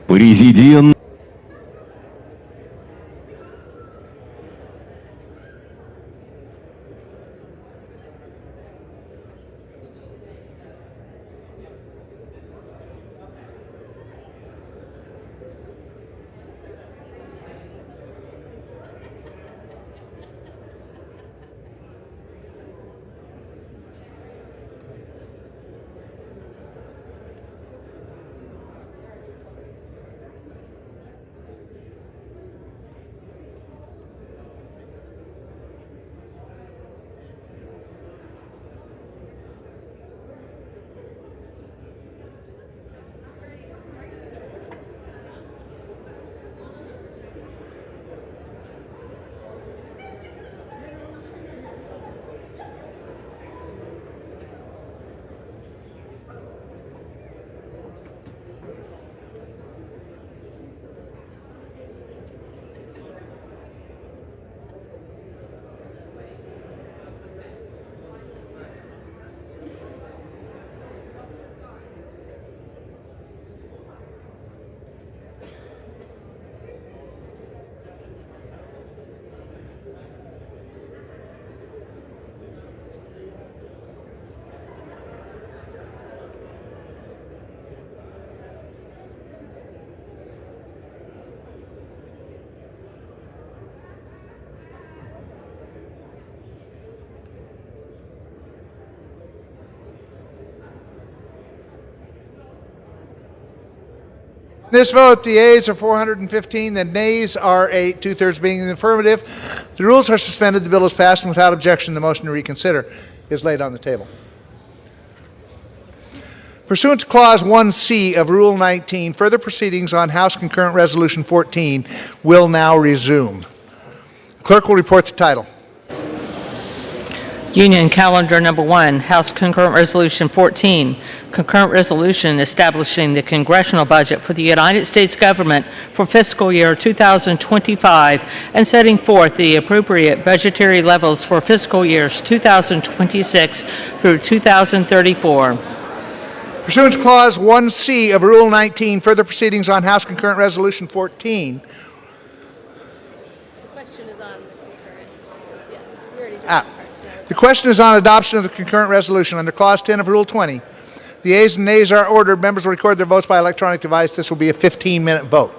Президент. This vote, the ayes are 415, the nays are 8, two-thirds being in the affirmative. The rules are suspended, the bill is passed, and without objection, the motion to reconsider is laid on the table. Pursuant to Clause 1C of Rule 19, further proceedings on House Concurrent Resolution 14 will now resume. The clerk will report the title. Union Calendar Number 1, House Concurrent Resolution 14, Concurrent Resolution establishing the congressional budget for the United States government for fiscal year 2025 and setting forth the appropriate budgetary levels for fiscal years 2026 through 2034. Pursuant to Clause 1C of Rule 19, further proceedings on House Concurrent Resolution 14. Question is on the concurrent. Yeah, we already did Ah. that part. So The question is on adoption of the concurrent resolution under Clause 10 of Rule 20. The ayes and nays are ordered. Members will record their votes by electronic device. This will be a 15-minute vote.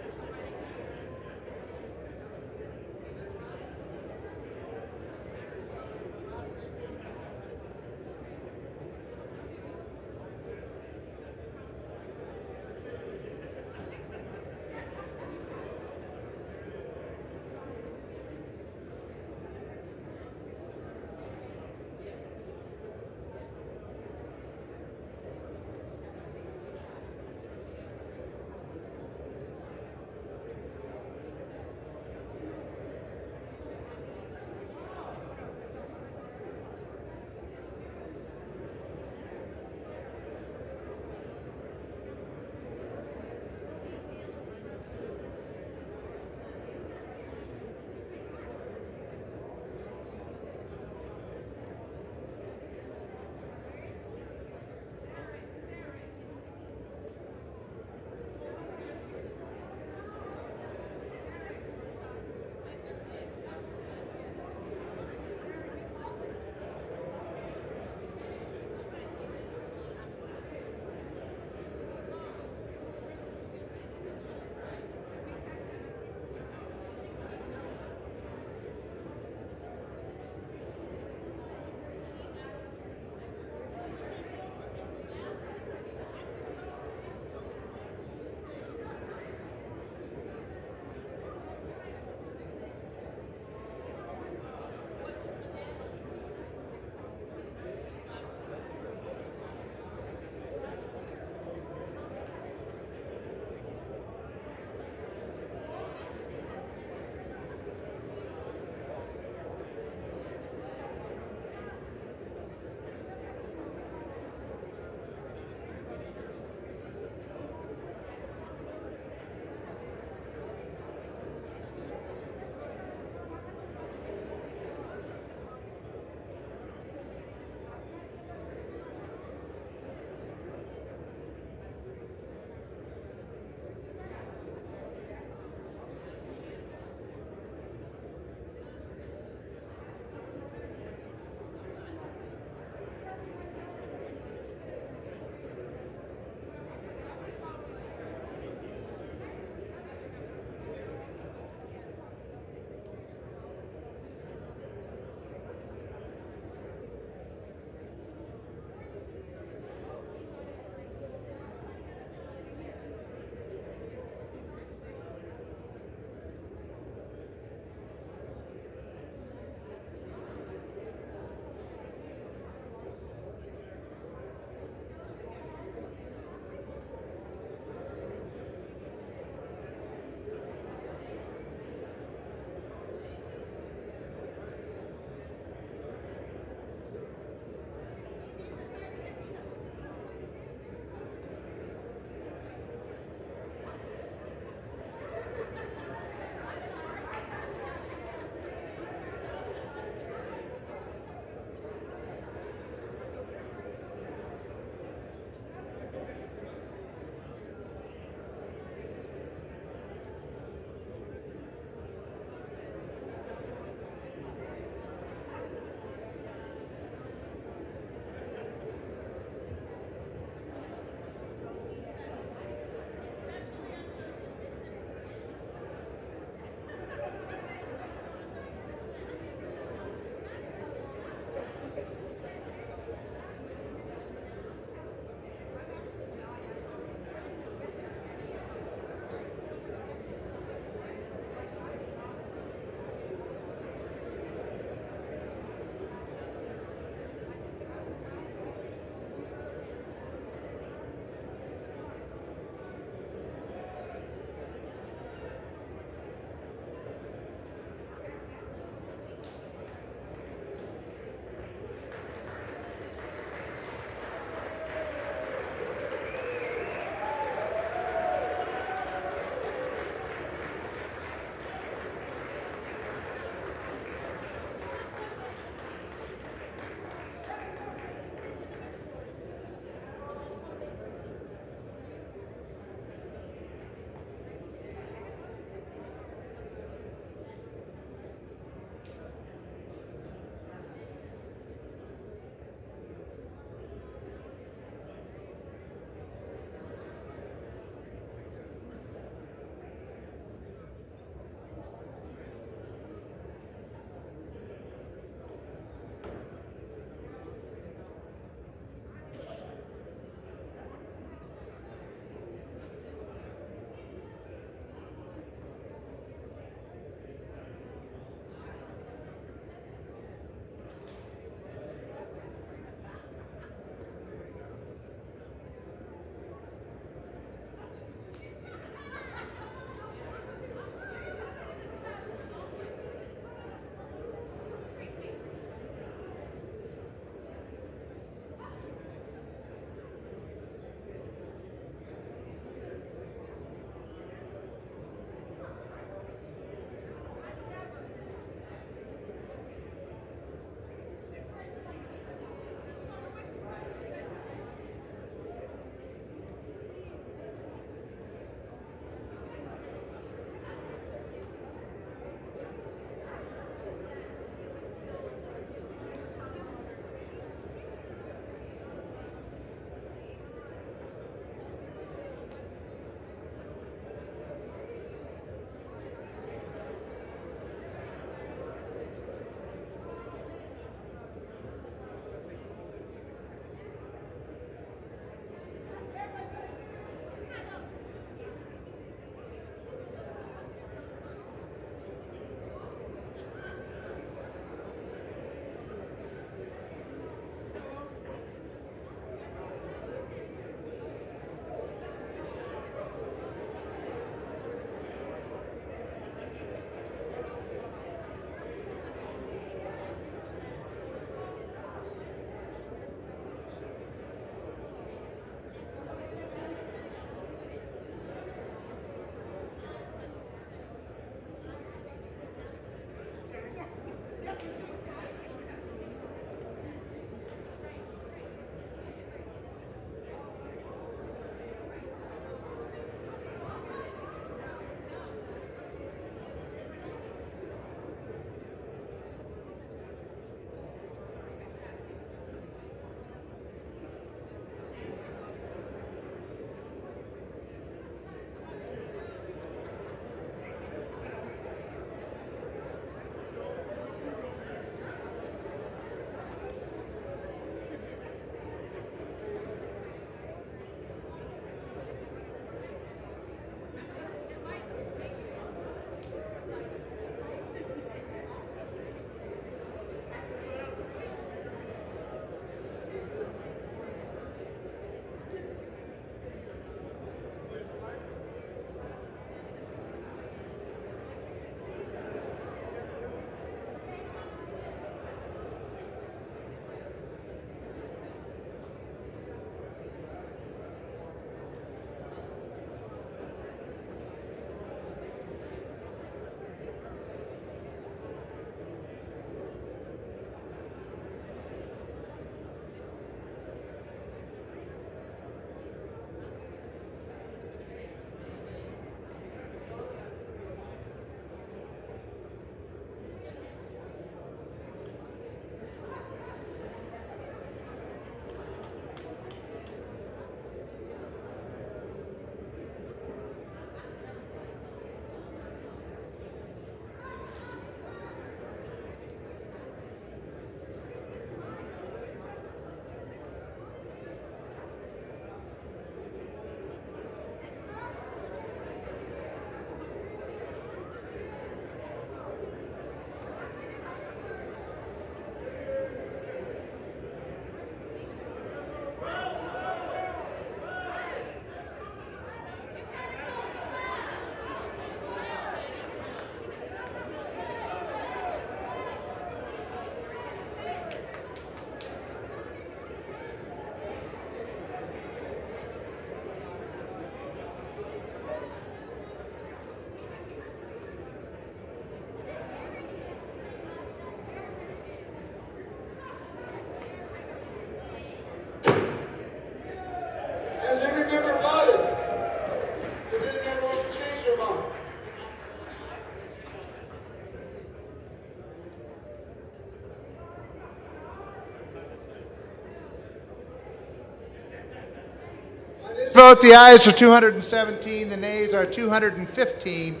Vote, the ayes are 217, the nays are 215.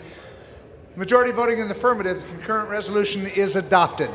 Majority voting in the affirmative, the concurrent resolution is adopted.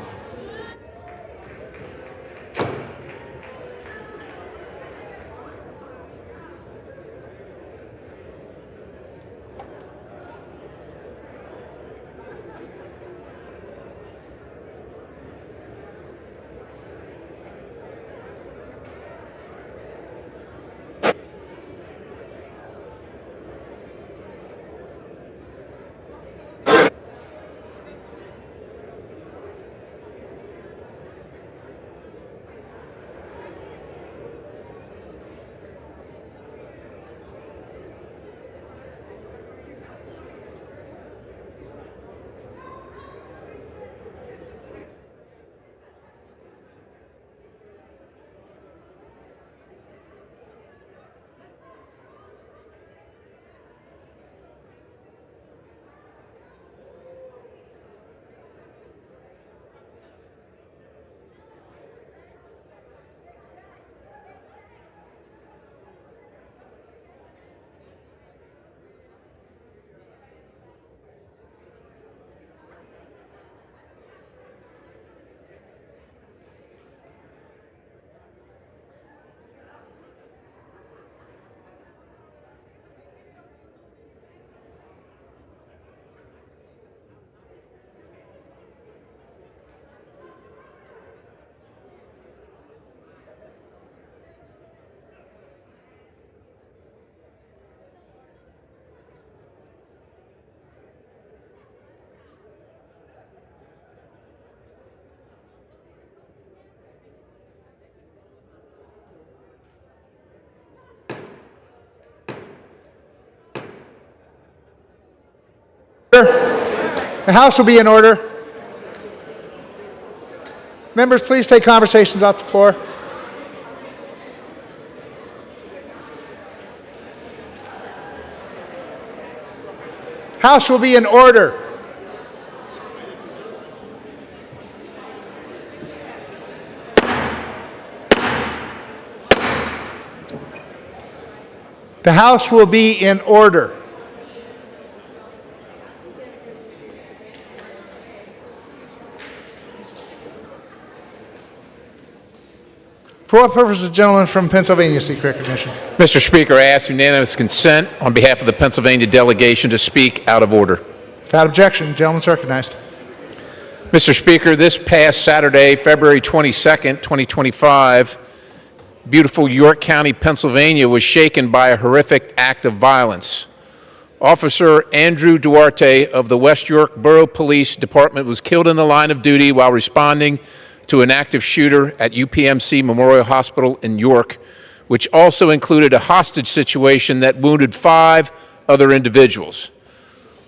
The House will be in order. Members, please take conversations off the floor. House will be in order. The House will be in order. For what purpose does the gentleman from Pennsylvania seek recognition? Mr. Speaker, I ask unanimous consent on behalf of the Pennsylvania delegation to speak out of order. Without objection, the gentleman is recognized. Mr. Speaker, this past Saturday, February 22nd, 2025, beautiful York County, Pennsylvania was shaken by a horrific act of violence. Officer Andrew Duarte of the West York Borough Police Department was killed in the line of duty while responding to an active shooter at UPMC Memorial Hospital in York, which also included a hostage situation that wounded 5 other individuals.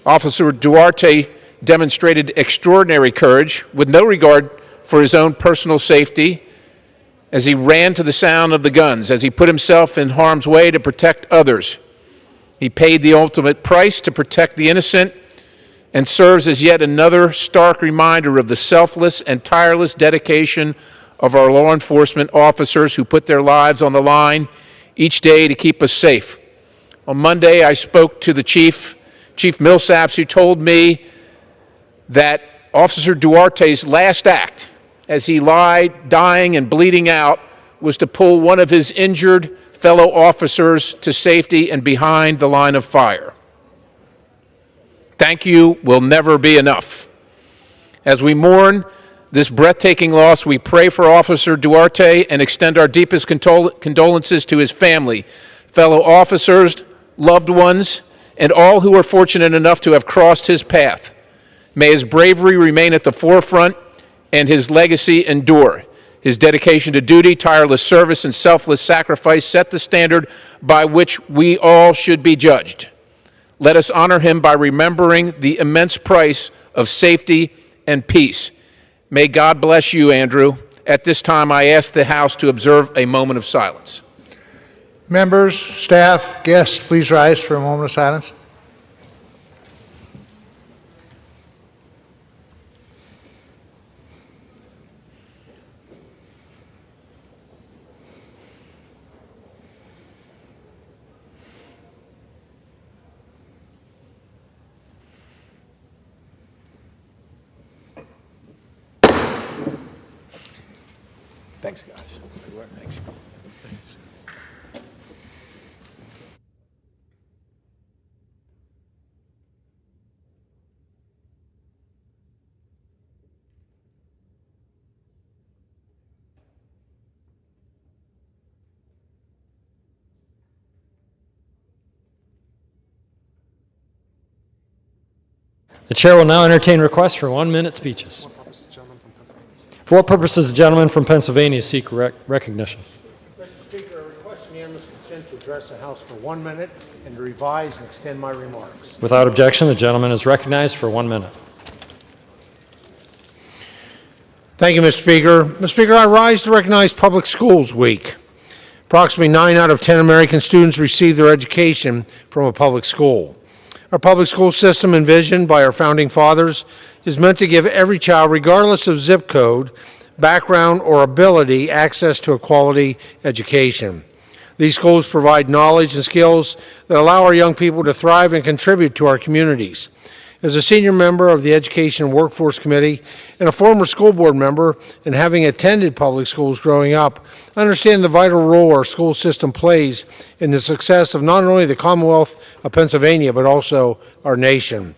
Officer Duarte demonstrated extraordinary courage with no regard for his own personal safety as he ran to the sound of the guns, as he put himself in harm's way to protect others. He paid the ultimate price to protect the innocent and serves as yet another stark reminder of the selfless and tireless dedication of our law enforcement officers who put their lives on the line each day to keep us safe. On Monday, I spoke to the Chief Millsaps, who told me that Officer Duarte's last act, as he lied, dying and bleeding out, was to pull one of his injured fellow officers to safety and behind the line of fire. Thank you will never be enough. As we mourn this breathtaking loss, we pray for Officer Duarte and extend our deepest condolences to his family, fellow officers, loved ones, and all who are fortunate enough to have crossed his path. May his bravery remain at the forefront and his legacy endure. His dedication to duty, tireless service, and selfless sacrifice set the standard by which we all should be judged. Let us honor him by remembering the immense price of safety and peace. May God bless you, Andrew. At this time, I ask the House to observe a moment of silence. Members, staff, guests, please rise for a moment of silence. Thanks, guys. Good work. Thanks. The chair will now entertain requests for 1-minute speeches. For what purposes the gentleman from Pennsylvania seek recognition? Mr. Speaker, I request unanimous consent to address the House for 1 minute and to revise and extend my remarks. Without objection, the gentleman is recognized for 1 minute. Thank you, Mr. Speaker. Mr. Speaker, I rise to recognize Public Schools Week. Approximately 9 out of 10 American students receive their education from a public school. Our public school system, envisioned by our founding fathers, is meant to give every child, regardless of zip code, background, or ability, access to a quality education. These schools provide knowledge and skills that allow our young people to thrive and contribute to our communities. As a senior member of the Education and Workforce Committee and a former school board member, and having attended public schools growing up, I understand the vital role our school system plays in the success of not only the Commonwealth of Pennsylvania, but also our nation.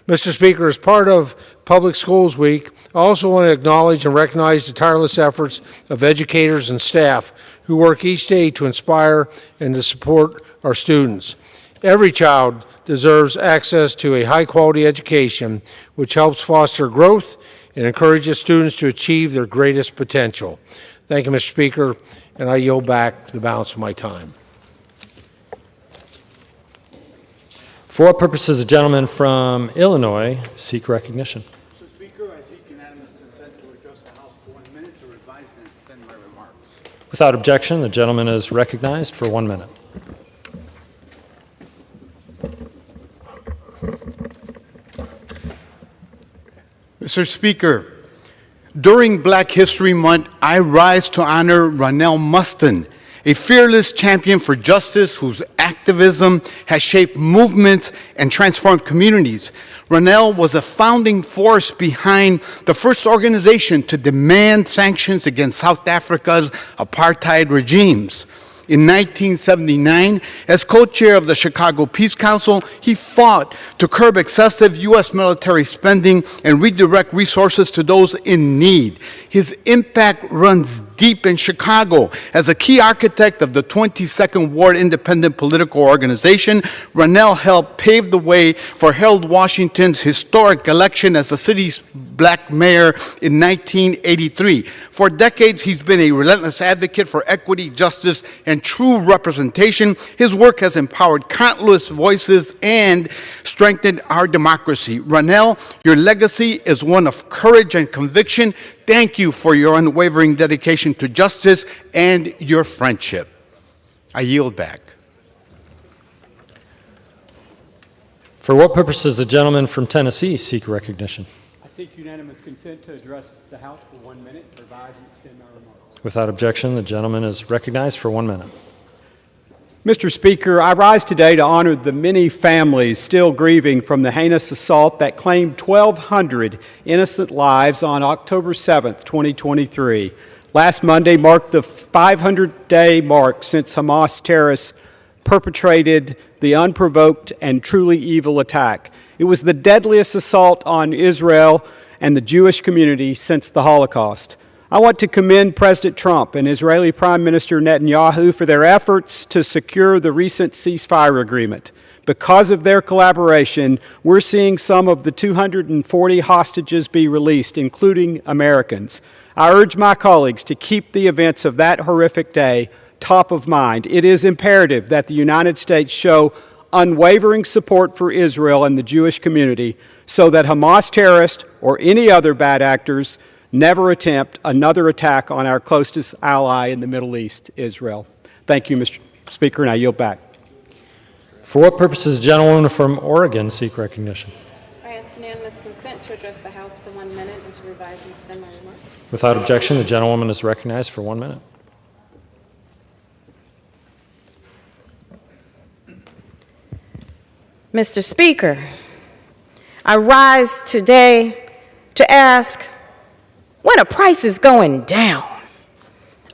Mr. Speaker, as part of Public Schools Week, I also want to acknowledge and recognize the tireless efforts of educators and staff who work each day to inspire and to support our students. Every child deserves access to a high-quality education, which helps foster growth and encourages students to achieve their greatest potential. Thank you, Mr. Speaker, and I yield back the balance of my time. For what purposes the gentleman from Illinois seek recognition? Mr. Speaker, I seek unanimous consent to address the House for 1 minute to revise and extend my remarks. Without objection, the gentleman is recognized for 1 minute. Mr. Speaker, during Black History Month, I rise to honor Ronell Mustin, a fearless champion for justice whose activism has shaped movements and transformed communities. Ronell was a founding force behind the first organization to demand sanctions against South Africa's apartheid regimes. In 1979, as co-chair of the Chicago Peace Council, he fought to curb excessive U.S. military spending and redirect resources to those in need. His impact runs deep in Chicago. As a key architect of the 22nd Ward Independent Political Organization, Ronell helped pave the way for Harold Washington's historic election as the city's black mayor in 1983. For decades, he's been a relentless advocate for equity, justice, and true representation. His work has empowered countless voices and strengthened our democracy. Ronell, your legacy is one of courage and conviction. Thank you for your unwavering dedication to justice and your friendship. I yield back. For what purposes the gentleman from Tennessee seek recognition? I seek unanimous consent to address the House for 1 minute, revise and extend my remarks. Without objection, the gentleman is recognized for 1 minute. Mr. Speaker, I rise today to honor the many families still grieving from the heinous assault that claimed 1,200 innocent lives on October 7th, 2023. Last Monday marked the 500-day mark since Hamas terrorists perpetrated the unprovoked and truly evil attack. It was the deadliest assault on Israel and the Jewish community since the Holocaust. I want to commend President Trump and Israeli Prime Minister Netanyahu for their efforts to secure the recent ceasefire agreement. Because of their collaboration, we're seeing some of the 240 hostages be released, including Americans. I urge my colleagues to keep the events of that horrific day top of mind. It is imperative that the United States show unwavering support for Israel and the Jewish community so that Hamas terrorists or any other bad actors never attempt another attack on our closest ally in the Middle East, Israel. Thank you, Mr. Speaker, and I yield back. For what purposes the gentleman from Oregon seek recognition? I ask unanimous consent to address the House for 1 minute and to revise and extend my remarks. Without objection, the gentlewoman is recognized for 1 minute. Mr. Speaker, I rise today to ask, when are prices going down?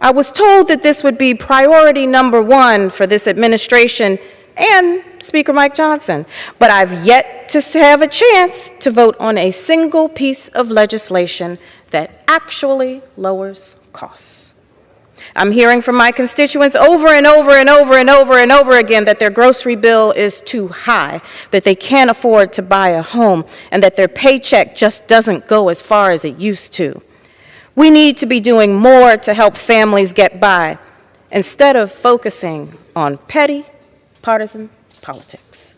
I was told that this would be priority number one for this administration and Speaker Mike Johnson, but I've yet to have a chance to vote on a single piece of legislation that actually lowers costs. I'm hearing from my constituents over and over and over and over and over again that their grocery bill is too high, that they can't afford to buy a home, and that their paycheck just doesn't go as far as it used to. We need to be doing more to help families get by instead of focusing on petty, partisan politics.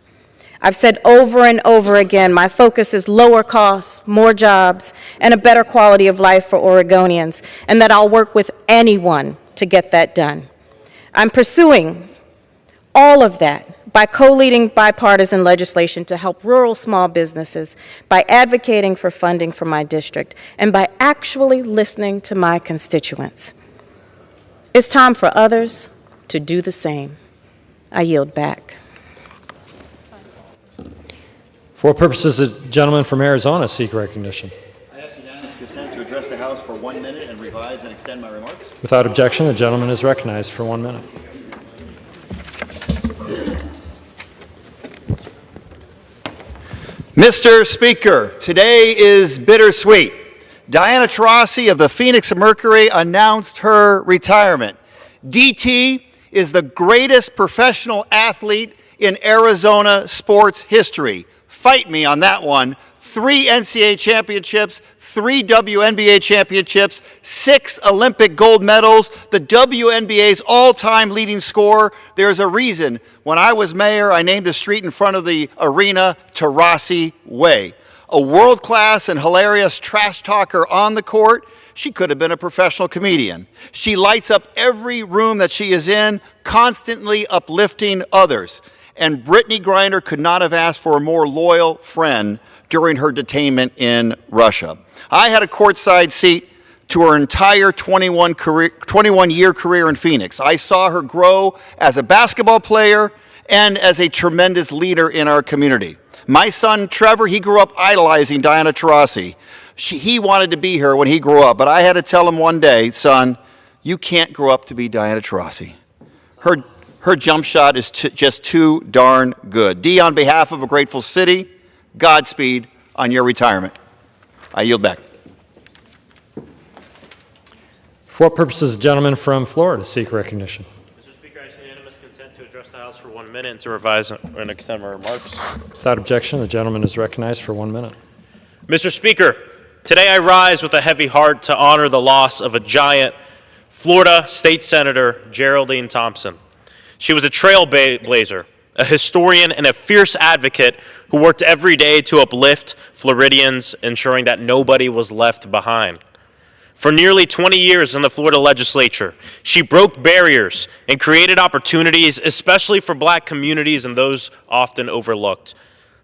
I've said over and over again, my focus is lower costs, more jobs, and a better quality of life for Oregonians, and that I'll work with anyone to get that done. I'm pursuing all of that by co-leading bipartisan legislation to help rural small businesses, by advocating for funding for my district, and by actually listening to my constituents. It's time for others to do the same. I yield back. For purposes, the gentleman from Arizona seek recognition. I ask unanimous consent to address the House for 1 minute and revise and extend my remarks. Without objection, the gentleman is recognized for 1 minute. Mr. Speaker, today is bittersweet. Diana Taurasi of the Phoenix Mercury announced her retirement. DT is the greatest professional athlete in Arizona sports history. Fight me on that one. 3 NCAA championships, 3 WNBA championships, 6 Olympic gold medals, the WNBA's all-time leading scorer. There's a reason. When I was mayor, I named a street in front of the arena Taurasi Way. A world-class and hilarious trash talker on the court, she could have been a professional comedian. She lights up every room that she is in, constantly uplifting others. And Brittany Griner could not have asked for a more loyal friend during her detainment in Russia. I had a courtside seat to her entire 21-year career in Phoenix. I saw her grow as a basketball player and as a tremendous leader in our community. My son, Trevor, he grew up idolizing Diana Taurasi. He wanted to be her when he grew up, but I had to tell him one day, son, you can't grow up to be Diana Taurasi. Her jump shot is just too darn good. Dee, on behalf of a grateful city, Godspeed on your retirement. I yield back. For what purposes, the gentleman from Florida seek recognition. Mr. Speaker, I ask unanimous consent to address the House for 1 minute and to revise and extend my remarks. Without objection, the gentleman is recognized for 1 minute. Mr. Speaker, today I rise with a heavy heart to honor the loss of a giant, Florida State Senator Geraldine Thompson. She was a trailblazer, a historian, and a fierce advocate who worked every day to uplift Floridians, ensuring that nobody was left behind. For nearly 20 years in the Florida legislature, she broke barriers and created opportunities, especially for black communities and those often overlooked.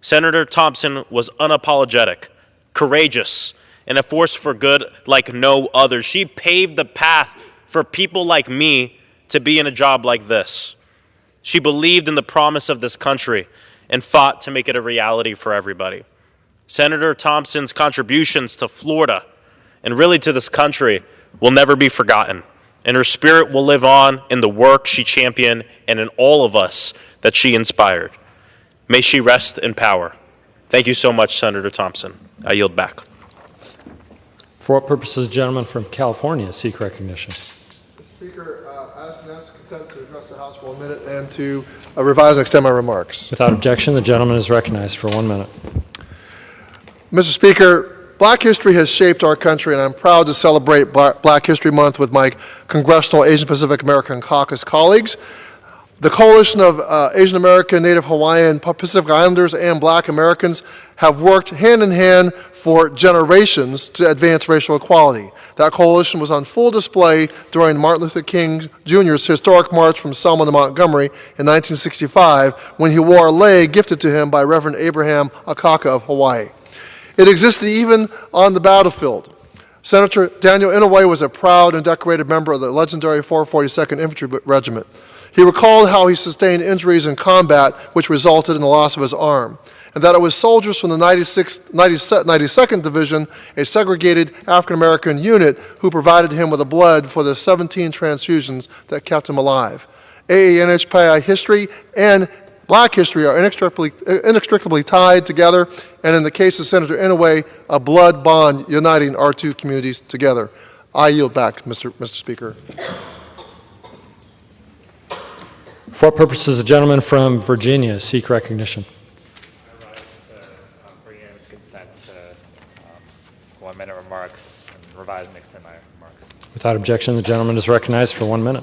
Senator Thompson was unapologetic, courageous, and a force for good like no other. She paved the path for people like me to be in a job like this. She believed in the promise of this country and fought to make it a reality for everybody. Senator Thompson's contributions to Florida and really to this country will never be forgotten, and her spirit will live on in the work she championed and in all of us that she inspired. May she rest in power. Thank you so much, Senator Thompson. I yield back. For what purposes, the gentleman from California seek recognition. Mr. Speaker, I ask unanimous consent to address the House for 1 minute and to revise and extend my remarks. Without objection, the gentleman is recognized for 1 minute. Mr. Speaker, Black history has shaped our country, and I'm proud to celebrate Black History Month with my Congressional Asian Pacific American Caucus colleagues. The Coalition of Asian American, Native Hawaiian, Pacific Islanders, and Black Americans have worked hand in hand for generations to advance racial equality. That coalition was on full display during Martin Luther King Jr.'s historic march from Selma to Montgomery in 1965 when he wore a leg gifted to him by Reverend Abraham Akaka of Hawaii. It existed even on the battlefield. Senator Daniel Inouye was a proud and decorated member of the legendary 442nd Infantry Regiment. He recalled how he sustained injuries in combat which resulted in the loss of his arm. and that it was soldiers from the 92nd Division, a segregated African-American unit, who provided him with the blood for the 17 transfusions that kept him alive. AA-NHPI history and Black history are inextricably tied together, and in the case of Senator Inouye, a blood bond uniting our two communities together. I yield back, Mr. Speaker. For purposes, the gentleman from Virginia seek recognition. I rise for unanimous consent to 1-minute remarks and revise and extend my remarks. Without objection, the gentleman is recognized for 1 minute.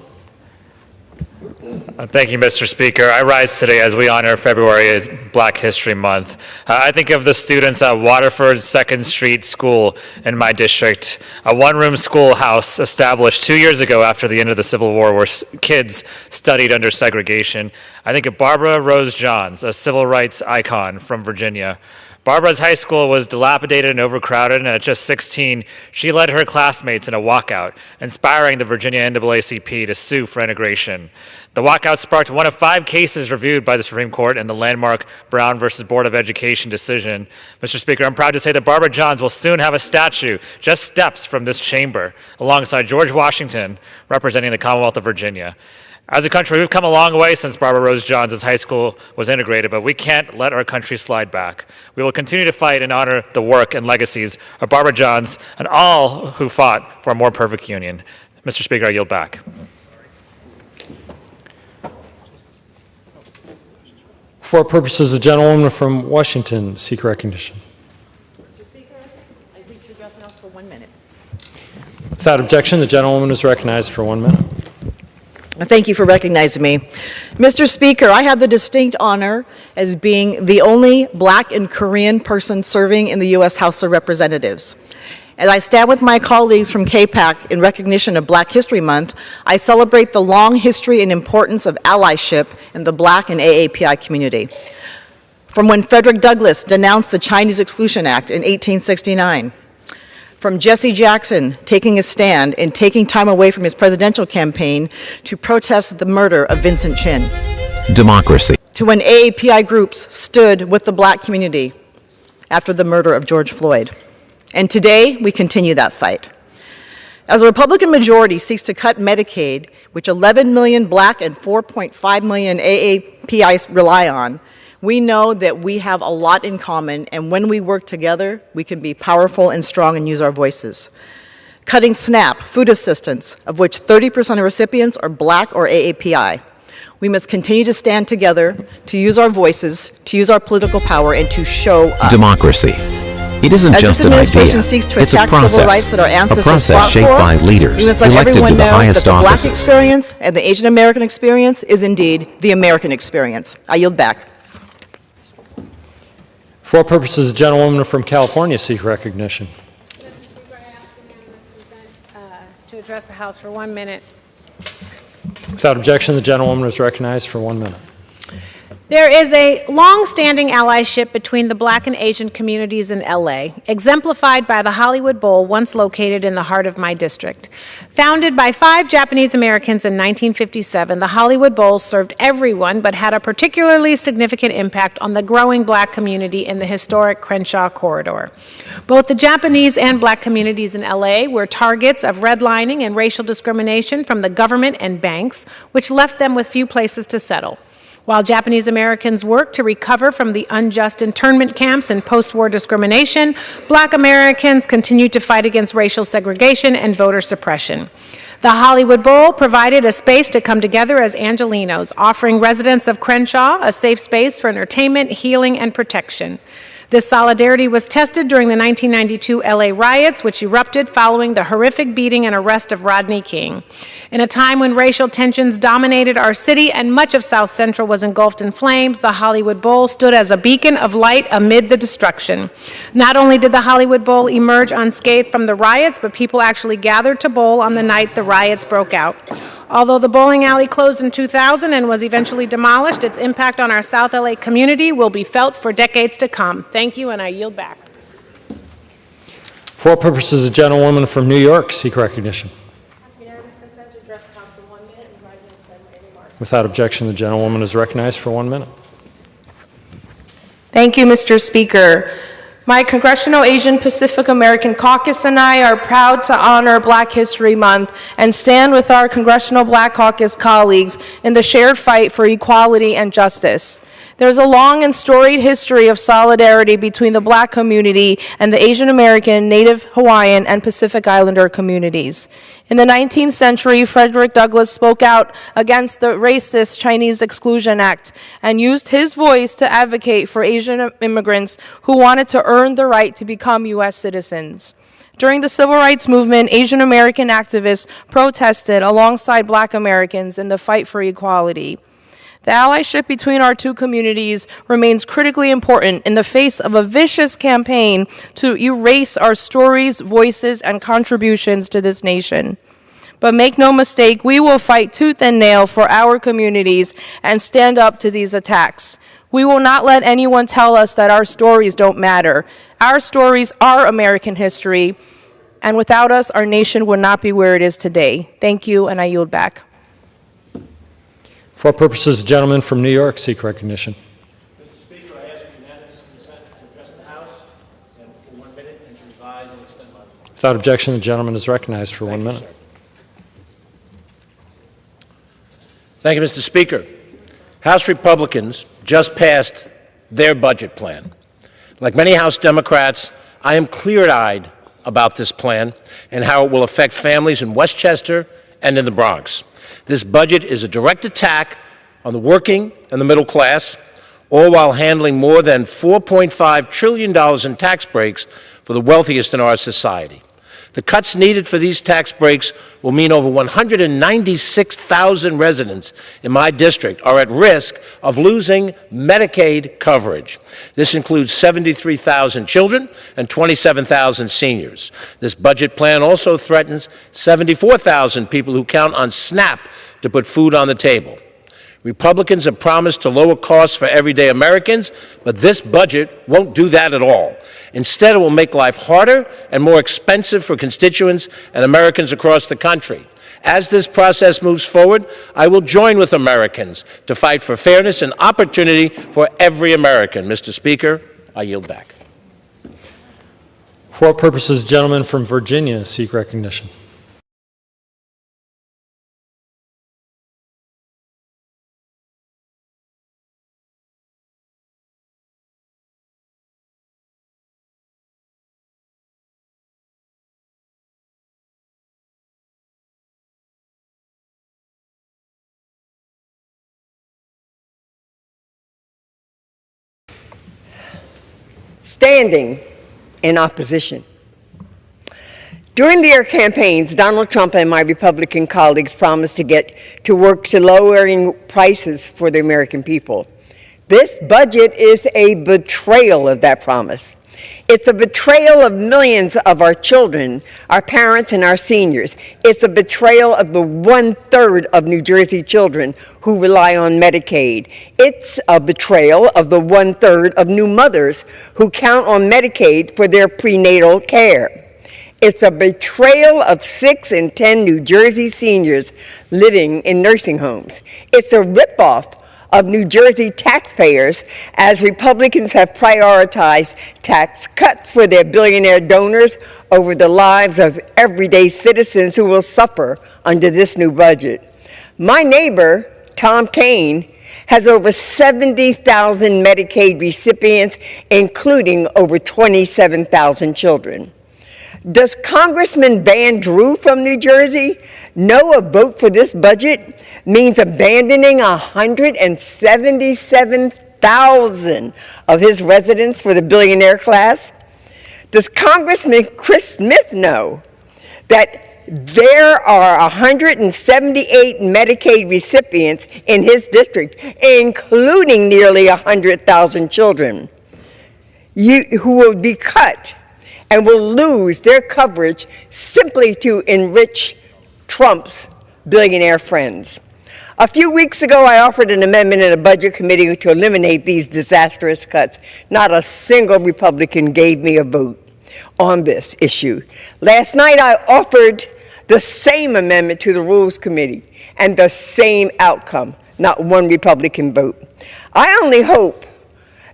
Thank you, Mr. Speaker. I rise today as we honor February as Black History Month. I think of the students at Waterford 2nd Street School in my district, a one-room schoolhouse established 2 years ago after the end of the Civil War where kids studied under segregation. I think of Barbara Rose Johns, a civil rights icon from Virginia. Barbara's high school was dilapidated and overcrowded, and at just 16, she led her classmates in a walkout, inspiring the Virginia NAACP to sue for integration. The walkout sparked one of 5 cases reviewed by the Supreme Court in the landmark Brown versus Board of Education decision. Mr. Speaker, I'm proud to say that Barbara Johns will soon have a statue just steps from this chamber, alongside George Washington, representing the Commonwealth of Virginia. As a country, we've come a long way since Barbara Rose Johns' high school was integrated, but we can't let our country slide back. We will continue to fight and honor the work and legacies of Barbara Johns and all who fought for a more perfect union. Mr. Speaker, I yield back. For purposes, the gentlewoman from Washington seek recognition. Mr. Speaker, I seek to address the House for 1 minute. Without objection, the gentlewoman is recognized for 1 minute. Thank you for recognizing me. Mr. Speaker, I have the distinct honor as being the only Black and Korean person serving in the U.S. House of Representatives. As I stand with my colleagues from KPAC in recognition of Black History Month, I celebrate the long history and importance of allyship in the Black and AAPI community. From when Frederick Douglass denounced the Chinese Exclusion Act in 1869, from Jesse Jackson taking a stand and taking time away from his presidential campaign to protest the murder of Vincent Chin. Democracy. To when AAPI groups stood with the Black community after the murder of George Floyd. And today, we continue that fight. As a Republican majority seeks to cut Medicaid, which 11 million Black and 4.5 million AAPIs rely on, we know that we have a lot in common, and when we work together, we can be powerful and strong and use our voices. Cutting SNAP, food assistance, of which 30% of recipients are Black or AAPI. We must continue to stand together, to use our voices, to use our political power, and to show up. Democracy. It isn't As just this an administration idea. seeks to It's a attack civil rights process. that our A ancestors process fought shaped for, by leaders we must let elected everyone to the know highest that the Black offices. experience and the Asian American experience is indeed the American experience. I yield back. For purposes, the gentlewoman from California seek recognition. Mr. Speaker, I ask unanimous consent to address the House for 1 minute. Without objection, the gentlewoman is recognized for 1 minute. There is a long-standing allyship between the Black and Asian communities in LA, exemplified by the Hollywood Bowl, once located in the heart of my district. Founded by 5 Japanese Americans in 1957, the Hollywood Bowl served everyone, but had a particularly significant impact on the growing Black community in the historic Crenshaw corridor. Both the Japanese and Black communities in LA were targets of redlining and racial discrimination from the government and banks, which left them with few places to settle. While Japanese Americans worked to recover from the unjust internment camps and post-war discrimination, Black Americans continued to fight against racial segregation and voter suppression. The Hollywood Bowl provided a space to come together as Angelenos, offering residents of Crenshaw a safe space for entertainment, healing, and protection. This solidarity was tested during the 1992 LA riots, which erupted following the horrific beating and arrest of Rodney King. In a time when racial tensions dominated our city and much of South Central was engulfed in flames, the Hollywood Bowl stood as a beacon of light amid the destruction. Not only did the Hollywood Bowl emerge unscathed from the riots, but people actually gathered to bowl on the night the riots broke out. Although the bowling alley closed in 2000 and was eventually demolished, its impact on our South LA community will be felt for decades to come. Thank you, and I yield back. For purposes, the gentlewoman from New York seek recognition. Ask unanimous consent to address the House for 1 minute and rise and extend my remarks. Without objection, the gentlewoman is recognized for 1 minute. Thank you, Mr. Speaker. My Congressional Asian Pacific American Caucus and I are proud to honor Black History Month and stand with our Congressional Black Caucus colleagues in the shared fight for equality and justice. There's a long and storied history of solidarity between the Black community and the Asian American, Native Hawaiian, and Pacific Islander communities. In the 19th century, Frederick Douglass spoke out against the racist Chinese Exclusion Act and used his voice to advocate for Asian immigrants who wanted to earn the right to become U.S. citizens. During the Civil Rights Movement, Asian American activists protested alongside Black Americans in the fight for equality. The allyship between our two communities remains critically important in the face of a vicious campaign to erase our stories, voices, and contributions to this nation. But make no mistake, we will fight tooth and nail for our communities and stand up to these attacks. We will not let anyone tell us that our stories don't matter. Our stories are American history, and without us, our nation would not be where it is today. Thank you, and I yield back. For purposes, the gentleman from New York seek recognition. Mr. Speaker, I ask unanimous consent to address the House and for 1 minute and to revise and extend my remarks. Without objection, the gentleman is recognized for 1 minute. Thank you, Mr. Speaker. House Republicans just passed their budget plan. Like many House Democrats, I am clear-eyed about this plan and how it will affect families in Westchester and in the Bronx. This budget is a direct attack on the working and the middle class, all while handling more than $4.5 trillion in tax breaks for the wealthiest in our society. The cuts needed for these tax breaks will mean over 196,000 residents in my district are at risk of losing Medicaid coverage. This includes 73,000 children and 27,000 seniors. This budget plan also threatens 74,000 people who count on SNAP to put food on the table. Republicans have promised to lower costs for everyday Americans, but this budget won't do that at all. Instead, it will make life harder and more expensive for constituents and Americans across the country. As this process moves forward, I will join with Americans to fight for fairness and opportunity for every American. Mr. Speaker, I yield back. For what purposes, the gentleman from Virginia seek recognition. Standing in opposition. During their campaigns, Donald Trump and my Republican colleagues promised to get to work to lowering prices for the American people. This budget is a betrayal of that promise. It's a betrayal of millions of our children, our parents, and our seniors. It's a betrayal of the 1/3 of New Jersey children who rely on Medicaid. It's a betrayal of the 1/3 of new mothers who count on Medicaid for their prenatal care. It's a betrayal of 6 in 10 New Jersey seniors living in nursing homes. It's a ripoff of New Jersey taxpayers as Republicans have prioritized tax cuts for their billionaire donors over the lives of everyday citizens who will suffer under this new budget. My neighbor, Tom Kane, has over 70,000 Medicaid recipients, including over 27,000 children. Does Congressman Van Drew from New Jersey know a vote for this budget means abandoning 177,000 of his residents for the billionaire class? Does Congressman Chris Smith know that there are 178 Medicaid recipients in his district, including nearly 100,000 children, who will be cut and will lose their coverage simply to enrich Trump's billionaire friends? A few weeks ago, I offered an amendment in a budget committee to eliminate these disastrous cuts. Not a single Republican gave me a vote on this issue. Last night, I offered the same amendment to the Rules Committee, and the same outcome, not one Republican vote. I only hope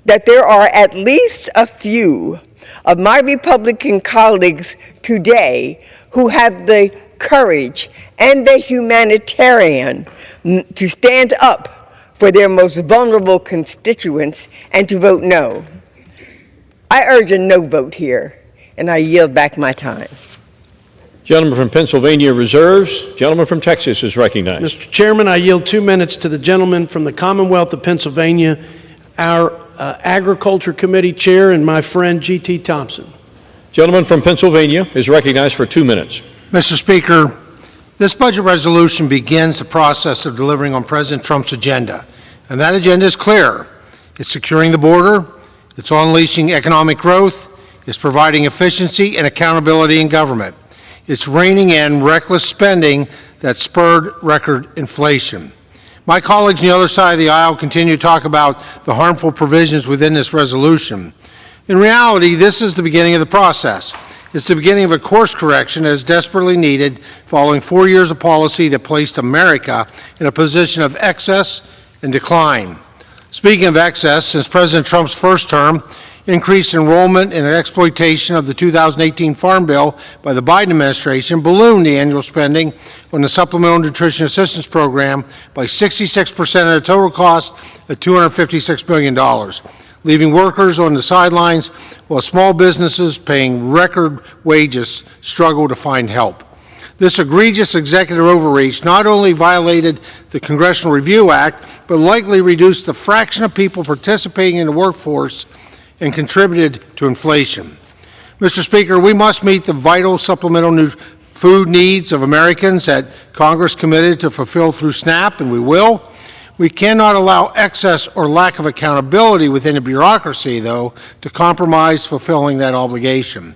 that there are at least a few of my Republican colleagues today who have the courage and the humanitarian to stand up for their most vulnerable constituents and to vote no. I urge a no vote here, and I yield back my time. Gentleman from Pennsylvania reserves. Gentleman from Texas is recognized. Mr. Chairman, I yield 2 minutes to the gentleman from the Commonwealth of Pennsylvania, our Agriculture Committee Chair and my friend G.T. Thompson. Gentleman from Pennsylvania is recognized for 2 minutes. Mr. Speaker, this budget resolution begins the process of delivering on President Trump's agenda, and that agenda is clear. It's securing the border, it's unleashing economic growth, it's providing efficiency and accountability in government. It's reining in reckless spending that spurred record inflation. My colleagues on the other side of the aisle continue to talk about the harmful provisions within this resolution. In reality, this is the beginning of the process. It's the beginning of a course correction that is desperately needed following 4 years of policy that placed America in a position of excess and decline. Speaking of excess, since President Trump's first term, increased enrollment and exploitation of the 2018 Farm Bill by the Biden administration ballooned the annual spending on the Supplemental Nutrition Assistance Program by 66% of the total cost at $256 billion, leaving workers on the sidelines while small businesses paying record wages struggle to find help. This egregious executive overreach not only violated the Congressional Review Act, but likely reduced the fraction of people participating in the workforce and contributed to inflation. Mr. Speaker, we must meet the vital supplemental food needs of Americans that Congress committed to fulfill through SNAP, and we will. We cannot allow excess or lack of accountability within the bureaucracy, though, to compromise fulfilling that obligation.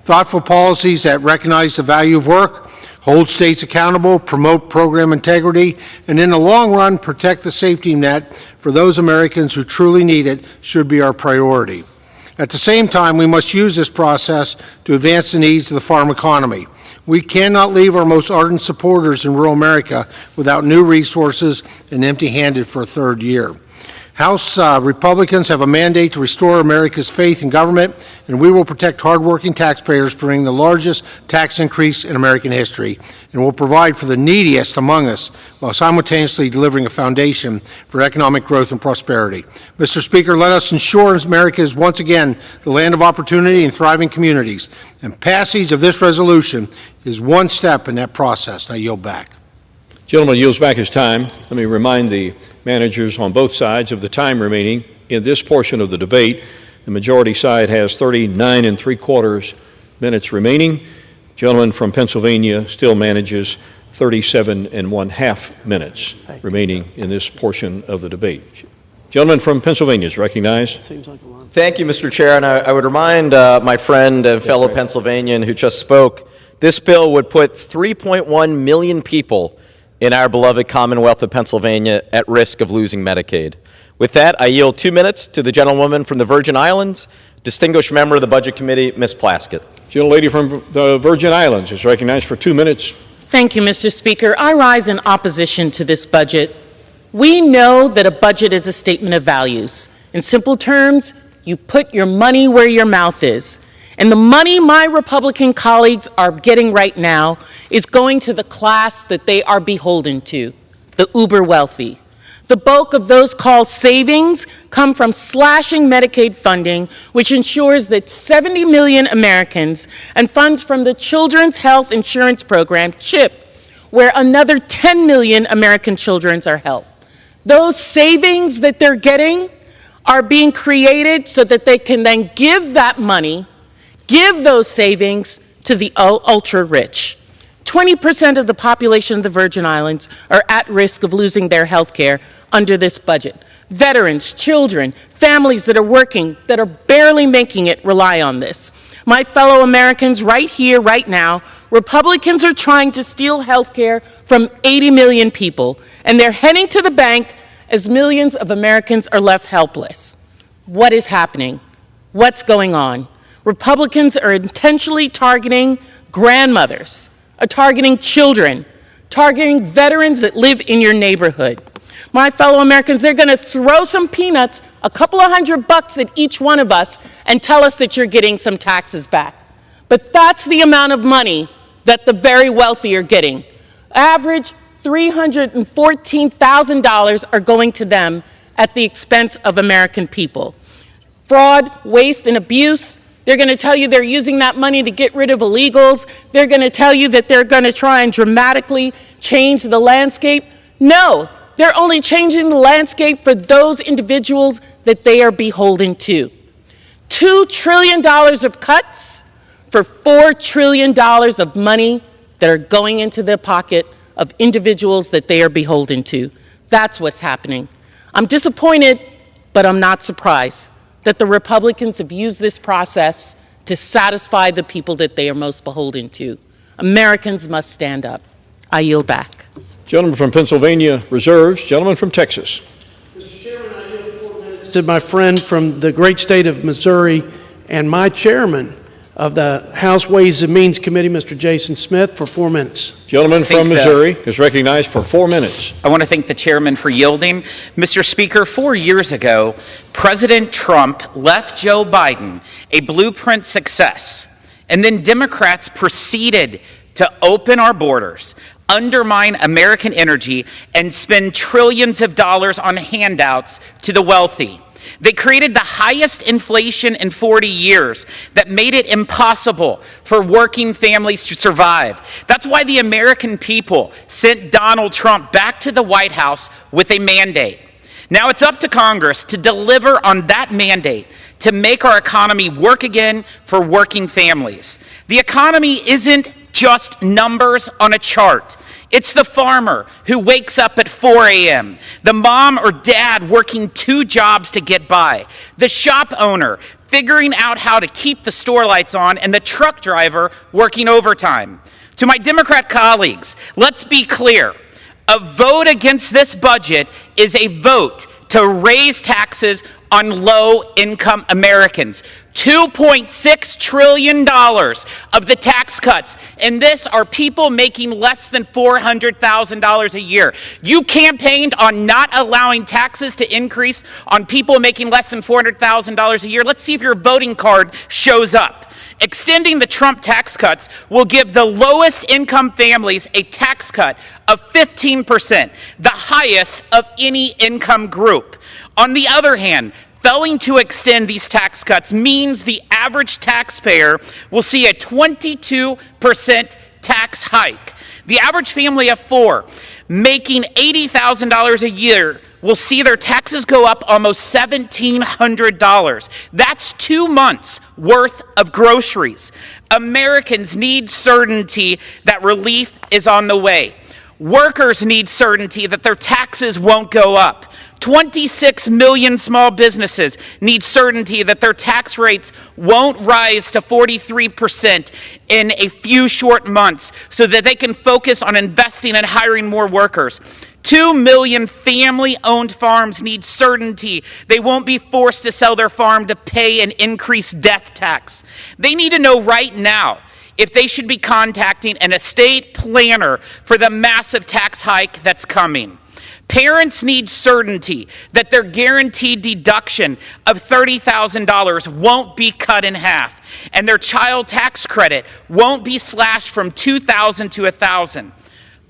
Thoughtful policies that recognize the value of work, hold states accountable, promote program integrity, and in the long run protect the safety net for those Americans who truly need it should be our priority. At the same time, we must use this process to advance the needs of the farm economy. We cannot leave our most ardent supporters in rural America without new resources and empty-handed for a third year. House Republicans have a mandate to restore America's faith in government, and we will protect hardworking taxpayers, bringing the largest tax increase in American history, and will provide for the neediest among us while simultaneously delivering a foundation for economic growth and prosperity. Mr. Speaker, let us ensure America is once again the land of opportunity and thriving communities, and passage of this resolution is one step in that process. And I yield back. Gentleman yields back his time. Let me remind the managers on both sides of the time remaining in this portion of the debate. The majority side has 39 3/4 minutes remaining. Gentleman from Pennsylvania still manages 37 1/2 minutes remaining in this portion of the debate. Gentleman from Pennsylvania is recognized. Thank you, Mr. Chair, and I would remind my friend and fellow Pennsylvanian who just spoke, this bill would put 3.1 million people in our beloved Commonwealth of Pennsylvania at risk of losing Medicaid. With that, I yield 2 minutes to the gentlewoman from the Virgin Islands, distinguished member of the Budget Committee, Ms. Plaskett. Gentlelady from the Virgin Islands is recognized for 2 minutes. Thank you, Mr. Speaker. I rise in opposition to this budget. We know that a budget is a statement of values. In simple terms, you put your money where your mouth is. And the money my Republican colleagues are getting right now is going to the class that they are beholden to, the uber wealthy. The bulk of those called savings come from slashing Medicaid funding, which ensures that 70 million Americans, and funds from the Children's Health Insurance Program, CHIP, where another 10 million American children are helped. Those savings that they're getting are being created so that they can then give that money, give those savings to the ultra-rich. 20% of the population of the Virgin Islands are at risk of losing their health care under this budget. Veterans, children, families that are working, that are barely making it, rely on this. My fellow Americans, right here, right now, Republicans are trying to steal health care from 80 million people, and they're heading to the bank as millions of Americans are left helpless. What is happening? What's going on? Republicans are intentionally targeting grandmothers, targeting children, targeting veterans that live in your neighborhood. My fellow Americans, they're going to throw some peanuts, a couple of $100 at each one of us, and tell us that you're getting some taxes back. But that's the amount of money that the very wealthy are getting. Average $314,000 are going to them at the expense of American people. Fraud, waste, and abuse. They're going to tell you they're using that money to get rid of illegals. They're going to tell you that they're going to try and dramatically change the landscape. No, they're only changing the landscape for those individuals that they are beholden to. $2 trillion of cuts for $4 trillion of money that are going into the pocket of individuals that they are beholden to. That's what's happening. I'm disappointed, but I'm not surprised that the Republicans have used this process to satisfy the people that they are most beholden to. Americans must stand up. I yield back. Gentleman from Pennsylvania reserves. Gentleman from Texas. To my friend from the great state of Missouri and my chairman of the House Ways and Means Committee, Mr. Jason Smith, for 4 minutes. Gentleman from Missouri is recognized for 4 minutes. I want to thank the chairman for yielding. Mr. Speaker, 4 years ago, President Trump left Joe Biden a blueprint success, and then Democrats proceeded to open our borders, undermine American energy, and spend trillions of dollars on handouts to the wealthy. They created the highest inflation in 40 years that made it impossible for working families to survive. That's why the American people sent Donald Trump back to the White House with a mandate. Now it's up to Congress to deliver on that mandate to make our economy work again for working families. The economy isn't just numbers on a chart. It's the farmer who wakes up at 4 a.m., the mom or dad working 2 jobs to get by, the shop owner figuring out how to keep the store lights on, and the truck driver working overtime. To my Democrat colleagues, let's be clear. A vote against this budget is a vote to raise taxes on low-income Americans. $2.6 trillion of the tax cuts, and this are people making less than $400,000 a year. You campaigned on not allowing taxes to increase on people making less than $400,000 a year. Let's see if your voting card shows up. Extending the Trump tax cuts will give the lowest income families a tax cut of 15%, the highest of any income group. On the other hand, failing to extend these tax cuts means the average taxpayer will see a 22% tax hike. The average family of 4 making $80,000 a year will see their taxes go up almost $1,700. That's 2 months worth of groceries. Americans need certainty that relief is on the way. Workers need certainty that their taxes won't go up. 26 million small businesses need certainty that their tax rates won't rise to 43% in a few short months so that they can focus on investing and hiring more workers. 2 million family-owned farms need certainty they won't be forced to sell their farm to pay an increased death tax. They need to know right now if they should be contacting an estate planner for the massive tax hike that's coming. Parents need certainty that their guaranteed deduction of $30,000 won't be cut in half, and their child tax credit won't be slashed from $2,000 to $1,000.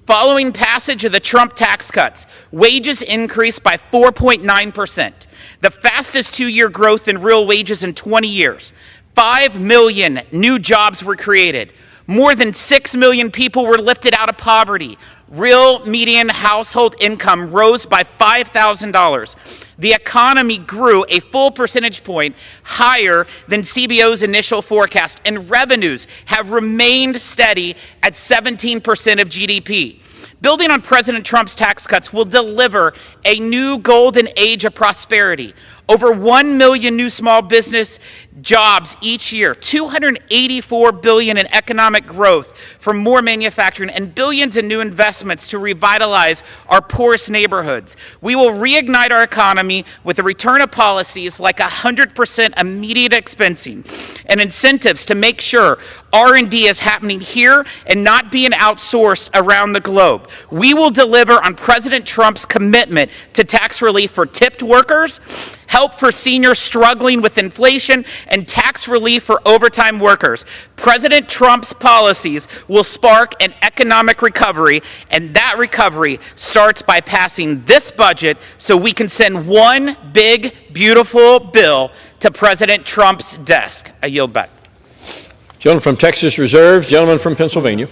Following passage of the Trump tax cuts, wages increased by 4.9%, the fastest 2-year growth in real wages in 20 years. 5 million new jobs were created. More than 6 million people were lifted out of poverty. Real median household income rose by $5,000. The economy grew a full percentage point higher than CBO's initial forecast, and revenues have remained steady at 17% of GDP. Building on President Trump's tax cuts will deliver a new golden age of prosperity. over 1 million new small business jobs each year, $284 billion in economic growth from more manufacturing, and billions in new investments to revitalize our poorest neighborhoods. We will reignite our economy with the return of policies like 100% immediate expensing and incentives to make sure R&D is happening here and not being outsourced around the globe. We will deliver on President Trump's commitment to tax relief for tipped workers, help for seniors struggling with inflation, and tax relief for overtime workers. President Trump's policies will spark an economic recovery, and that recovery starts by passing this budget so we can send one big, beautiful bill to President Trump's desk. I yield back. Gentleman from Texas reserves. Gentleman from Pennsylvania.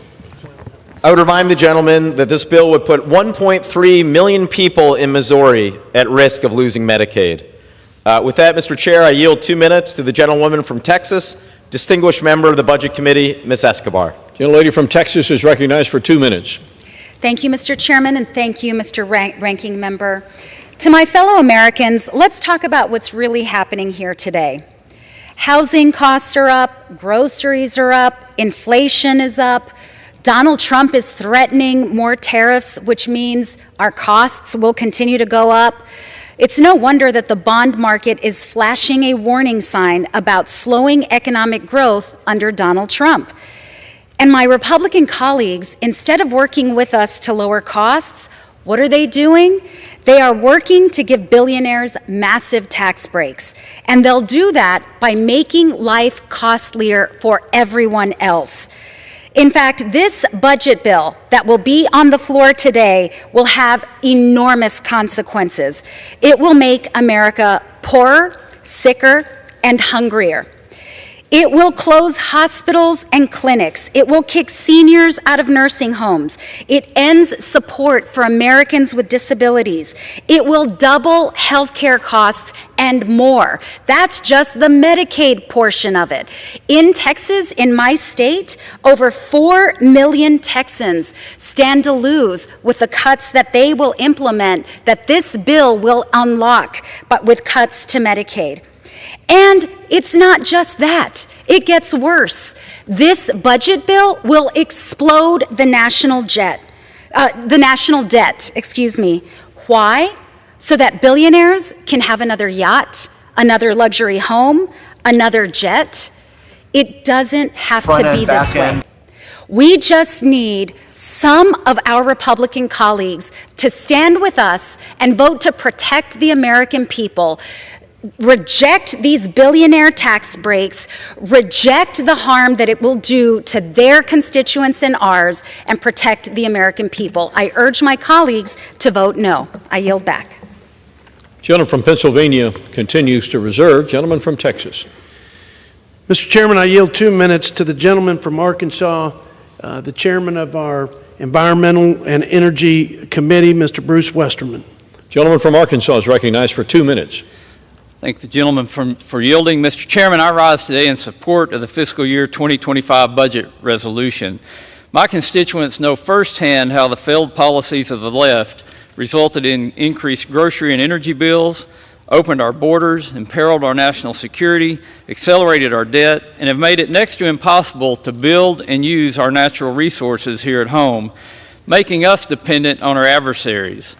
I would remind the gentleman that this bill would put 1.3 million people in Missouri at risk of losing Medicaid. With that, Mr. Chair, I yield 2 minutes to the gentlewoman from Texas, distinguished member of the Budget Committee, Ms. Escobar. Gentlelady from Texas is recognized for 2 minutes. Thank you, Mr. Chairman, and thank you, Mr. Ranking Member. To my fellow Americans, let's talk about what's really happening here today. Housing costs are up, groceries are up, inflation is up. Donald Trump is threatening more tariffs, which means our costs will continue to go up. It's no wonder that the bond market is flashing a warning sign about slowing economic growth under Donald Trump. And my Republican colleagues, instead of working with us to lower costs, what are they doing? They are working to give billionaires massive tax breaks. And they'll do that by making life costlier for everyone else. In fact, this budget bill that will be on the floor today will have enormous consequences. It will make America poorer, sicker, and hungrier. It will close hospitals and clinics. It will kick seniors out of nursing homes. It ends support for Americans with disabilities. It will double health care costs and more. That's just the Medicaid portion of it. In Texas, in my state, over 4 million Texans stand to lose with the cuts that they will implement, that this bill will unlock, but with cuts to Medicaid. And it's not just that. It gets worse. This budget bill will explode the national debt. Why? So that billionaires can have another yacht, another luxury home, another jet. It doesn't have to be this way. We just need some of our Republican colleagues to stand with us and vote to protect the American people. Reject these billionaire tax breaks, reject the harm that it will do to their constituents and ours, and protect the American people. I urge my colleagues to vote no. I yield back. Gentleman from Pennsylvania continues to reserve. Gentleman from Texas. Mr. Chairman, I yield 2 minutes to the gentleman from Arkansas, the chairman of our Environmental and Energy Committee, Mr. Bruce Westerman. Gentleman from Arkansas is recognized for 2 minutes. Thank the gentleman for yielding. Mr. Chairman, I rise today in support of the fiscal year 2025 budget resolution. My constituents know firsthand how the failed policies of the left resulted in increased grocery and energy bills, opened our borders, imperiled our national security, accelerated our debt, and have made it next to impossible to build and use our natural resources here at home, making us dependent on our adversaries.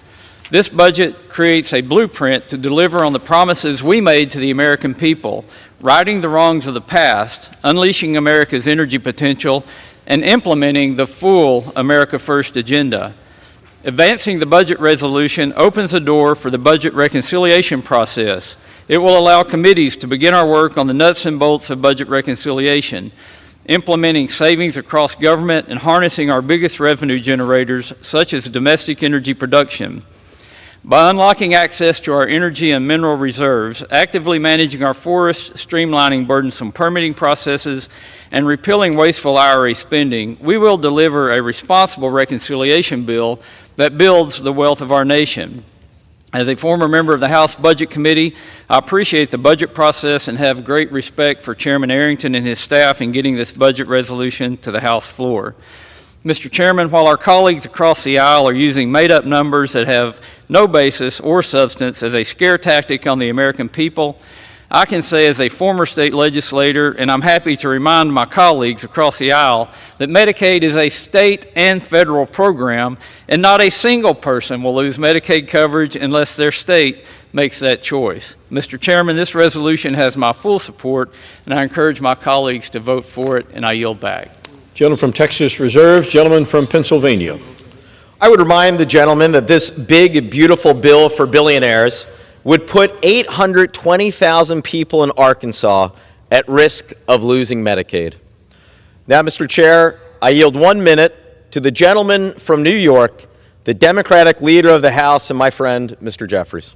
This budget creates a blueprint to deliver on the promises we made to the American people, righting the wrongs of the past, unleashing America's energy potential, and implementing the full America First agenda. Advancing the budget resolution opens the door for the budget reconciliation process. It will allow committees to begin our work on the nuts and bolts of budget reconciliation, implementing savings across government and harnessing our biggest revenue generators, such as domestic energy production. By unlocking access to our energy and mineral reserves, actively managing our forests, streamlining burdensome permitting processes, and repealing wasteful IRA spending, we will deliver a responsible reconciliation bill that builds the wealth of our nation. As a former member of the House Budget Committee, I appreciate the budget process and have great respect for Chairman Arrington and his staff in getting this budget resolution to the House floor. Mr. Chairman, while our colleagues across the aisle are using made-up numbers that have no basis or substance as a scare tactic on the American people, I can say as a former state legislator, and I'm happy to remind my colleagues across the aisle, that Medicaid is a state and federal program, and not a single person will lose Medicaid coverage unless their state makes that choice. Mr. Chairman, this resolution has my full support, and I encourage my colleagues to vote for it, and I yield back. Gentleman from Texas reserves. Gentleman from Pennsylvania. I would remind the gentleman that this big, beautiful bill for billionaires would put 820,000 people in Arkansas at risk of losing Medicaid. Now, Mr. Chair, I yield 1 minute to the gentleman from New York, the Democratic leader of the House, and my friend, Mr. Jeffries.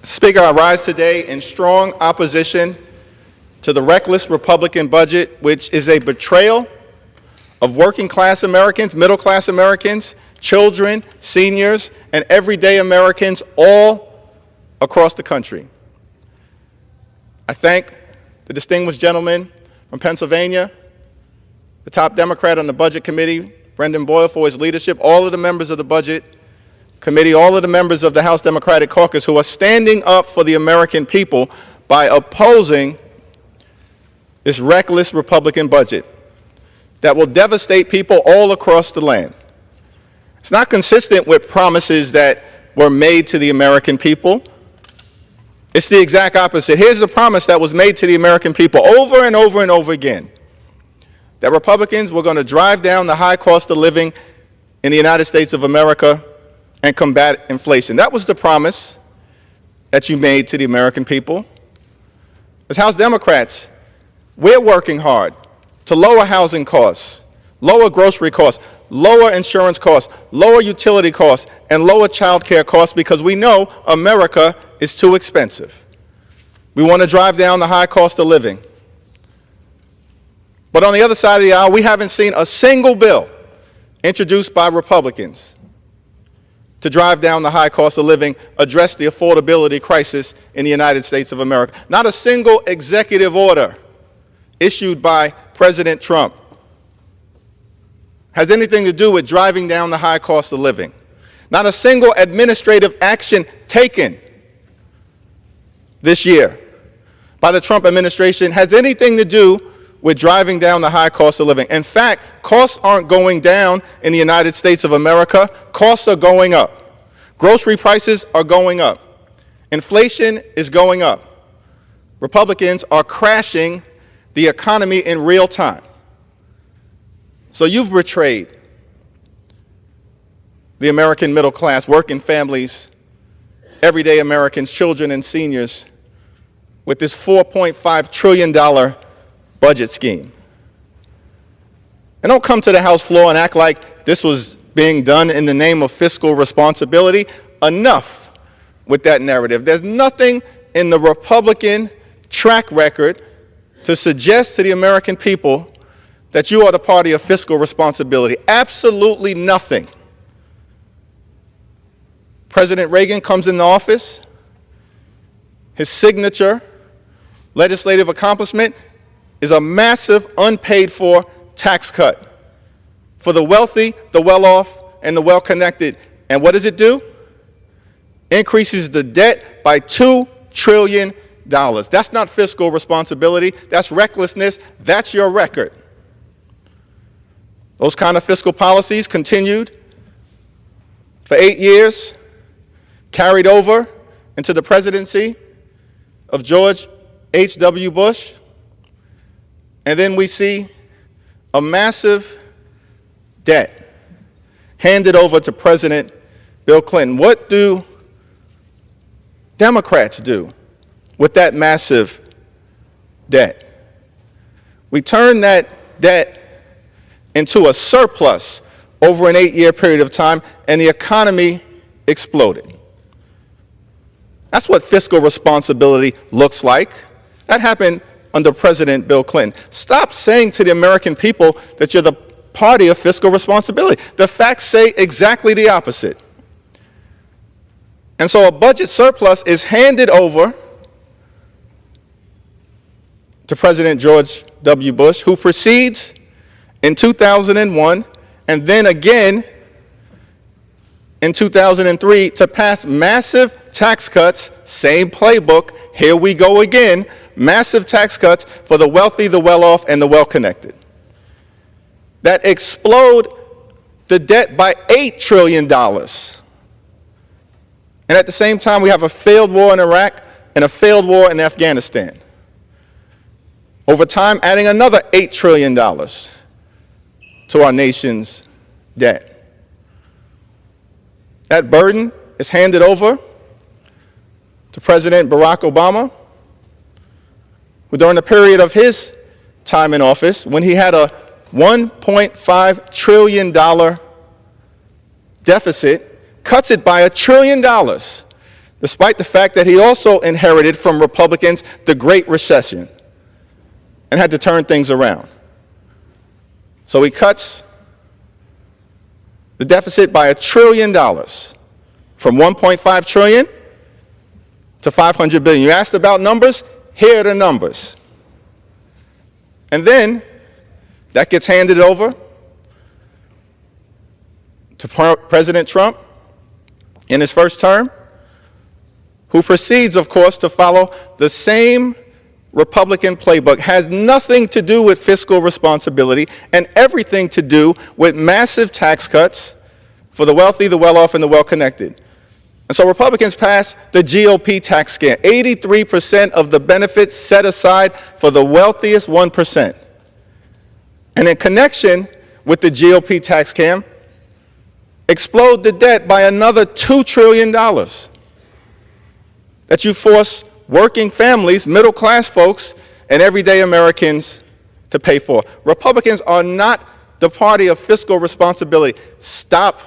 Speaker, I rise today in strong opposition to the reckless Republican budget, which is a betrayal of working-class Americans, middle-class Americans, children, seniors, and everyday Americans all across the country. I thank the distinguished gentleman from Pennsylvania, the top Democrat on the Budget Committee, Brendan Boyle, for his leadership, all of the members of the Budget Committee, all of the members of the House Democratic Caucus who are standing up for the American people by opposing this reckless Republican budget that will devastate people all across the land. It's not consistent with promises that were made to the American people. It's the exact opposite. Here's the promise that was made to the American people over and over and over again, that Republicans were going to drive down the high cost of living in the United States of America and combat inflation. That was the promise that you made to the American people. As House Democrats, we're working hard to lower housing costs, lower grocery costs, lower insurance costs, lower utility costs, and lower child care costs because we know America is too expensive. We want to drive down the high cost of living. But on the other side of the aisle, we haven't seen a single bill introduced by Republicans to drive down the high cost of living, address the affordability crisis in the United States of America. Not a single executive order issued by President Trump has anything to do with driving down the high cost of living. Not a single administrative action taken this year by the Trump administration has anything to do with driving down the high cost of living. In fact, costs aren't going down in the United States of America. Costs are going up. Grocery prices are going up. Inflation is going up. Republicans are crashing the economy in real time. So you've betrayed the American middle class, working families, everyday Americans, children and seniors with this $4.5 trillion budget scheme. And don't come to the House floor and act like this was being done in the name of fiscal responsibility. Enough with that narrative. There's nothing in the Republican track record to suggest to the American people that you are the party of fiscal responsibility. Absolutely nothing. President Reagan comes into office. His signature legislative accomplishment is a massive unpaid for tax cut for the wealthy, the well-off, and the well-connected. And what does it do? Increases the debt by $2 trillion. That's not fiscal responsibility. That's recklessness. That's your record. Those kind of fiscal policies continued for 8 years, carried over into the presidency of George H.W. Bush. And then we see a massive debt handed over to President Bill Clinton. What do Democrats do with that massive debt? We turn that debt into a surplus over an 8-year period of time, and the economy exploded. That's what fiscal responsibility looks like. That happened under President Bill Clinton. Stop saying to the American people that you're the party of fiscal responsibility. The facts say exactly the opposite. And so a budget surplus is handed over to President George W. Bush, who proceeds in 2001 and then again in 2003 to pass massive tax cuts, same playbook, here we go again, massive tax cuts for the wealthy, the well-off, and the well-connected, that explode the debt by $8 trillion. And at the same time, we have a failed war in Iraq and a failed war in Afghanistan. Over time, adding another $8 trillion to our nation's debt. That burden is handed over to President Barack Obama, who during the period of his time in office, when he had a $1.5 trillion deficit, cuts it by $1 trillion, despite the fact that he also inherited from Republicans the Great Recession and had to turn things around. So he cuts the deficit by $1 trillion, from $1.5 trillion to $500 billion. You asked about numbers? Here are the numbers. And then that gets handed over to President Trump in his first term, who proceeds, of course, to follow the same Republican playbook. Has nothing to do with fiscal responsibility and everything to do with massive tax cuts for the wealthy, the well-off, and the well-connected. And so Republicans passed the GOP tax scam. 83% of the benefits set aside for the wealthiest 1%. And in connection with the GOP tax scam, explode the debt by another $2 trillion that you force working families, middle-class folks, and everyday Americans to pay for. Republicans are not the party of fiscal responsibility. Stop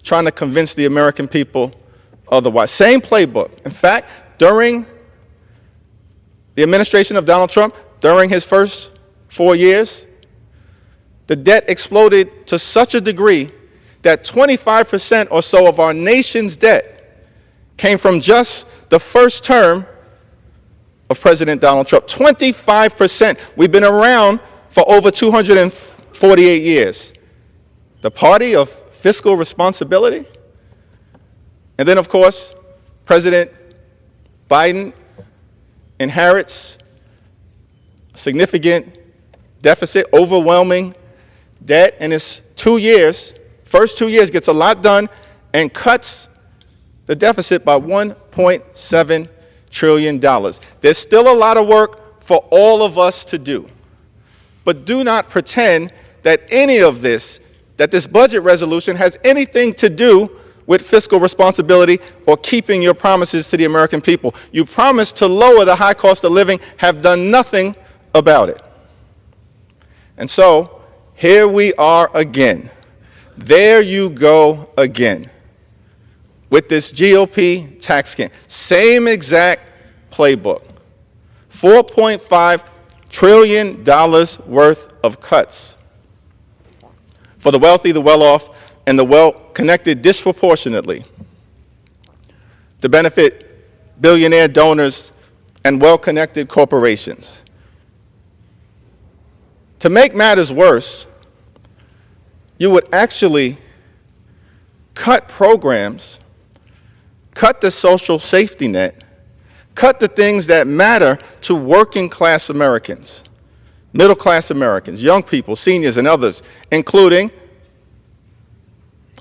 trying to convince the American people otherwise. Same playbook. In fact, during the administration of Donald Trump, during his first 4 years, the debt exploded to such a degree that 25% or so of our nation's debt came from just the first term of President Donald Trump. 25%. We've been around for over 248 years. The party of fiscal responsibility. And then, of course, President Biden inherits a significant deficit, overwhelming debt in his 2 years. First 2 years gets a lot done and cuts the deficit by $1.7 trillion. There's still a lot of work for all of us to do. But do not pretend that any of this, that this budget resolution has anything to do with fiscal responsibility or keeping your promises to the American people. You promised to lower the high cost of living, have done nothing about it. And so, here we are again. There you go again with this GOP tax scam. Same exact playbook. $4.5 trillion worth of cuts for the wealthy, the well-off, and the well-connected disproportionately to benefit billionaire donors and well-connected corporations. To make matters worse, you would actually cut programs, cut the social safety net, cut the things that matter to working-class Americans, middle-class Americans, young people, seniors, and others, including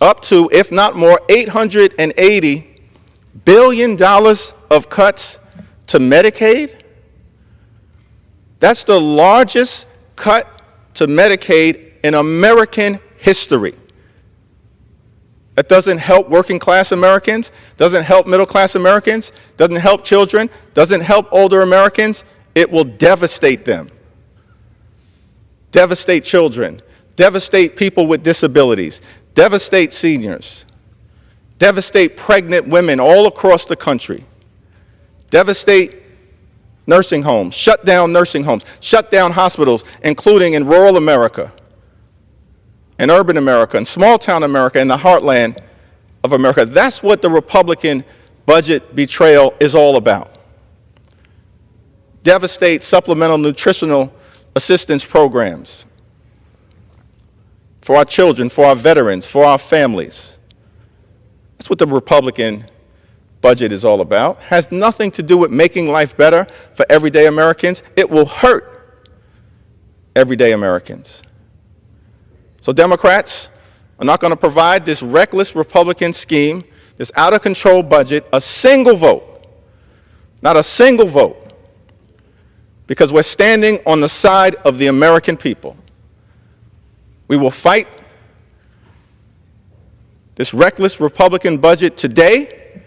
up to, if not more, $880 billion of cuts to Medicaid. That's the largest cut to Medicaid in American history. That doesn't help working class Americans, doesn't help middle class Americans, doesn't help children, doesn't help older Americans. It will devastate them. Devastate children, devastate people with disabilities, devastate seniors, devastate pregnant women all across the country, devastate nursing homes, shut down nursing homes, shut down hospitals, including in rural America, in urban America, in small town America, in the heartland, of America. That's what the Republican budget betrayal is all about. Devastate supplemental nutritional assistance programs for our children, for our veterans, for our families. That's what the Republican budget is all about. Has nothing to do with making life better for everyday Americans. It will hurt everyday Americans. So Democrats are not going to provide this reckless Republican scheme, this out-of-control budget, a single vote, not a single vote, because we're standing on the side of the American people. We will fight this reckless Republican budget today.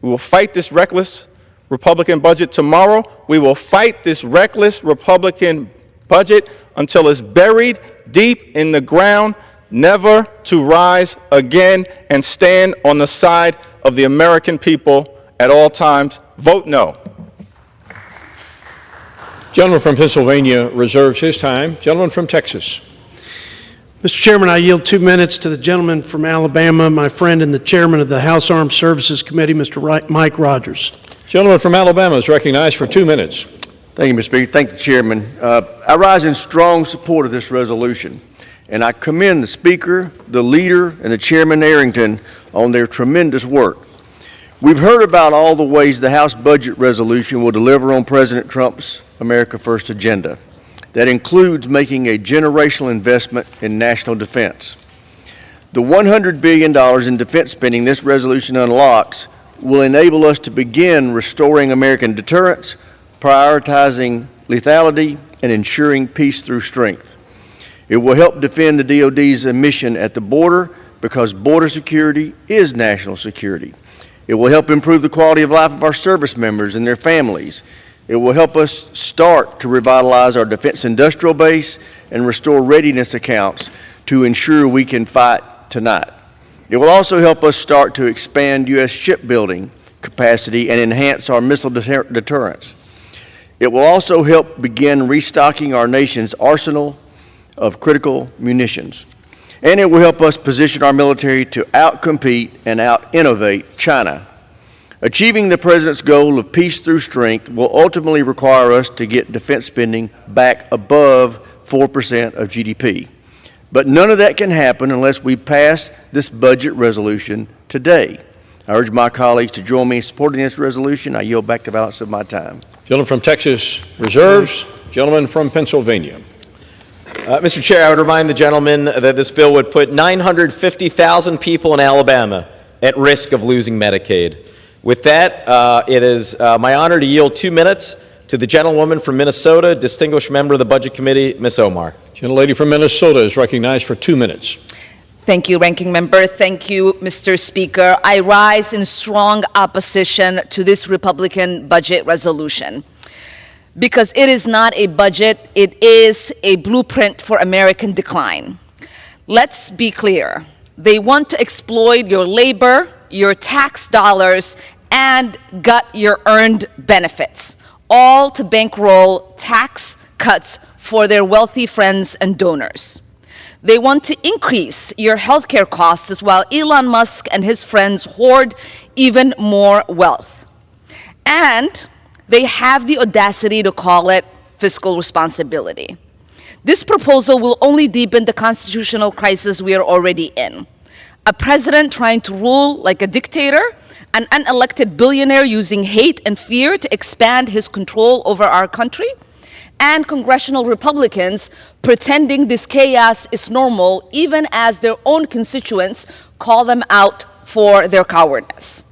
We will fight this reckless Republican budget tomorrow. We will fight this reckless Republican budget until it's buried deep in the ground, never to rise again, and stand on the side of the American people at all times. Vote no. Gentleman from Pennsylvania reserves his time. Gentleman from Texas. Mr. Chairman, I yield 2 minutes to the gentleman from Alabama, my friend and the chairman of the House Armed Services Committee, Mr. Mike Rogers. Gentleman from Alabama is recognized for 2 minutes. Thank you, Mr. Speaker. Thank the chairman. I rise in strong support of this resolution, and I commend the Speaker, the leader, and the Chairman Arrington on their tremendous work. We've heard about all the ways the House budget resolution will deliver on President Trump's America First agenda. That includes making a generational investment in national defense. The $100 billion in defense spending this resolution unlocks will enable us to begin restoring American deterrence, prioritizing lethality, and ensuring peace through strength. It will help defend the DoD's mission at the border because border security is national security. It will help improve the quality of life of our service members and their families. It will help us start to revitalize our defense industrial base and restore readiness accounts to ensure we can fight tonight. It will also help us start to expand U.S. shipbuilding capacity and enhance our missile deterrence. It will also help begin restocking our nation's arsenal of critical munitions. And it will help us position our military to outcompete and out-innovate China. Achieving the President's goal of peace through strength will ultimately require us to get defense spending back above 4% of GDP. But none of that can happen unless we pass this budget resolution today. I urge my colleagues to join me in supporting this resolution. I yield back the balance of my time. Gentleman from Texas reserves. Gentleman from Pennsylvania. Mr. Chair, I would remind the gentleman that this bill would put 950,000 people in Alabama at risk of losing Medicaid. With that, it is my honor to yield 2 minutes to the gentlewoman from Minnesota, distinguished member of the Budget Committee, Ms. Omar. Gentlelady from Minnesota is recognized for 2 minutes. Thank you, Ranking Member. Thank you, Mr. Speaker. I rise in strong opposition to this Republican budget resolution because it is not a budget, it is a blueprint for American decline. Let's be clear. They want to exploit your labor, your tax dollars, and gut your earned benefits, all to bankroll tax cuts for their wealthy friends and donors. They want to increase your healthcare costs while Elon Musk and his friends hoard even more wealth. And they have the audacity to call it fiscal responsibility. This proposal will only deepen the constitutional crisis we are already in. A president trying to rule like a dictator, an unelected billionaire using hate and fear to expand his control over our country, and congressional Republicans pretending this chaos is normal even as their own constituents call them out for their cowardice.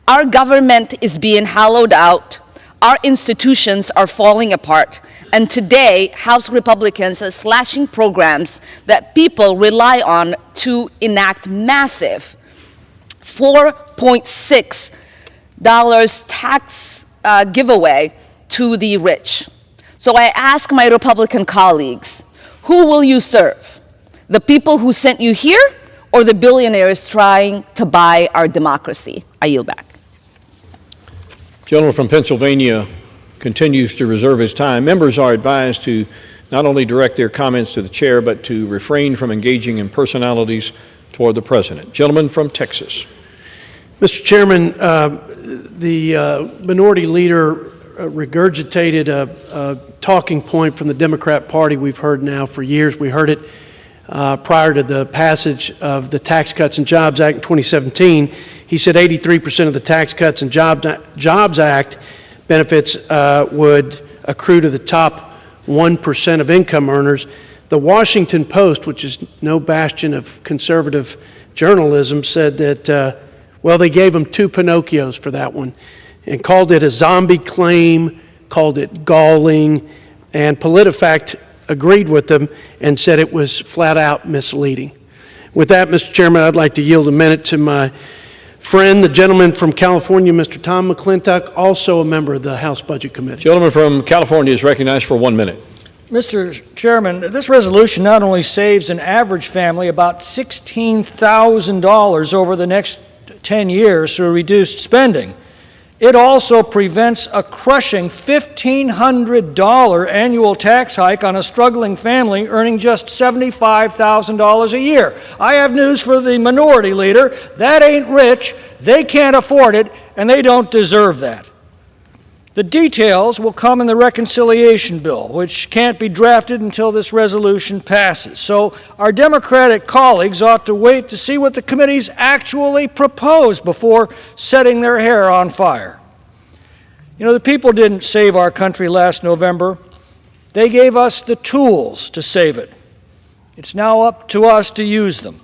Our government is being hollowed out, our institutions are falling apart, and today, House Republicans are slashing programs that people rely on to enact massive $4.6 tax giveaway to the rich. So I ask my Republican colleagues, who will you serve? The people who sent you here or the billionaires trying to buy our democracy? I yield back. Gentleman from Pennsylvania continues to reserve his time. Members are advised to not only direct their comments to the chair, but to refrain from engaging in personalities toward the president. Gentleman from Texas. Mr. Chairman, the minority leader regurgitated a talking point from the Democrat Party we've heard now for years. We heard it prior to the passage of the Tax Cuts and Jobs Act in 2017. He said 83% of the Tax Cuts and Jobs Act benefits would accrue to the top 1% of income earners. The Washington Post, which is no bastion of conservative journalism, said that, well, they gave him two Pinocchios for that one and called it a zombie claim, called it galling, and PolitiFact agreed with them and said it was flat out misleading. With that, Mr. Chairman, I'd like to yield a minute to my friend, the gentleman from California, Mr. Tom McClintock, also a member of the House Budget Committee. Gentleman from California is recognized for 1 minute. Mr. Chairman, this resolution not only saves an average family about $16,000 over the next 10 years through reduced spending, it also prevents a crushing $1,500 annual tax hike on a struggling family earning just $75,000 a year. I have news for the minority leader. That ain't rich, they can't afford it, and they don't deserve that. The details will come in the reconciliation bill, which can't be drafted until this resolution passes. So our Democratic colleagues ought to wait to see what the committees actually propose before setting their hair on fire. You know, the people didn't save our country last November. They gave us the tools to save it. It's now up to us to use them.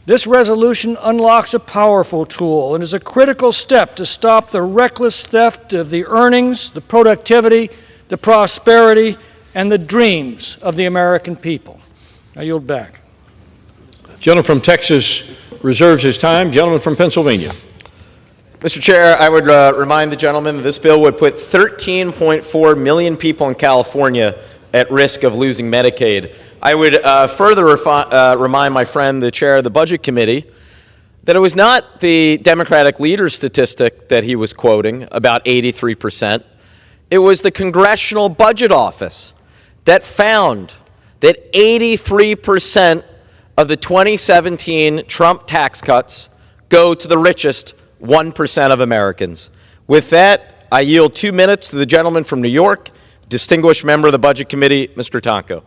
This resolution unlocks a powerful tool and is a critical step to stop the reckless theft of the earnings, the productivity, the prosperity, and the dreams of the American people. I yield back. Gentleman from Texas reserves his time. Gentleman from Pennsylvania. Mr. Chair, I would remind the gentleman that this bill would put 13.4 million people in California at risk of losing Medicaid. I would further remind my friend, the chair of the Budget Committee, that it was not the Democratic leader's statistic that he was quoting, about 83%. It was the Congressional Budget Office that found that 83% of the 2017 Trump tax cuts go to the richest 1% of Americans. With that, I yield 2 minutes to the gentleman from New York, distinguished member of the Budget Committee, Mr. Tonko.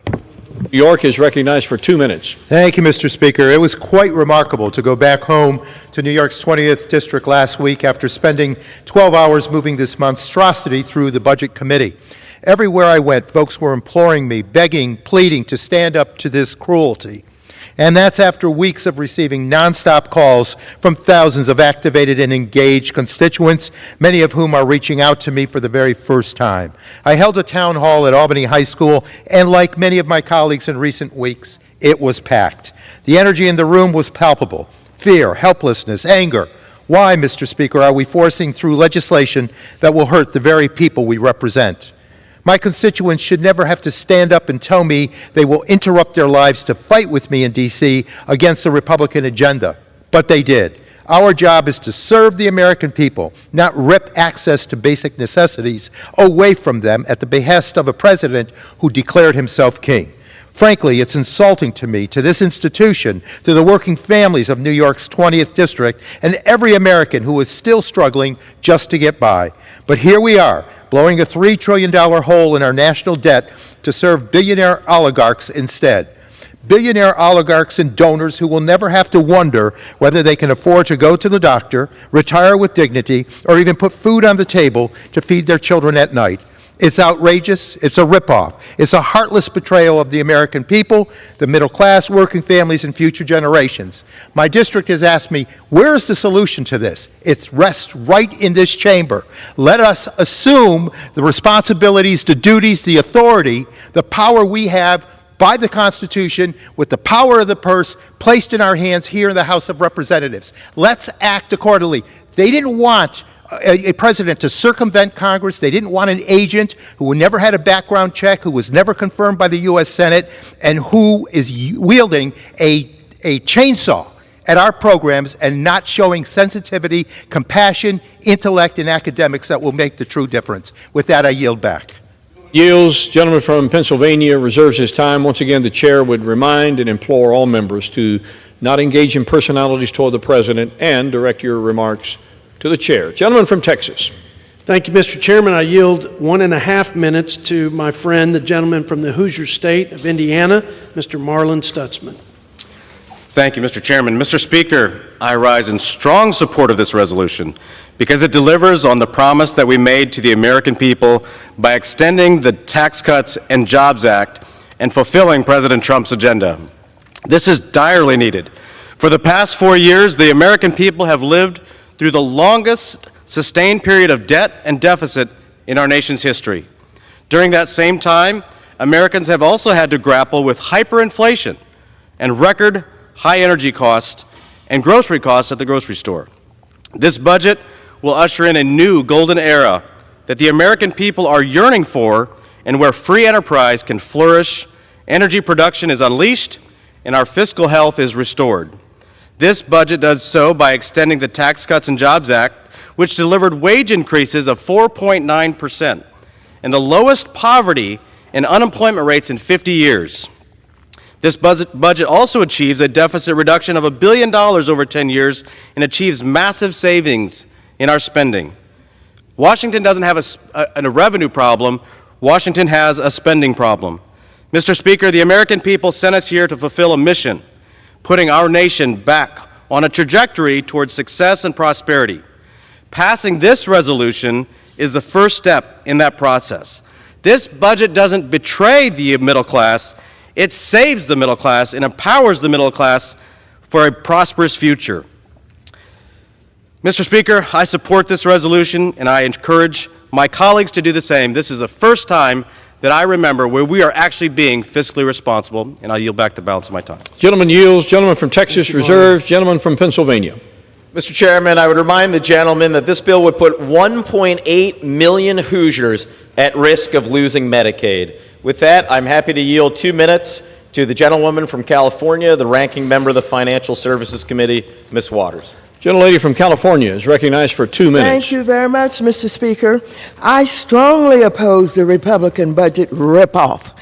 New York is recognized for 2 minutes. Thank you, Mr. Speaker. It was quite remarkable to go back home to New York's 20th District last week after spending 12 hours moving this monstrosity through the Budget Committee. Everywhere I went, folks were imploring me, begging, pleading to stand up to this cruelty. And that's after weeks of receiving nonstop calls from thousands of activated and engaged constituents, many of whom are reaching out to me for the very first time. I held a town hall at Albany High School, and like many of my colleagues in recent weeks, it was packed. The energy in the room was palpable. Fear, helplessness, anger. Why, Mr. Speaker, are we forcing through legislation that will hurt the very people we represent? My constituents should never have to stand up and tell me they will interrupt their lives to fight with me in D.C. against the Republican agenda. But they did. Our job is to serve the American people, not rip access to basic necessities away from them at the behest of a president who declared himself king. Frankly, it's insulting to me, to this institution, to the working families of New York's 20th District, and every American who is still struggling just to get by. But here we are, blowing a $3 trillion hole in our national debt to serve billionaire oligarchs instead. Billionaire oligarchs and donors who will never have to wonder whether they can afford to go to the doctor, retire with dignity, or even put food on the table to feed their children at night. It's outrageous, it's a ripoff, it's a heartless betrayal of the American people, the middle class, working families, and future generations. My district has asked me, where is the solution to this? It rests right in this chamber. Let us assume the responsibilities, the duties, the authority, the power we have by the Constitution, with the power of the purse placed in our hands here in the House of Representatives. Let's act accordingly. They didn't want a president to circumvent Congress. They didn't want an agent who never had a background check, who was never confirmed by the U.S. Senate, and who is wielding a chainsaw at our programs and not showing sensitivity, compassion, intellect, and academics that will make the true difference. With that, I yield back. Yields. Gentleman from Pennsylvania reserves his time. Once again, the chair would remind and implore all members to not engage in personalities toward the president and direct your remarks to the chair. Gentleman from Texas. Thank you, Mr. Chairman. I yield 1.5 minutes to my friend, the gentleman from the Hoosier State of Indiana, Mr. Marlin Stutzman. Thank you, Mr. Chairman. Mr. Speaker, I rise in strong support of this resolution because it delivers on the promise that we made to the American people by extending the Tax Cuts and Jobs Act and fulfilling President Trump's agenda. This is direly needed. For the past 4 years, the American people have lived through the longest sustained period of debt and deficit in our nation's history. During that same time, Americans have also had to grapple with hyperinflation and record high energy costs and grocery costs at the grocery store. This budget will usher in a new golden era that the American people are yearning for, and where free enterprise can flourish, energy production is unleashed, and our fiscal health is restored. This budget does so by extending the Tax Cuts and Jobs Act, which delivered wage increases of 4.9% and the lowest poverty and unemployment rates in 50 years. This budget also achieves a deficit reduction of $1 billion over 10 years and achieves massive savings in our spending. Washington doesn't have a revenue problem. Washington has a spending problem. Mr. Speaker, the American people sent us here to fulfill a mission, putting our nation back on a trajectory towards success and prosperity. Passing this resolution is the first step in that process. This budget doesn't betray the middle class. It saves the middle class and empowers the middle class for a prosperous future. Mr. Speaker, I support this resolution, and I encourage my colleagues to do the same. This is the first time that I remember where we are actually being fiscally responsible, and I'll yield back the balance of my time. Gentleman yields. Gentleman from Texas reserves. Gentleman from Pennsylvania. Mr. Chairman, I would remind the gentleman that this bill would put 1.8 million Hoosiers at risk of losing Medicaid. With that, I'm happy to yield 2 minutes to the gentlewoman from California, the ranking member of the Financial Services Committee, Ms. Waters. Gentlelady from California is recognized for 2 minutes. Thank you very much, Mr. Speaker. I strongly oppose the Republican budget ripoff.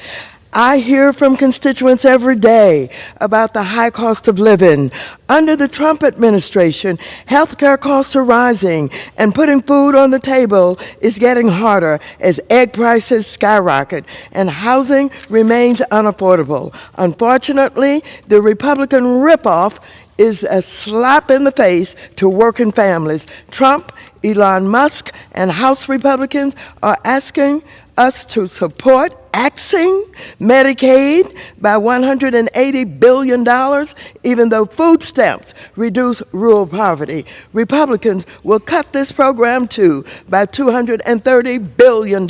I hear from constituents every day about the high cost of living. Under the Trump administration, health care costs are rising, and putting food on the table is getting harder as egg prices skyrocket and housing remains unaffordable. Unfortunately, the Republican ripoff is a slap in the face to working families. Trump, Elon Musk, and House Republicans are asking us to support axing Medicaid by $180 billion, even though food stamps reduce rural poverty. Republicans will cut this program too by $230 billion.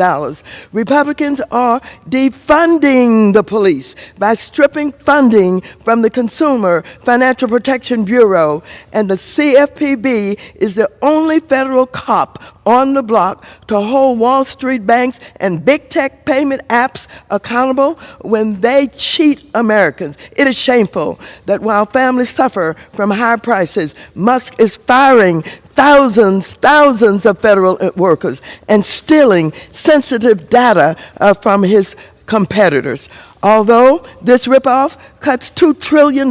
Republicans are defunding the police by stripping funding from the Consumer Financial Protection Bureau, and the CFPB is the only federal cop on the block to hold Wall Street banks and big tech payment apps accountable when they cheat Americans. It is shameful that while families suffer from high prices, Musk is firing thousands of federal workers and stealing sensitive data from his competitors. Although this ripoff cuts $2 trillion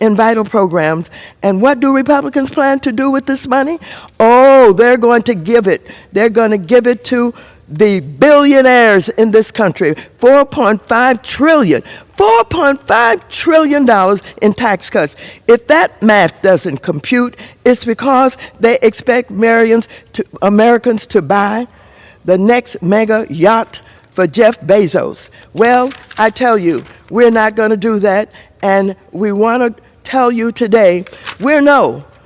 in vital programs, and what do Republicans plan to do with this money? Oh, they're going to give it. They're going to give it to the billionaires in this country. $4.5 trillion in tax cuts. If that math doesn't compute, it's because they expect Americans to buy the next mega yacht for Jeff Bezos. Well, I tell you, we're not going to do that, and we want to tell you today,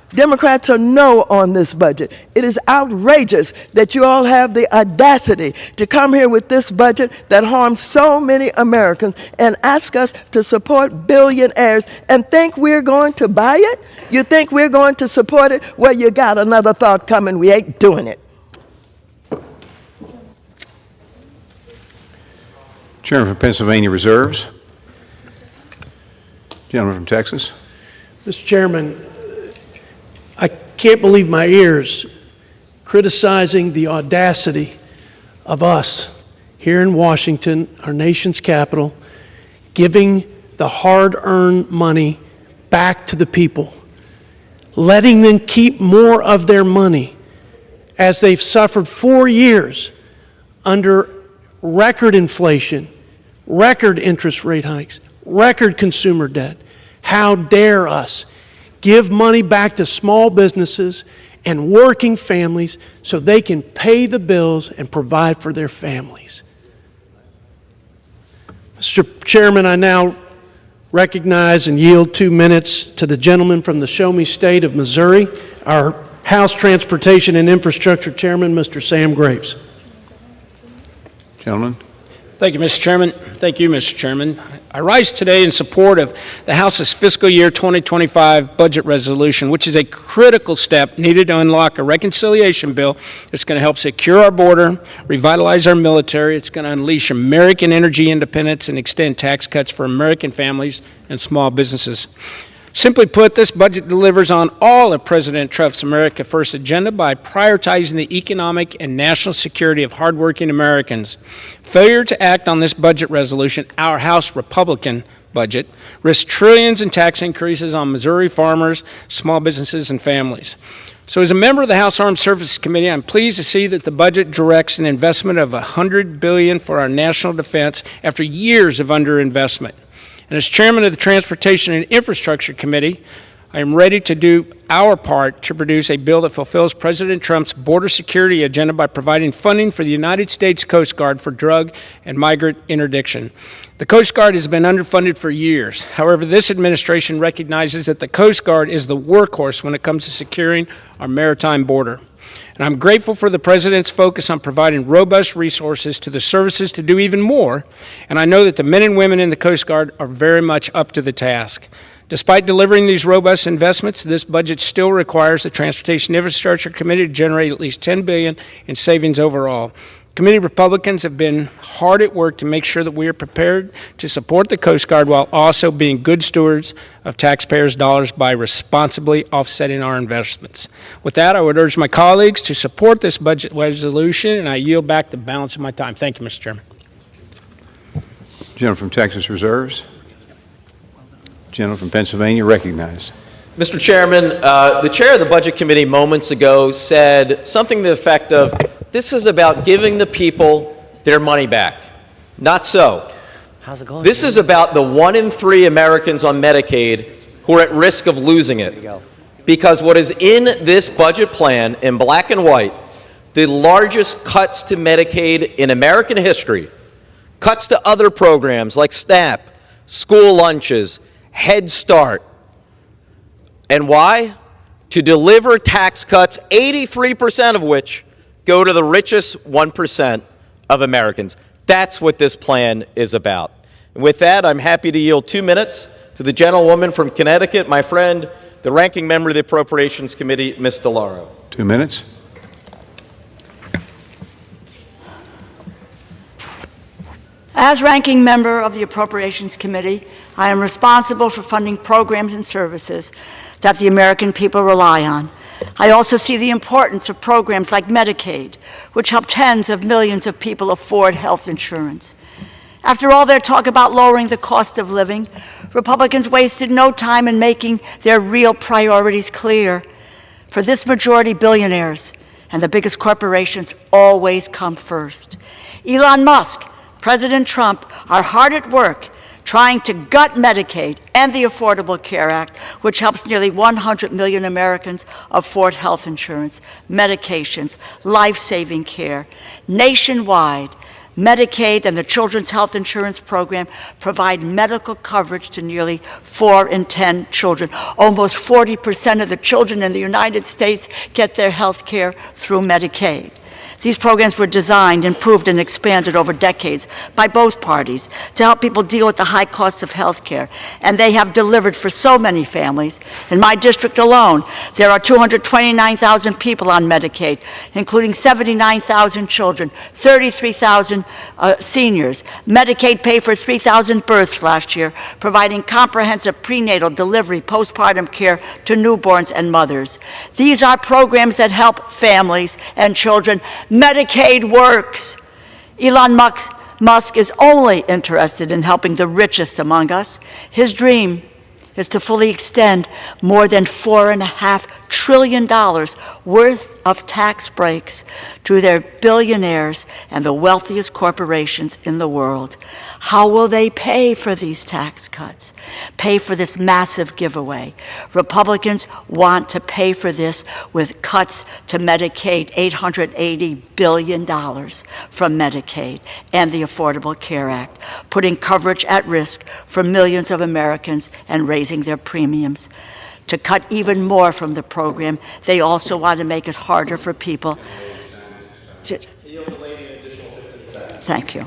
Democrats are no on this budget. It is outrageous that you all have the audacity to come here with this budget that harms so many Americans and ask us to support billionaires and think we're going to buy it? You think we're going to support it? Well, you got another thought coming. We ain't doing it. Chairman from Pennsylvania reserves. Gentleman from Texas. Mr. Chairman, I can't believe my ears criticizing the audacity of us here in Washington, our nation's capital, giving the hard-earned money back to the people, letting them keep more of their money as they've suffered 4 years under record inflation, record interest rate hikes, record consumer debt. How dare us give money back to small businesses and working families so they can pay the bills and provide for their families. Mr. Chairman, I now recognize and yield 2 minutes to the gentleman from the Show Me State of Missouri, our House Transportation and Infrastructure Chairman, Mr. Sam Graves. Gentlemen. Thank you, Mr. Chairman. Thank you, Mr. Chairman. I rise today in support of the House's fiscal year 2025 budget resolution, which is a critical step needed to unlock a reconciliation bill that's going to help secure our border, revitalize our military. It's going to unleash American energy independence and extend tax cuts for American families and small businesses. Simply put, this budget delivers on all of President Trump's America First agenda by prioritizing the economic and national security of hardworking Americans. Failure to act on this budget resolution, our House Republican budget, risks trillions in tax increases on Missouri farmers, small businesses, and families. So as a member of the House Armed Services Committee, I'm pleased to see that the budget directs an investment of $100 billion for our national defense after years of underinvestment. And as chairman of the Transportation and Infrastructure Committee, I am ready to do our part to produce a bill that fulfills President Trump's border security agenda by providing funding for the United States Coast Guard for drug and migrant interdiction. The Coast Guard has been underfunded for years. However, this administration recognizes that the Coast Guard is the workhorse when it comes to securing our maritime border. And I'm grateful for the President's focus on providing robust resources to the services to do even more, and I know that the men and women in the Coast Guard are very much up to the task. Despite delivering these robust investments, this budget still requires the Transportation Infrastructure Committee to generate at least $10 billion in savings overall. Committee Republicans have been hard at work to make sure that we are prepared to support the Coast Guard while also being good stewards of taxpayers' dollars by responsibly offsetting our investments. With that, I would urge my colleagues to support this budget resolution, and I yield back the balance of my time. Thank you, Mr. Chairman. Gentleman from Texas reserves. Gentleman from Pennsylvania recognized. Mr. Chairman, the chair of the Budget Committee moments ago said something to the effect of, this is about giving the people their money back. Not so. How's it going? This is about the 1 in 3 Americans on Medicaid who are at risk of losing it. Because what is in this budget plan, in black and white, the largest cuts to Medicaid in American history, cuts to other programs like SNAP, school lunches, Head Start. And why? To deliver tax cuts, 83% of which go to the richest 1% of Americans. That's what this plan is about. And with that, I'm happy to yield 2 minutes to the gentlewoman from Connecticut, my friend, the ranking member of the Appropriations Committee, Ms. DeLauro. 2 minutes. As ranking member of the Appropriations Committee, I am responsible for funding programs and services that the American people rely on. I also see the importance of programs like Medicaid, which help tens of millions of people afford health insurance. After all their talk about lowering the cost of living, Republicans wasted no time in making their real priorities clear. For this majority, billionaires and the biggest corporations always come first. Elon Musk, President Trump are hard at work trying to gut Medicaid and the Affordable Care Act, which helps nearly 100 million Americans afford health insurance, medications, life-saving care. Nationwide, Medicaid and the Children's Health Insurance Program provide medical coverage to nearly 4 in 10 children. Almost 40% of the children in the United States get their health care through Medicaid. These programs were designed, improved, and expanded over decades by both parties to help people deal with the high cost of health care, and they have delivered for so many families. In my district alone, there are 229,000 people on Medicaid, including 79,000 children, 33,000 seniors. Medicaid paid for 3,000 births last year, providing comprehensive prenatal, delivery, postpartum care to newborns and mothers. These are programs that help families and children. Medicaid works. Elon Musk is only interested in helping the richest among us. His dream is to fully extend more than $4.5 trillion worth of tax breaks to their billionaires and the wealthiest corporations in the world. How will they pay for these tax cuts? Pay for this massive giveaway? Republicans want to pay for this with cuts to Medicaid, $880 billion from Medicaid and the Affordable Care Act, putting coverage at risk for millions of Americans and raising their premiums. To cut even more from the program, they also want to make it harder for people. Thank you.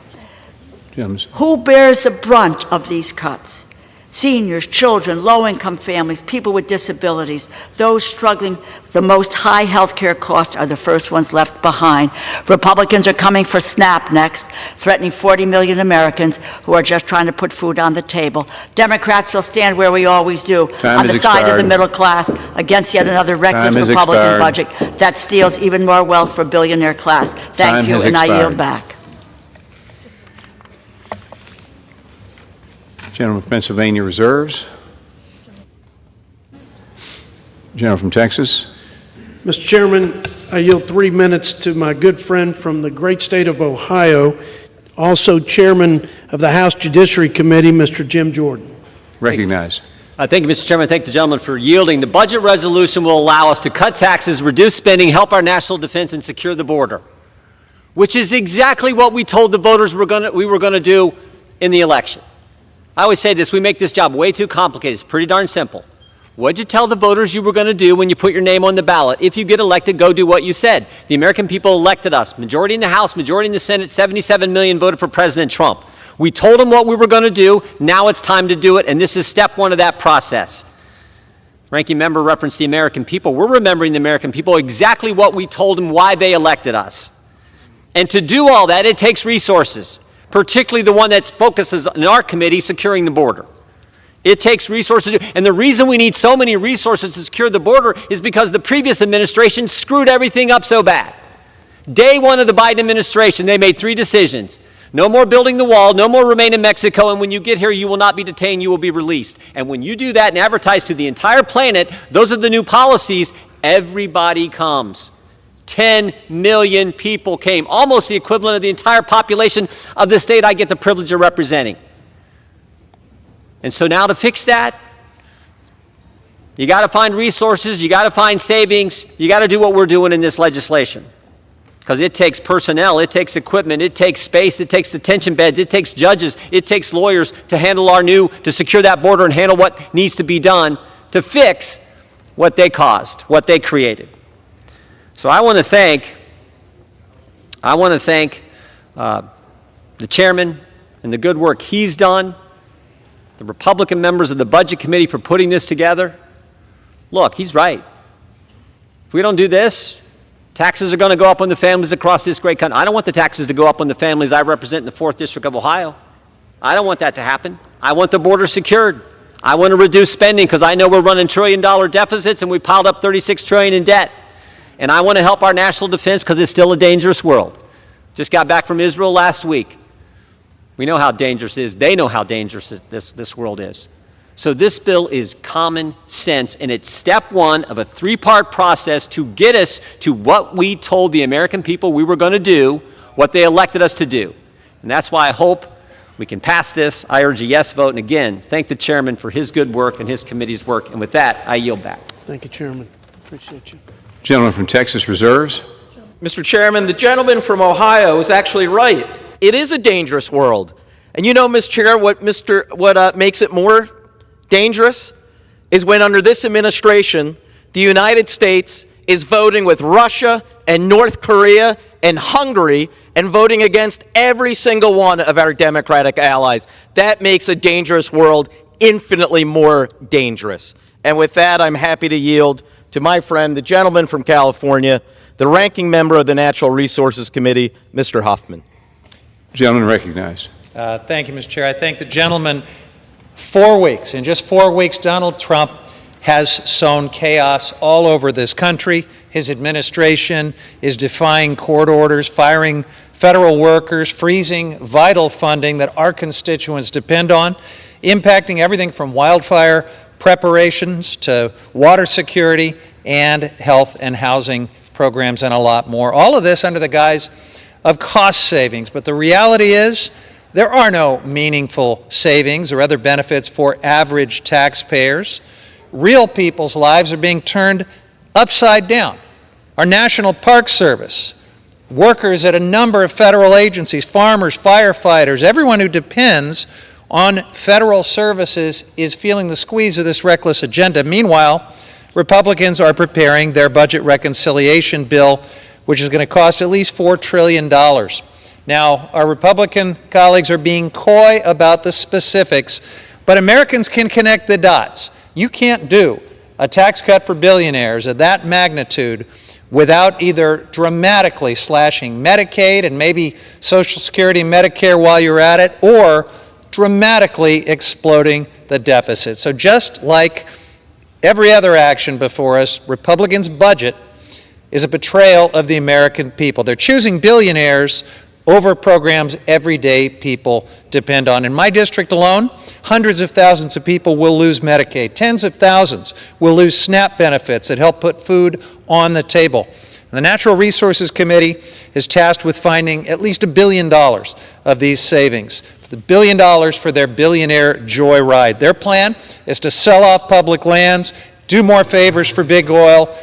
Who bears the brunt of these cuts? Seniors, children, low-income families, people with disabilities, those struggling the most high health care costs are the first ones left behind. Republicans are coming for SNAP next, threatening 40 million Americans who are just trying to put food on the table. Democrats will stand where we always do, on the side of the middle class, against yet another reckless Republican budget that steals even more wealth for billionaire class. Thank you, and I yield back. Gentleman from Pennsylvania reserves. Gentleman from Texas. Mr. Chairman, I yield 3 minutes to my good friend from the great state of Ohio, also chairman of the House Judiciary Committee, Mr. Jim Jordan. Recognized. Thank you, Mr. Chairman. Thank the gentleman for yielding. The budget resolution will allow us to cut taxes, reduce spending, help our national defense, and secure the border, which is exactly what we told the voters we were going to do in the election. I always say this, we make this job way too complicated. It's pretty darn simple. What did you tell the voters you were going to do when you put your name on the ballot? If you get elected, go do what you said. The American people elected us. Majority in the House, majority in the Senate, 77 million voted for President Trump. We told them what we were going to do. Now it's time to do it, and this is step one of that process. Ranking member referenced the American people. We're remembering the American people exactly what we told them, why they elected us. And to do all that, it takes resources, particularly the one that focuses in our committee, securing the border. It takes resources, and the reason we need so many resources to secure the border is because the previous administration screwed everything up so bad. Day one of the Biden administration, they made 3 decisions. No more building the wall, no more remain in Mexico, and when you get here, you will not be detained, you will be released. And when you do that and advertise to the entire planet, those are the new policies, everybody comes. 10 million people came, almost the equivalent of the entire population of the state I get the privilege of representing. And so now to fix that, you got to find resources, you got to find savings, you got to do what we're doing in this legislation. Because it takes personnel, it takes equipment, it takes space, it takes detention beds, it takes judges, it takes lawyers to handle to secure that border and handle what needs to be done to fix what they caused, what they created. So I want to thank the chairman and the good work he's done, the Republican members of the Budget Committee for putting this together. Look, he's right. If we don't do this, taxes are going to go up on the families across this great country. I don't want the taxes to go up on the families I represent in the 4th District of Ohio. I don't want that to happen. I want the border secured. I want to reduce spending because I know we're running trillion-dollar deficits and we piled up $36 trillion in debt. And I want to help our national defense because it's still a dangerous world. Just got back from Israel last week. We know how dangerous it is. They know how dangerous this world is. So this bill is common sense, and it's step one of a 3-part process to get us to what we told the American people we were going to do, what they elected us to do. And that's why I hope we can pass this. I urge a yes vote. And again, thank the chairman for his good work and his committee's work. And with that, I yield back. Thank you, Chairman. Appreciate you. Gentleman from Texas reserves. Mr. Chairman, the gentleman from Ohio is actually right. It is a dangerous world. And you know, Mr. Chair, what makes it more dangerous is when under this administration, the United States is voting with Russia and North Korea and Hungary and voting against every single one of our Democratic allies. That makes a dangerous world infinitely more dangerous. And with that, I'm happy to yield to my friend, the gentleman from California, the ranking member of the Natural Resources Committee, Mr. Huffman. Gentleman recognized. Thank you, Mr. Chair. I thank the gentleman. 4 weeks, in just 4 weeks, Donald Trump has sown chaos all over this country. his administration is defying court orders, firing federal workers, freezing vital funding that our constituents depend on, impacting everything from wildfire preparations to water security and health and housing programs and a lot more. All of this under the guise of cost savings. But the reality is there are no meaningful savings or other benefits for average taxpayers. Real people's lives are being turned upside down. Our National Park Service, workers at a number of federal agencies, farmers, firefighters, everyone who depends on federal services is feeling the squeeze of this reckless agenda. Meanwhile, Republicans are preparing their budget reconciliation bill, which is going to cost at least $4 trillion. Now, our Republican colleagues are being coy about the specifics, but Americans can connect the dots. You can't do a tax cut for billionaires of that magnitude without either dramatically slashing Medicaid and maybe Social Security and Medicare while you're at it, or dramatically exploding the deficit. So just like every other action before us, Republicans' budget is a betrayal of the American people. They're choosing billionaires over programs everyday people depend on. In my district alone, hundreds of thousands of people will lose Medicaid. Tens of thousands will lose SNAP benefits that help put food on the table. The Natural Resources Committee is tasked with finding at least $1 billion of these savings. The $1 billion for their billionaire joyride. Their plan is to sell off public lands, do more favors for big oil.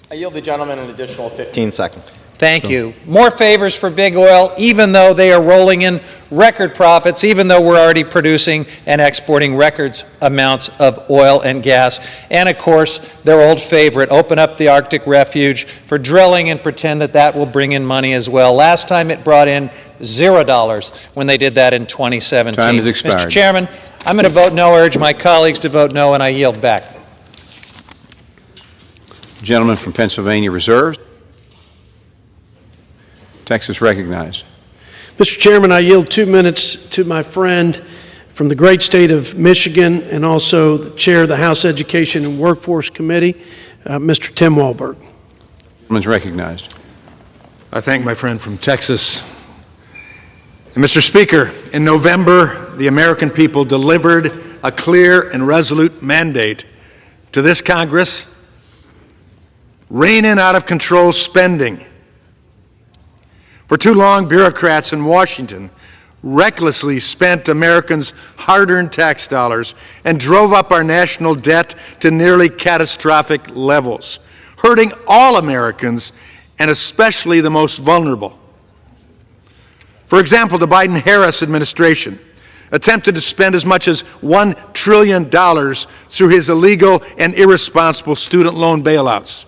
I yield the gentleman an additional 15 seconds. Thank you. More favors for big oil, even though they are rolling in record profits, even though we're already producing and exporting record amounts of oil and gas. And of course, their old favorite, open up the Arctic refuge for drilling and pretend that that will bring in money as well. Last time it brought in $0 when they did that in 2017. Time has expired. Mr. Chairman, I'm going to vote no, urge my colleagues to vote no, and I yield back. Gentleman from Pennsylvania reserved. Texas recognized. Mr. Chairman, I yield 2 minutes to my friend from the great state of Michigan and also the chair of the House Education and Workforce Committee, Mr. Tim Walberg. Gentleman's recognized. I thank my friend from Texas. And Mr. Speaker, in November, the American people delivered a clear and resolute mandate to this Congress: rein in out-of-control spending. For too long, bureaucrats in Washington recklessly spent Americans' hard-earned tax dollars and drove up our national debt to nearly catastrophic levels, hurting all Americans and especially the most vulnerable. For example, the Biden-Harris administration attempted to spend as much as $1 trillion through his illegal and irresponsible student loan bailouts.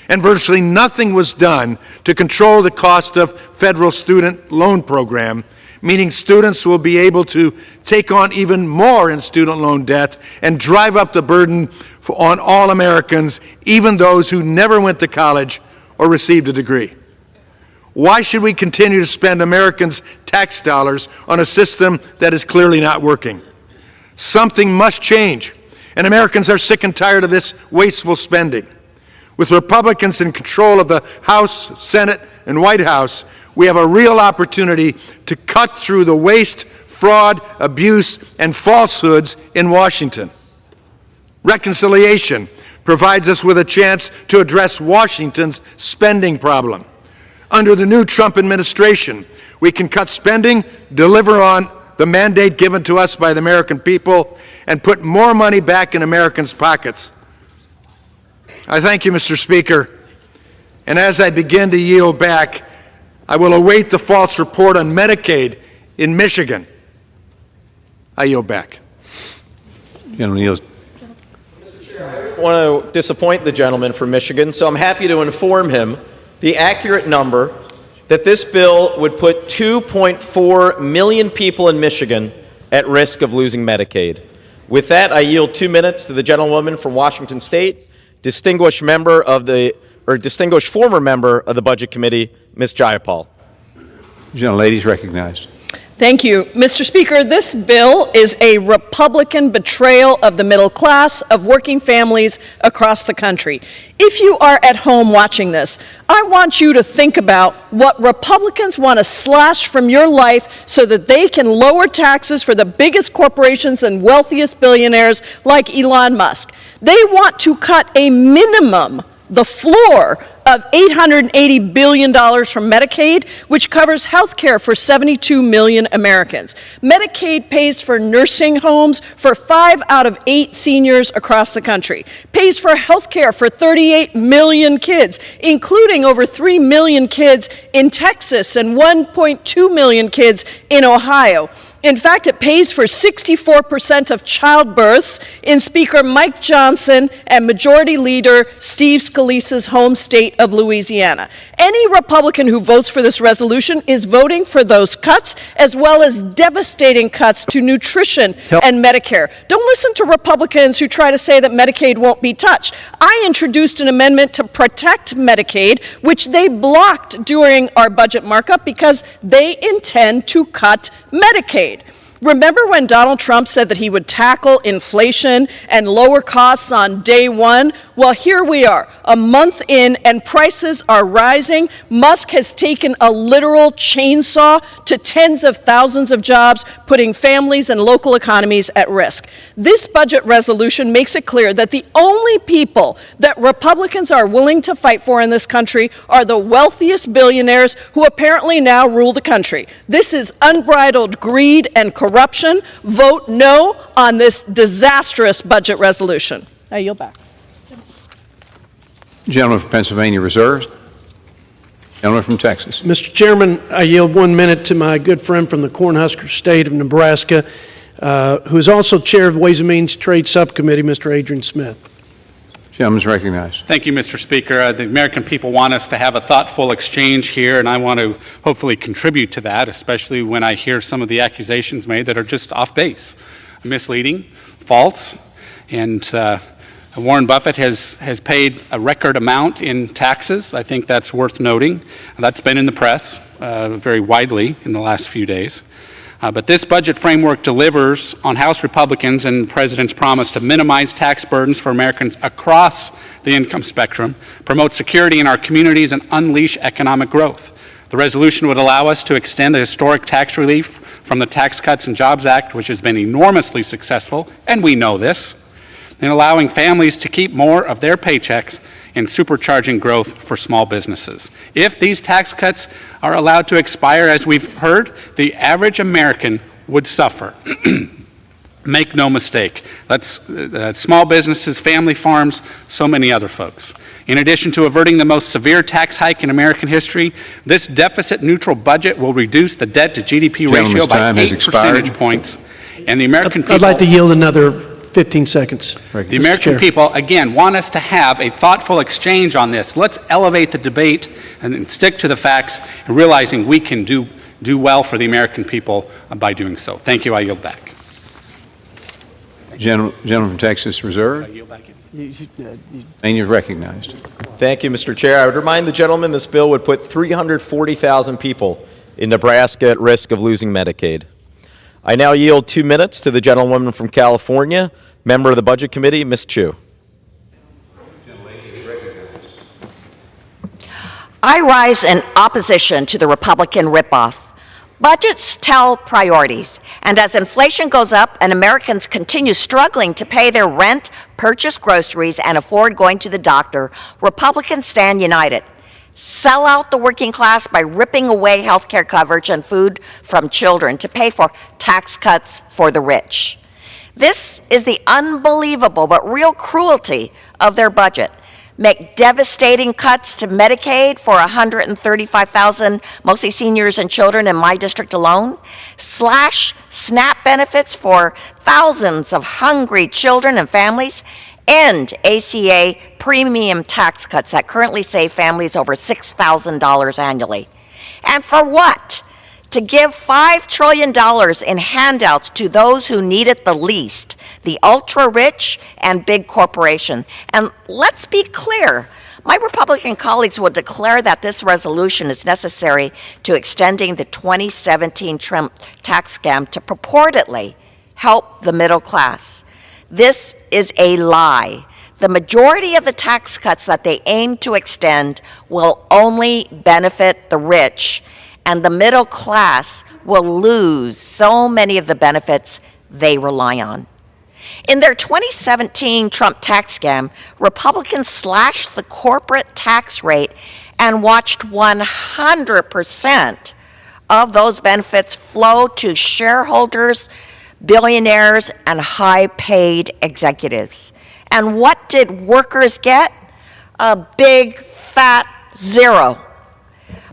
And virtually nothing was done to control the cost of federal student loan program, meaning students will be able to take on even more in student loan debt and drive up the burden on all Americans, even those who never went to college or received a degree. Why should we continue to spend Americans' tax dollars on a system that is clearly not working? Something must change, and Americans are sick and tired of this wasteful spending. With Republicans in control of the House, Senate, and White House, we have a real opportunity to cut through the waste, fraud, abuse, and falsehoods in Washington. Reconciliation provides us with a chance to address Washington's spending problem. Under the new Trump administration, we can cut spending, deliver on the mandate given to us by the American people, and put more money back in Americans' pockets. I thank you, Mr. Speaker, and as I begin to yield back, I will await the false report on Medicaid in Michigan. I yield back. Gentleman yields. I want to disappoint the gentleman from Michigan, so I'm happy to inform him the accurate number that this bill would put 2.4 million people in Michigan at risk of losing Medicaid. With that, I yield 2 minutes to the gentlewoman from Washington State, distinguished former member of the Budget Committee, Ms. Jayapal. Gentlelady is recognized. Thank you. Mr. Speaker, this bill is a Republican betrayal of the middle class, of working families across the country. If you are at home watching this, I want you to think about what Republicans want to slash from your life so that they can lower taxes for the biggest corporations and wealthiest billionaires like Elon Musk. They want to cut a minimum, the floor, of $880 billion from Medicaid, which covers health care for 72 million Americans. Medicaid pays for nursing homes for 5 out of 8 seniors across the country, pays for health care for 38 million kids, including over 3 million kids in Texas and 1.2 million kids in Ohio. In fact, it pays for 64% of childbirths in Speaker Mike Johnson and Majority Leader Steve Scalise's home state of Louisiana. Any Republican who votes for this resolution is voting for those cuts, as well as devastating cuts to nutrition and Medicare. Don't listen to Republicans who try to say that Medicaid won't be touched. I introduced an amendment to protect Medicaid, which they blocked during our budget markup because they intend to cut Medicaid. Remember when Donald Trump said that he would tackle inflation and lower costs on day one? Well, here we are, a month in, and prices are rising. Musk has taken a literal chainsaw to tens of thousands of jobs, putting families and local economies at risk. This budget resolution makes it clear that the only people that Republicans are willing to fight for in this country are the wealthiest billionaires who apparently now rule the country. This is unbridled greed and corruption. Vote no on this disastrous budget resolution. I yield back. Gentleman from Pennsylvania reserves. Gentleman from Texas. Mr. Chairman, I yield 1 minute to my good friend from the Cornhusker State of Nebraska, who is also chair of the Ways and Means Trade Subcommittee, Mr. Adrian Smith. Gentleman's recognized. Thank you, Mr. Speaker. The American people want us to have a thoughtful exchange here, and I want to hopefully contribute to that, especially when I hear some of the accusations made that are just off base, misleading, false, and Warren Buffett has paid a record amount in taxes. I think that's worth noting. That's been in the press very widely in the last few days. But this budget framework delivers on House Republicans and the President's promise to minimize tax burdens for Americans across the income spectrum, promote security in our communities, and unleash economic growth. The resolution would allow us to extend the historic tax relief from the Tax Cuts and Jobs Act, which has been enormously successful, and we know this, and allowing families to keep more of their paychecks and supercharging growth for small businesses. If these tax cuts are allowed to expire, as we've heard, the average American would suffer. Make no mistake. That's small businesses, family farms, so many other folks. In addition to averting the most severe tax hike in American history, this deficit-neutral budget will reduce the debt-to-GDP ratio by 8 percentage points. And the American people... I'd like to yield another 15 seconds. The American people, again, want us to have a thoughtful exchange on this. Let's elevate the debate and stick to the facts, and realizing we can do well for the American people by doing so. Thank you. I yield back. Gentleman from Texas reserve. And you're recognized. Thank you, Mr. Chair. I would remind the gentleman this bill would put 340,000 people in Nebraska at risk of losing Medicaid. I now yield 2 minutes to the gentlewoman from California, member of the Budget Committee, Ms. Chu. I rise in opposition to the Republican ripoff. Budgets tell priorities, and as inflation goes up and Americans continue struggling to pay their rent, purchase groceries, and afford going to the doctor, Republicans stand united. Sell out the working class by ripping away health care coverage and food from children to pay for tax cuts for the rich. This is the unbelievable but real cruelty of their budget. Make devastating cuts to Medicaid for 135,000, mostly seniors and children in my district alone. Slash SNAP benefits for thousands of hungry children and families. End ACA premium tax cuts that currently save families over $6,000 annually. And for what? To give $5 trillion in handouts to those who need it the least, the ultra-rich and big corporation. And let's be clear, My Republican colleagues will declare that this resolution is necessary to extending the 2017 Trump tax scam to purportedly help the middle class. This is a lie. The majority of the tax cuts that they aim to extend will only benefit the rich, and the middle class will lose so many of the benefits they rely on. In their 2017 Trump tax scam, Republicans slashed the corporate tax rate and watched 100% of those benefits flow to shareholders, billionaires, and high-paid executives. And what did workers get? A big, fat zero.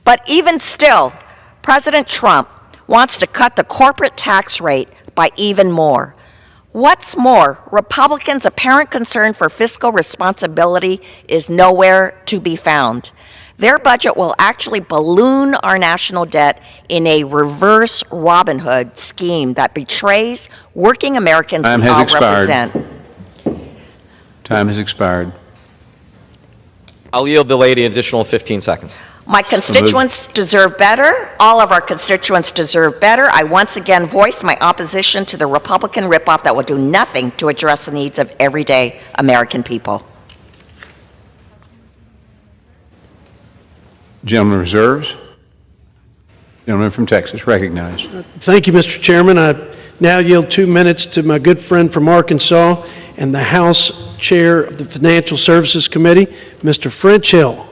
But even still, President Trump wants to cut the corporate tax rate by even more. What's more, Republicans' apparent concern for fiscal responsibility is nowhere to be found. Their budget will actually balloon our national debt in a reverse Robin Hood scheme that betrays working Americans we all represent. Time has expired. I'll yield the lady an additional 15 seconds. My constituents deserve better. All of our constituents deserve better. I once again voice my opposition to the Republican ripoff that will do nothing to address the needs of everyday American people. Gentleman reserves. Gentleman from Texas, recognized. Thank you, Mr. Chairman. I now yield 2 minutes to my good friend from Arkansas and the House Chair of the Financial Services Committee, Mr. French Hill.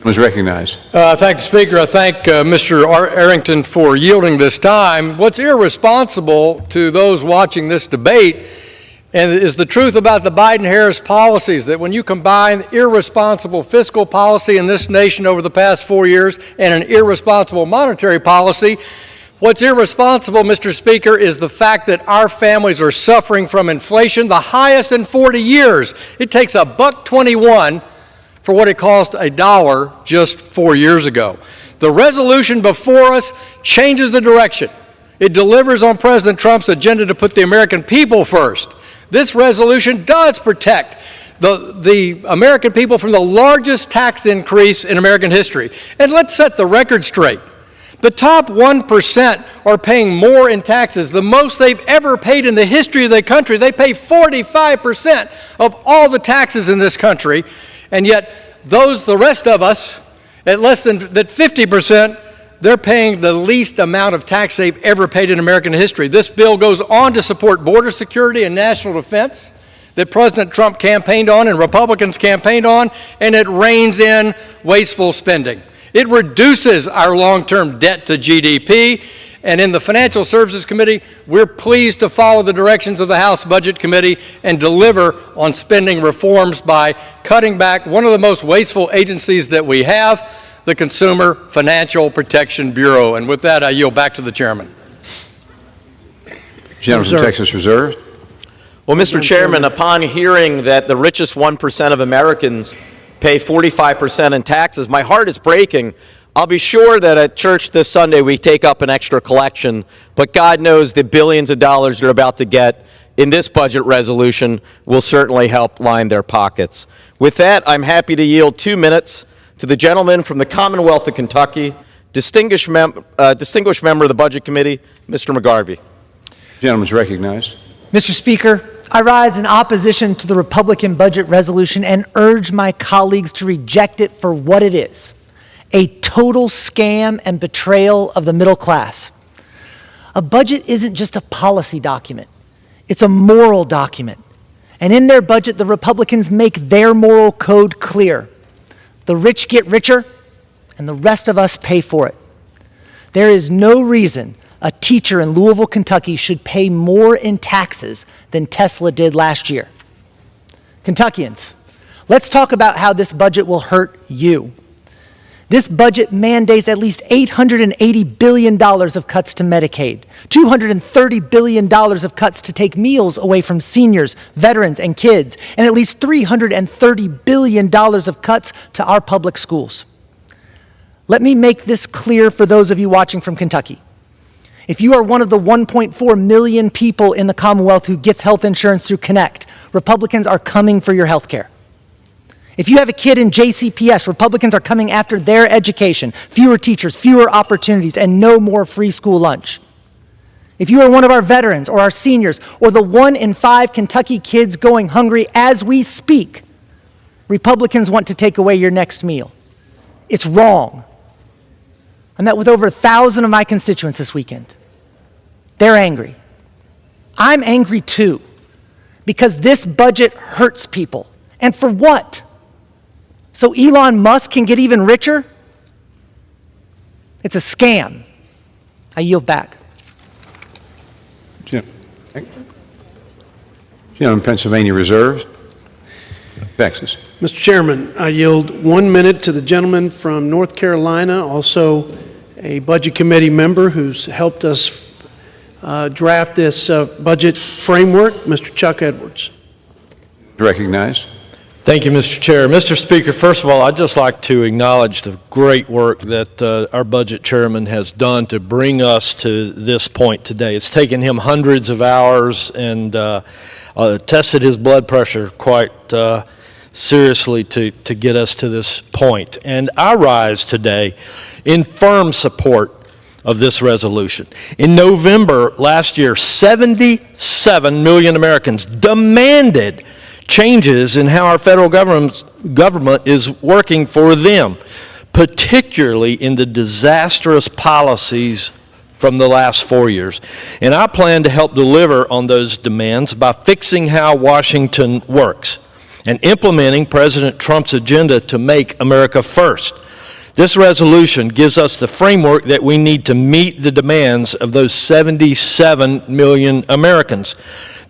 Was recognized. Thank the Speaker. I thank Mr. Arrington for yielding this time. What's irresponsible to those watching this debate and is the truth about the Biden-Harris policies, that when you combine irresponsible fiscal policy in this nation over the past 4 years and an irresponsible monetary policy, what's irresponsible, Mr. Speaker, is the fact that our families are suffering from inflation, the highest in 40 years. It takes $1.21 for what it cost $1 just 4 years ago. The resolution before us changes the direction. It delivers on President Trump's agenda to put the American people first. This resolution does protect the American people from the largest tax increase in American history. And let's set the record straight. The top 1% are paying more in taxes, the most they've ever paid in the history of the country. They pay 45% of all the taxes in this country. And yet, the rest of us, at less than that 50%, they're paying the least amount of tax they've ever paid in American history. This bill goes on to support border security and national defense that President Trump campaigned on and Republicans campaigned on, and it reins in wasteful spending. It reduces our long-term debt to GDP. And in the Financial Services Committee, we're pleased to follow the directions of the House Budget Committee and deliver on spending reforms by cutting back one of the most wasteful agencies that we have, the Consumer Financial Protection Bureau. And with that, I yield back to the chairman. Gentleman from Texas reserves. Well, Mr. Chairman, upon hearing that the richest 1% of Americans pay 45% in taxes, my heart is breaking. I'll be sure that at church this Sunday we take up an extra collection, but God knows the billions of dollars they're about to get in this budget resolution will certainly help line their pockets. With that, I'm happy to yield 2 minutes to the gentleman from the Commonwealth of Kentucky, distinguished member of the Budget Committee, Mr. McGarvey. Gentleman's recognized. Mr. Speaker, I rise in opposition to the Republican budget resolution and urge my colleagues to reject it for what it is: a total scam and betrayal of the middle class. A budget isn't just a policy document. It's a moral document. And in their budget, the Republicans make their moral code clear. The rich get richer, and the rest of us pay for it. There is no reason a teacher in Louisville, Kentucky should pay more in taxes than Tesla did last year. Kentuckians, let's talk about how this budget will hurt you. This budget mandates at least $880 billion of cuts to Medicaid, $230 billion of cuts to take meals away from seniors, veterans, and kids, and at least $330 billion of cuts to our public schools. Let me make this clear for those of you watching from Kentucky. If you are one of the 1.4 million people in the Commonwealth who gets health insurance through Connect, Republicans are coming for your health care. If you have a kid in JCPS, Republicans are coming after their education, fewer teachers, fewer opportunities, and no more free school lunch. If you are one of our veterans or our seniors or the 1 in 5 Kentucky kids going hungry as we speak, Republicans want to take away your next meal. It's wrong. I met with over 1,000 of my constituents this weekend. They're angry. I'm angry too, because this budget hurts people. And for what? So Elon Musk can get even richer? It's a scam. I yield back. Gentleman, Pennsylvania reserves. Texas. Mr. Chairman, I yield 1 minute to the gentleman from North Carolina, also a Budget Committee member who's helped us draft this budget framework, Mr. Chuck Edwards. Recognized. Thank you, Mr. Chair. Mr. Speaker, first of all, I'd just like to acknowledge the great work that our budget chairman has done to bring us to this point today. It's taken him hundreds of hours and tested his blood pressure quite seriously to get us to this point. And I rise today in firm support of this resolution. In November last year, 77 million Americans demanded changes in how our federal government is working for them, particularly in the disastrous policies from the last 4 years. And I plan to help deliver on those demands by fixing how Washington works and implementing President Trump's agenda to make America first. This resolution gives us the framework that we need to meet the demands of those 77 million Americans.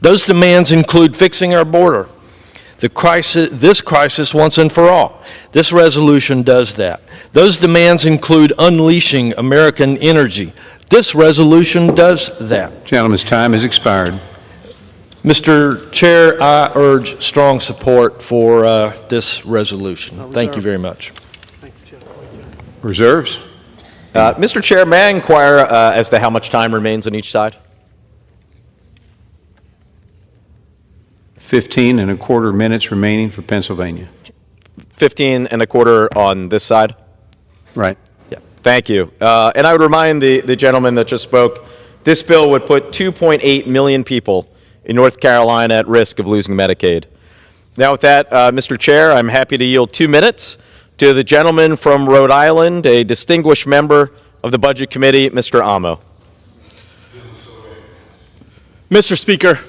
Those demands include fixing our border, this crisis once and for all. This resolution does that. Those demands include unleashing American energy. This resolution does that. Gentleman's time has expired. Mr. Chair, I urge strong support for this resolution. Thank you very much. Reserves. Mr. Chair, may I inquire as to how much time remains on each side? 15 and a quarter minutes remaining for Pennsylvania. 15 and a quarter on this side? Right. Yeah. Thank you. And I would remind the gentleman that just spoke, this bill would put 2.8 million people in North Carolina at risk of losing Medicaid. Now with that, Mr. Chair, I'm happy to yield 2 minutes to the gentleman from Rhode Island, a distinguished member of the Budget Committee, Mr. Amo. Mr. Speaker,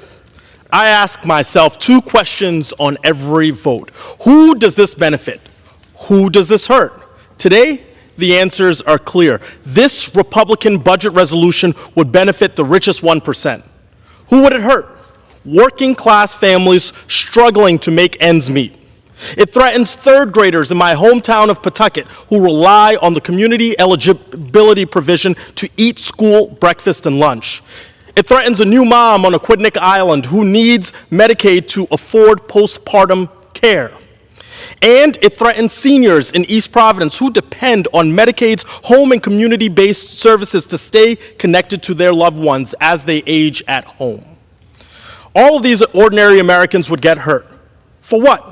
I ask myself 2 questions on every vote. Who does this benefit? Who does this hurt? Today, the answers are clear. This Republican budget resolution would benefit the richest 1%. Who would it hurt? Working class families struggling to make ends meet. It threatens 3rd graders in my hometown of Pawtucket who rely on the community eligibility provision to eat school breakfast and lunch. It threatens a new mom on Aquidneck Island who needs Medicaid to afford postpartum care. And it threatens seniors in East Providence who depend on Medicaid's home and community-based services to stay connected to their loved ones as they age at home. All of these ordinary Americans would get hurt. For what?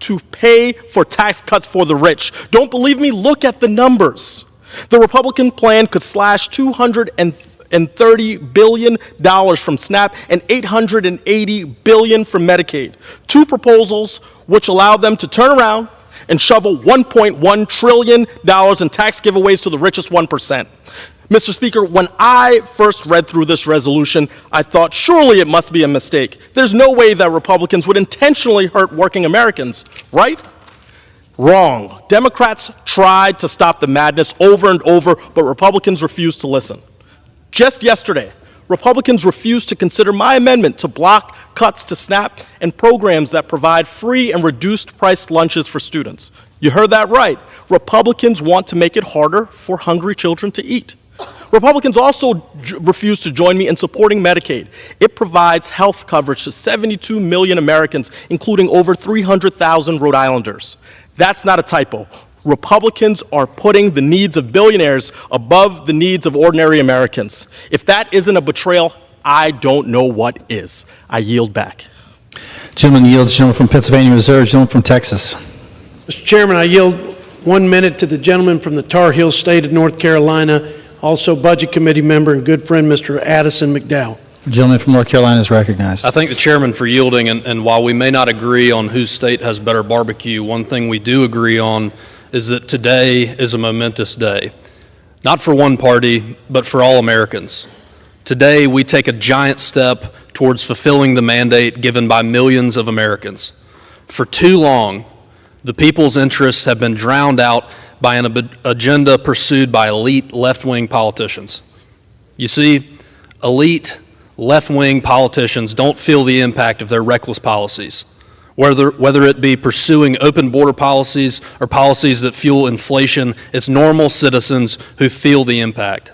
To pay for tax cuts for the rich. Don't believe me? Look at the numbers. The Republican plan could slash $230 billion from SNAP and $880 billion from Medicaid. 2 proposals which allow them to turn around and shovel $1.1 trillion in tax giveaways to the richest 1%. Mr. Speaker, when I first read through this resolution, I thought surely it must be a mistake. There's no way that Republicans would intentionally hurt working Americans, right? Wrong. Democrats tried to stop the madness over and over, but Republicans refused to listen. Just yesterday, Republicans refused to consider my amendment to block cuts to SNAP and programs that provide free and reduced-priced lunches for students. You heard that right. Republicans want to make it harder for hungry children to eat. Republicans also refuse to join me in supporting Medicaid. It provides health coverage to 72 million Americans, including over 300,000 Rhode Islanders. That's not a typo. Republicans are putting the needs of billionaires above the needs of ordinary Americans. If that isn't a betrayal, I don't know what is. I yield back. Gentleman yields. Gentleman from Pennsylvania reserves. Gentleman from Texas. Mr. Chairman, I yield 1 minute to the gentleman from the Tar Heel State of North Carolina, also Budget Committee member and good friend, Mr. Addison McDowell. The gentleman from North Carolina is recognized. I thank the chairman for yielding, and while we may not agree on whose state has better barbecue, one thing we do agree on is that today is a momentous day. Not for one party, but for all Americans. Today, we take a giant step towards fulfilling the mandate given by millions of Americans. For too long, the people's interests have been drowned out by an agenda pursued by elite left-wing politicians. You see, elite left-wing politicians don't feel the impact of their reckless policies, whether it be pursuing open border policies or policies that fuel inflation. It's normal citizens who feel the impact.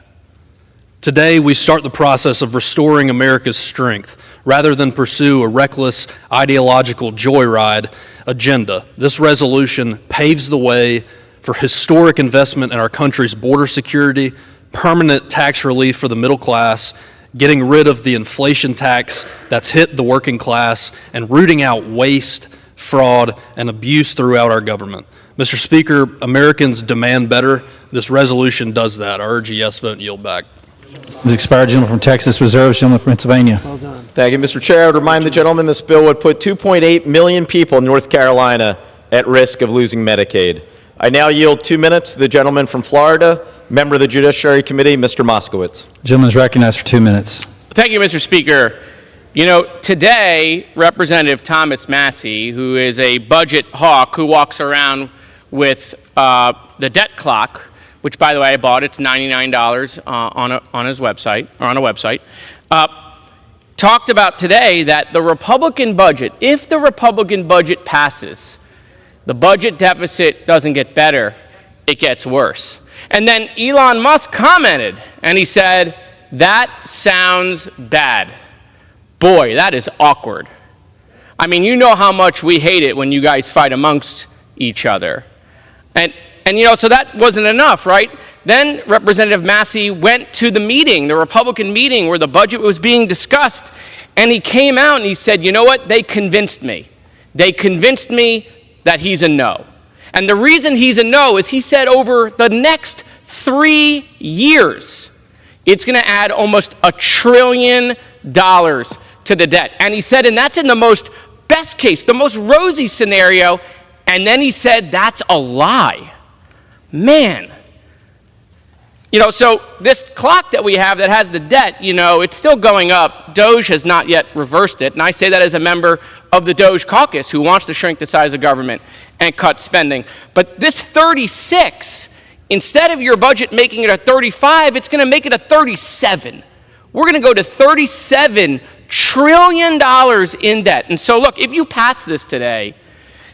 Today, we start the process of restoring America's strength rather than pursue a reckless ideological joyride agenda. This resolution paves the way for historic investment in our country's border security, permanent tax relief for the middle class, getting rid of the inflation tax that's hit the working class, and rooting out waste, fraud, and abuse throughout our government. Mr. Speaker, Americans demand better. This resolution does that. I urge a yes vote and yield back. Ms. expired. Gentleman from Texas reserves. Gentleman from Pennsylvania. Well done. Thank you, Mr. Chair. I would remind the gentleman this bill would put 2.8 million people in North Carolina at risk of losing Medicaid. I now yield 2 minutes to the gentleman from Florida, member of the Judiciary Committee, Mr. Moskowitz. The gentleman is recognized for 2 minutes. Thank you, Mr. Speaker. You know, today, Representative Thomas Massie, who is a budget hawk who walks around with the debt clock, which, by the way, I bought. It's $99 on his website, or on a website, talked about today that the Republican budget, if the Republican budget passes, the budget deficit doesn't get better, it gets worse. And then Elon Musk commented, and he said, "That sounds bad." Boy, that is awkward. I mean, you know how much we hate it when you guys fight amongst each other. And you know, so that wasn't enough, right? Then Representative Massie went to the meeting, the Republican meeting where the budget was being discussed, and he came out and he said, you know what, they convinced me. They convinced me that he's a no. And the reason he's a no is he said over the next 3 years, it's going to add almost $1 trillion to the debt. And he said, and that's in the most best case, the most rosy scenario, and then he said, that's a lie. Man. You know, so this clock that we have that has the debt, you know, it's still going up. DOGE has not yet reversed it, and I say that as a member of the DOGE caucus who wants to shrink the size of government and cut spending. But this 36, instead of your budget making it a 35, it's going to make it a 37. We're going to go to $37 trillion in debt. And so, look, if you pass this today,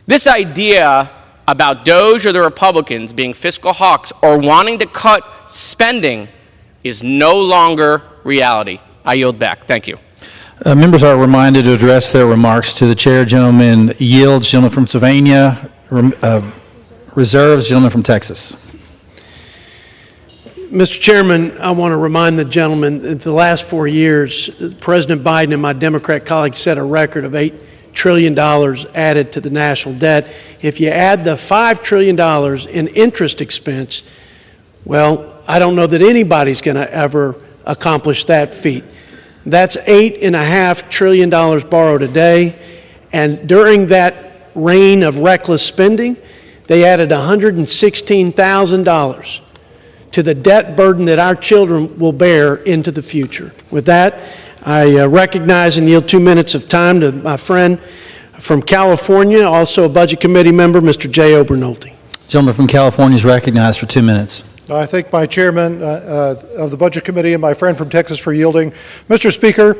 this idea about DOGE or the Republicans being fiscal hawks or wanting to cut spending is no longer reality. I yield back. Thank you. Members are reminded to address their remarks to the chair. Gentleman yields. Gentleman from Pennsylvania reserves. Gentleman from Texas. Mr. Chairman, I want to remind the gentleman that the last 4 years, President Biden and my Democrat colleagues set a record of $8 trillion added to the national debt. If you add the $5 trillion in interest expense, well, I don't know that anybody's going to ever accomplish that feat. That's $8.5 trillion borrowed a day, and during that reign of reckless spending, they added $116,000 to the debt burden that our children will bear into the future. With that, I recognize and yield 2 minutes of time to my friend from California, also a Budget Committee member, Mr. Jay Obernolte. Gentleman from California is recognized for 2 minutes. I thank my chairman of the Budget Committee and my friend from Texas for yielding. Mr. Speaker,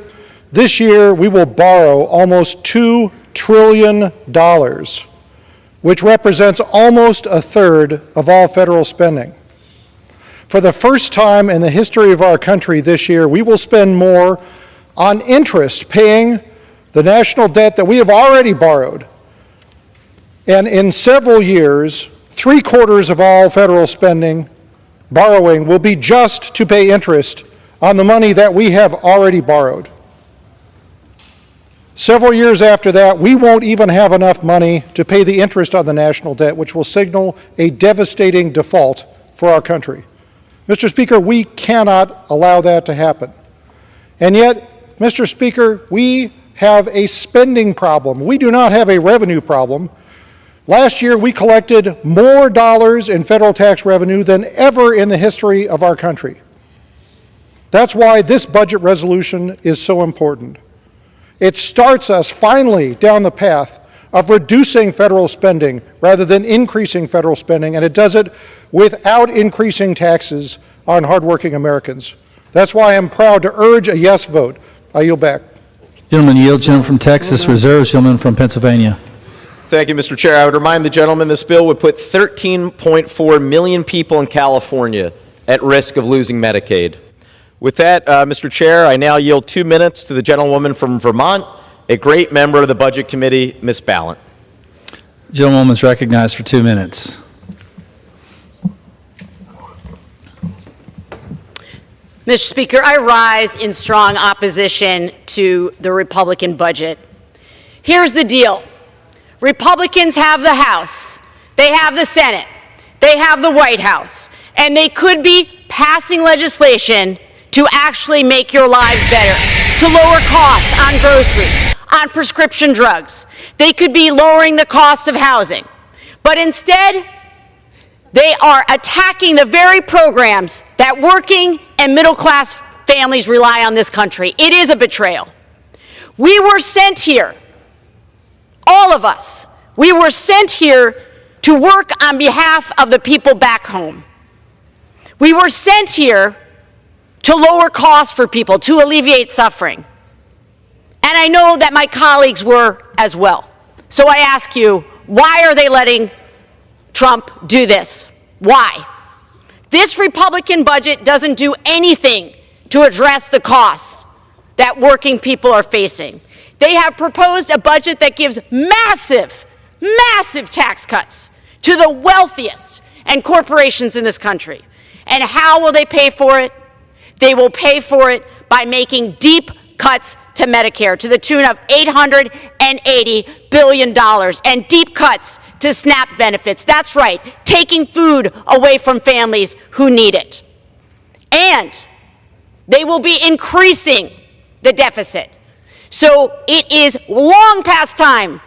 this year we will borrow almost $2 trillion, which represents almost a third of all federal spending. For the first time in the history of our country this year, we will spend more on interest paying the national debt that we have already borrowed. And in several years, 3/4 of all federal borrowing will be just to pay interest on the money that we have already borrowed. Several years after that, we won't even have enough money to pay the interest on the national debt, which will signal a devastating default for our country. Mr. Speaker, we cannot allow that to happen. And yet, Mr. Speaker, we have a spending problem. We do not have a revenue problem. Last year, we collected more dollars in federal tax revenue than ever in the history of our country. That's why this budget resolution is so important. It starts us finally down the path of reducing federal spending rather than increasing federal spending, and it does it without increasing taxes on hardworking Americans. That's why I'm proud to urge a yes vote. I yield back. Gentleman yield. Gentleman from Texas reserves. Gentleman from Pennsylvania. Thank you, Mr. Chair. I would remind the gentleman this bill would put 13.4 million people in California at risk of losing Medicaid. With that, Mr. Chair, I now yield 2 minutes to the gentlewoman from Vermont, a great member of the Budget Committee, Ms. Ballant. Gentlewoman is recognized for 2 minutes. Mr. Speaker, I rise in strong opposition to the Republican budget. Here's the deal. Republicans have the House, they have the Senate, they have the White House, and they could be passing legislation to actually make your lives better, to lower costs on groceries, on prescription drugs. They could be lowering the cost of housing. But instead, they are attacking the very programs that working and middle-class families rely on this country. It is a betrayal. We were sent here, all of us, we were sent here to work on behalf of the people back home. We were sent here to lower costs for people, to alleviate suffering. And I know that my colleagues were as well. So I ask you, why are they letting Trump do this? Why? This Republican budget doesn't do anything to address the costs that working people are facing. They have proposed a budget that gives massive, massive tax cuts to the wealthiest and corporations in this country. And how will they pay for it? They will pay for it by making deep cuts to Medicare to the tune of $880 billion and deep cuts to SNAP benefits. That's right, taking food away from families who need it. And they will be increasing the deficit. So it is long past time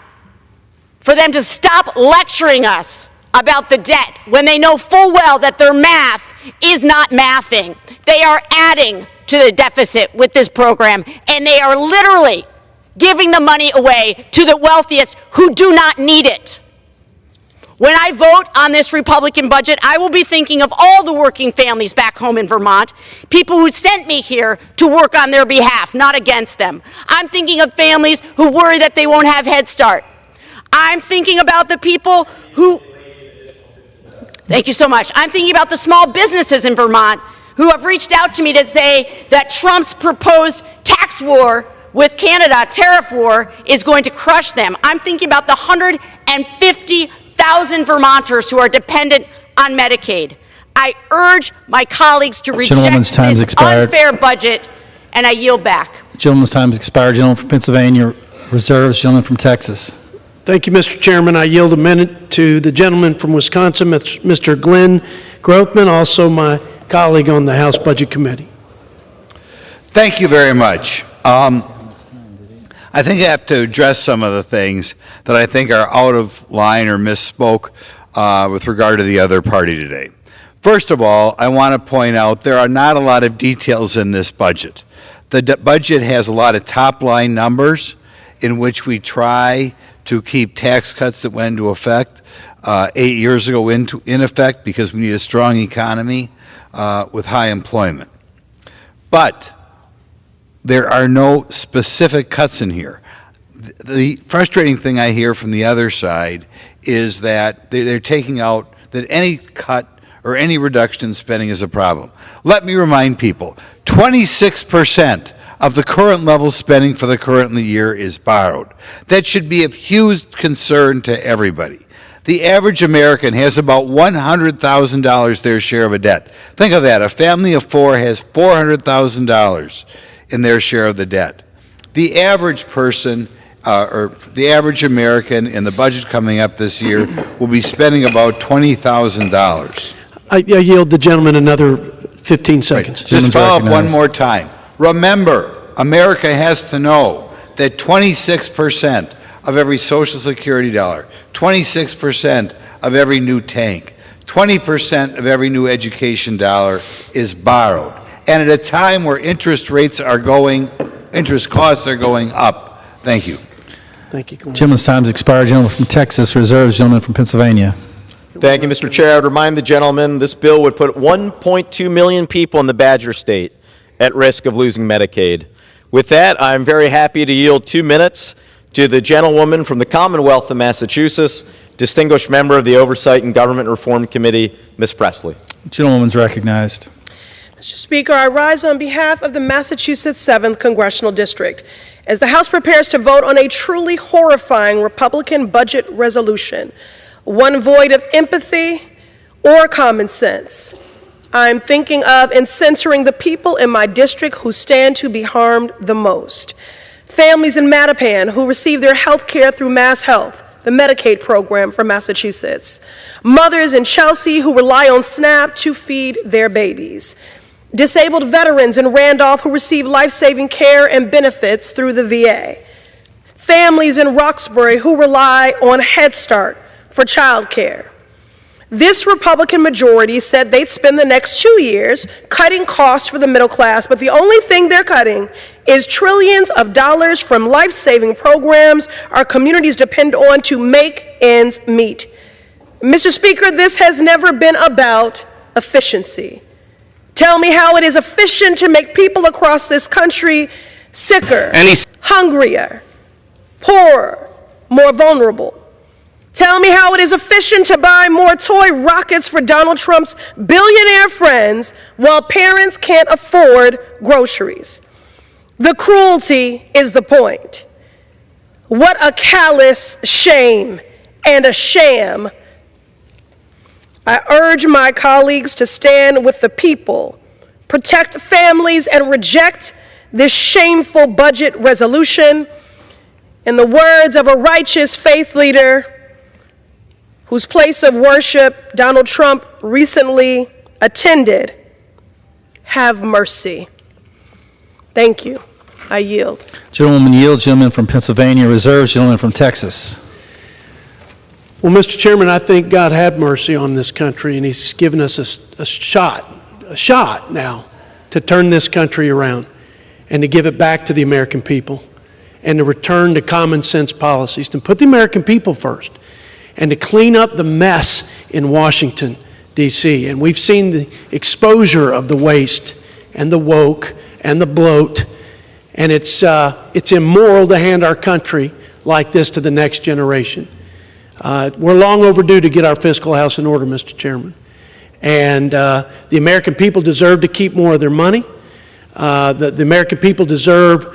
for them to stop lecturing us about the debt when they know full well that their math is not mathing. They are adding to the deficit with this program, and they are literally giving the money away to the wealthiest who do not need it. When I vote on this Republican budget, I will be thinking of all the working families back home in Vermont, people who sent me here to work on their behalf, not against them. I'm thinking of families who worry that they won't have Head Start. I'm thinking about the people who... Thank you so much. I'm thinking about the small businesses in Vermont who have reached out to me to say that Trump's proposed tax war with Canada, tariff war, is going to crush them. I'm thinking about the 150,000 Vermonters who are dependent on Medicaid. I urge my colleagues to reject this unfair budget, and I yield back. Gentleman's time has expired. Gentleman from Pennsylvania reserves. Gentleman from Texas. Thank you, Mr. Chairman. I yield a minute to the gentleman from Wisconsin, Mr. Glenn Grothman, also my colleague on the House Budget Committee. Thank you very much. I think I have to address some of the things that I think are out of line or misspoke with regard to the other party today. First of all, I want to point out there are not a lot of details in this budget. The budget has a lot of top-line numbers in which we try to keep tax cuts that went into effect 8 years ago in effect because we need a strong economy with high employment. But there are no specific cuts in here. The frustrating thing I hear from the other side is that they're taking out that any cut or any reduction in spending is a problem. Let me remind people, 26% of the current level spending for the current year is borrowed. That should be of huge concern to everybody. The average American has about $100,000 their share of a debt. Think of that. A family of four has $400,000 in their share of the debt. The average person or the average American in the budget coming up this year will be spending about $20,000. I yield the gentleman another 15 seconds. Just follow up one more time. Remember, America has to know that 26% of every Social Security dollar, 26% of every new tank, 20% of every new education dollar is borrowed. And at a time where interest costs are going up. Thank you. Thank you. Gentleman's time's expired. Gentleman from Texas reserves. Gentleman from Pennsylvania. Thank you, Mr. Chair. I would remind the gentleman this bill would put 1.2 million people in the Badger State at risk of losing Medicaid. With that, I'm very happy to yield 2 minutes to the gentlewoman from the Commonwealth of Massachusetts, distinguished member of the Oversight and Government Reform Committee, Ms. Presley. Gentlewoman's recognized. Mr. Speaker, I rise on behalf of the Massachusetts 7th Congressional District as the House prepares to vote on a truly horrifying Republican budget resolution, one void of empathy or common sense. I'm thinking of and censoring the people in my district who stand to be harmed the most. Families in Mattapan who receive their health care through Mass Health, the Medicaid program for Massachusetts. Mothers in Chelsea who rely on SNAP to feed their babies. Disabled veterans in Randolph who receive life-saving care and benefits through the VA. Families in Roxbury who rely on Head Start for child care. This Republican majority said they'd spend the next 2 years cutting costs for the middle class, but the only thing they're cutting is trillions of dollars from life-saving programs our communities depend on to make ends meet. Mr. Speaker, this has never been about efficiency. Tell me how it is efficient to make people across this country sicker, hungrier, poorer, more vulnerable. Tell me how it is efficient to buy more toy rockets for Donald Trump's billionaire friends while parents can't afford groceries. The cruelty is the point. What a callous shame and a sham. I urge my colleagues to stand with the people, protect families, and reject this shameful budget resolution. In the words of a righteous faith leader whose place of worship Donald Trump recently attended, have mercy. Thank you. I yield. Gentlewoman yields. Gentleman from Pennsylvania reserves. Gentleman from Texas. Well, Mr. Chairman, I think God had mercy on this country, and He's given us a shot now to turn this country around and to give it back to the American people and to return to common sense policies, to put the American people first and to clean up the mess in Washington, D.C. And we've seen the exposure of the waste and the woke and the bloat, and it's immoral to hand our country like this to the next generation. We're long overdue to get our fiscal house in order, Mr. Chairman. And the American people deserve to keep more of their money. The American people deserve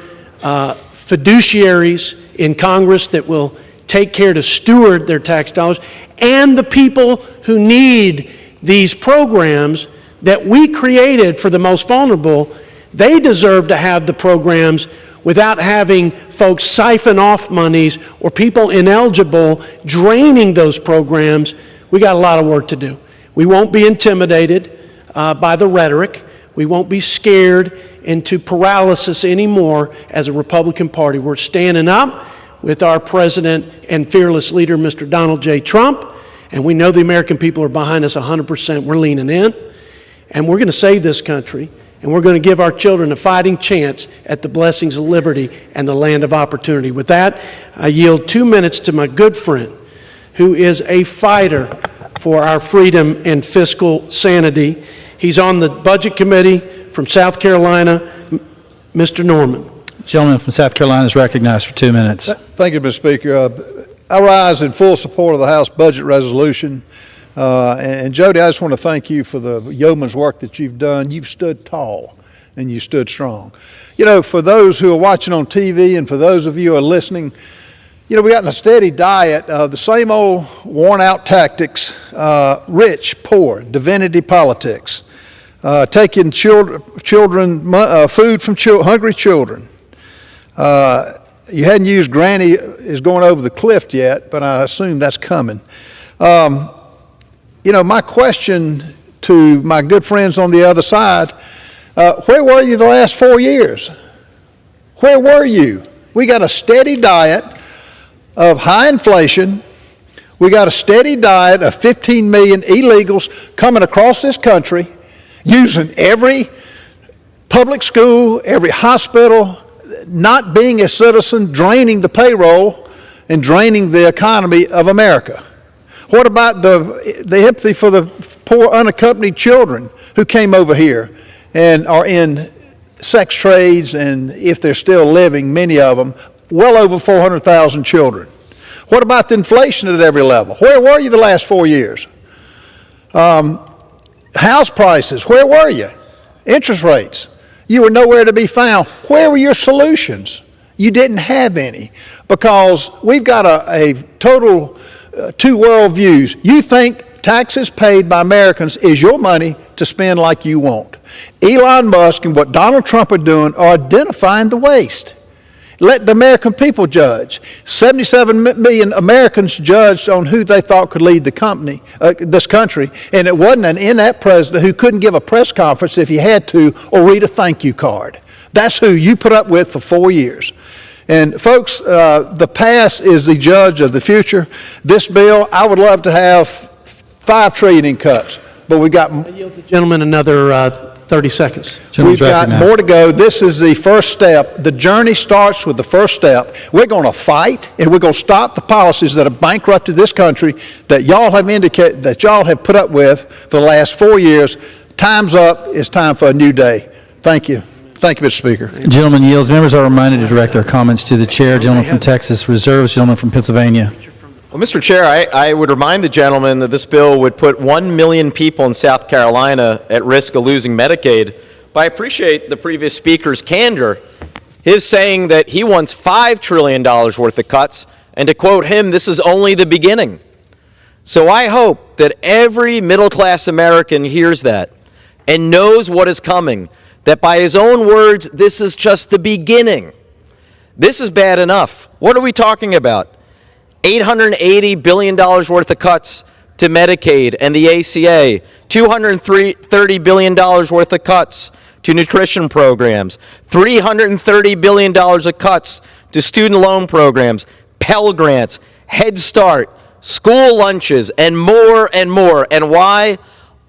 fiduciaries in Congress that will take care to steward their tax dollars. And the people who need these programs that we created for the most vulnerable, they deserve to have the programs without having folks siphon off monies or people ineligible draining those programs. We got a lot of work to do. We won't be intimidated by the rhetoric. We won't be scared into paralysis anymore as a Republican Party. We're standing up with our president and fearless leader, Mr. Donald J. Trump, and we know the American people are behind us 100%. We're leaning in, and we're going to save this country. And we're going to give our children a fighting chance at the blessings of liberty and the land of opportunity. With that, I yield 2 minutes to my good friend, who is a fighter for our freedom and fiscal sanity. He's on the Budget Committee from South Carolina, Mr. Norman. Gentleman from South Carolina is recognized for 2 minutes. Thank you, Mr. Speaker. I rise in full support of the House budget resolution. And Jody, I just want to thank you for the yeoman's work that you've done. You've stood tall and you stood strong. You know, for those who are watching on TV and for those of you who are listening, you know, we got in a steady diet of the same old worn out tactics, rich, poor, divinity politics, taking food from hungry children. you hadn't used Granny is going over the cliff yet, but I assume that's coming. My question to my good friends on the other side, where were you the last 4 years? Where were you? We got a steady diet of high inflation. We got a steady diet of 15 million illegals coming across this country, using every public school, every hospital, not being a citizen, draining the payroll and draining the economy of America. What about the empathy for the poor unaccompanied children who came over here and are in sex trades, and if they're still living, many of them, well over 400,000 children? What about the inflation at every level? Where were you the last 4 years? House prices, where were you? Interest rates, you were nowhere to be found. Where were your solutions? You didn't have any, because we've got a total two world views. You think taxes paid by Americans is your money to spend like you want. Elon Musk and what Donald Trump are doing are identifying the waste. Let the American people judge. 77 million Americans judged on who they thought could lead this country, and it wasn't an inept president who couldn't give a press conference if he had to or read a thank you card. That's who you put up with for 4 years. And folks, the past is the judge of the future. This bill, I would love to have $5 trillion in cuts, but we got. I yield the gentleman another 30 seconds. We've got more to go. This is the first step. The journey starts with the first step. We're going to fight, and we're going to stop the policies that have bankrupted this country that y'all have indicated, that y'all have put up with for the last 4 years. Time's up. It's time for a new day. Thank you. Thank you, Mr. Speaker. Gentleman yields. Members are reminded to direct their comments to the chair. Gentleman from Texas reserves. Gentleman from Pennsylvania. Well, Mr. Chair, I would remind the gentleman that this bill would put 1 million people in South Carolina at risk of losing Medicaid. But I appreciate the previous speaker's candor, his saying that he wants $5 trillion worth of cuts, and to quote him, this is only the beginning. So I hope that every middle-class American hears that and knows what is coming, that by his own words, this is just the beginning. This is bad enough. What are we talking about? $880 billion worth of cuts to Medicaid and the ACA, $230 billion worth of cuts to nutrition programs, $330 billion of cuts to student loan programs, Pell Grants, Head Start, school lunches, and more and more. And why?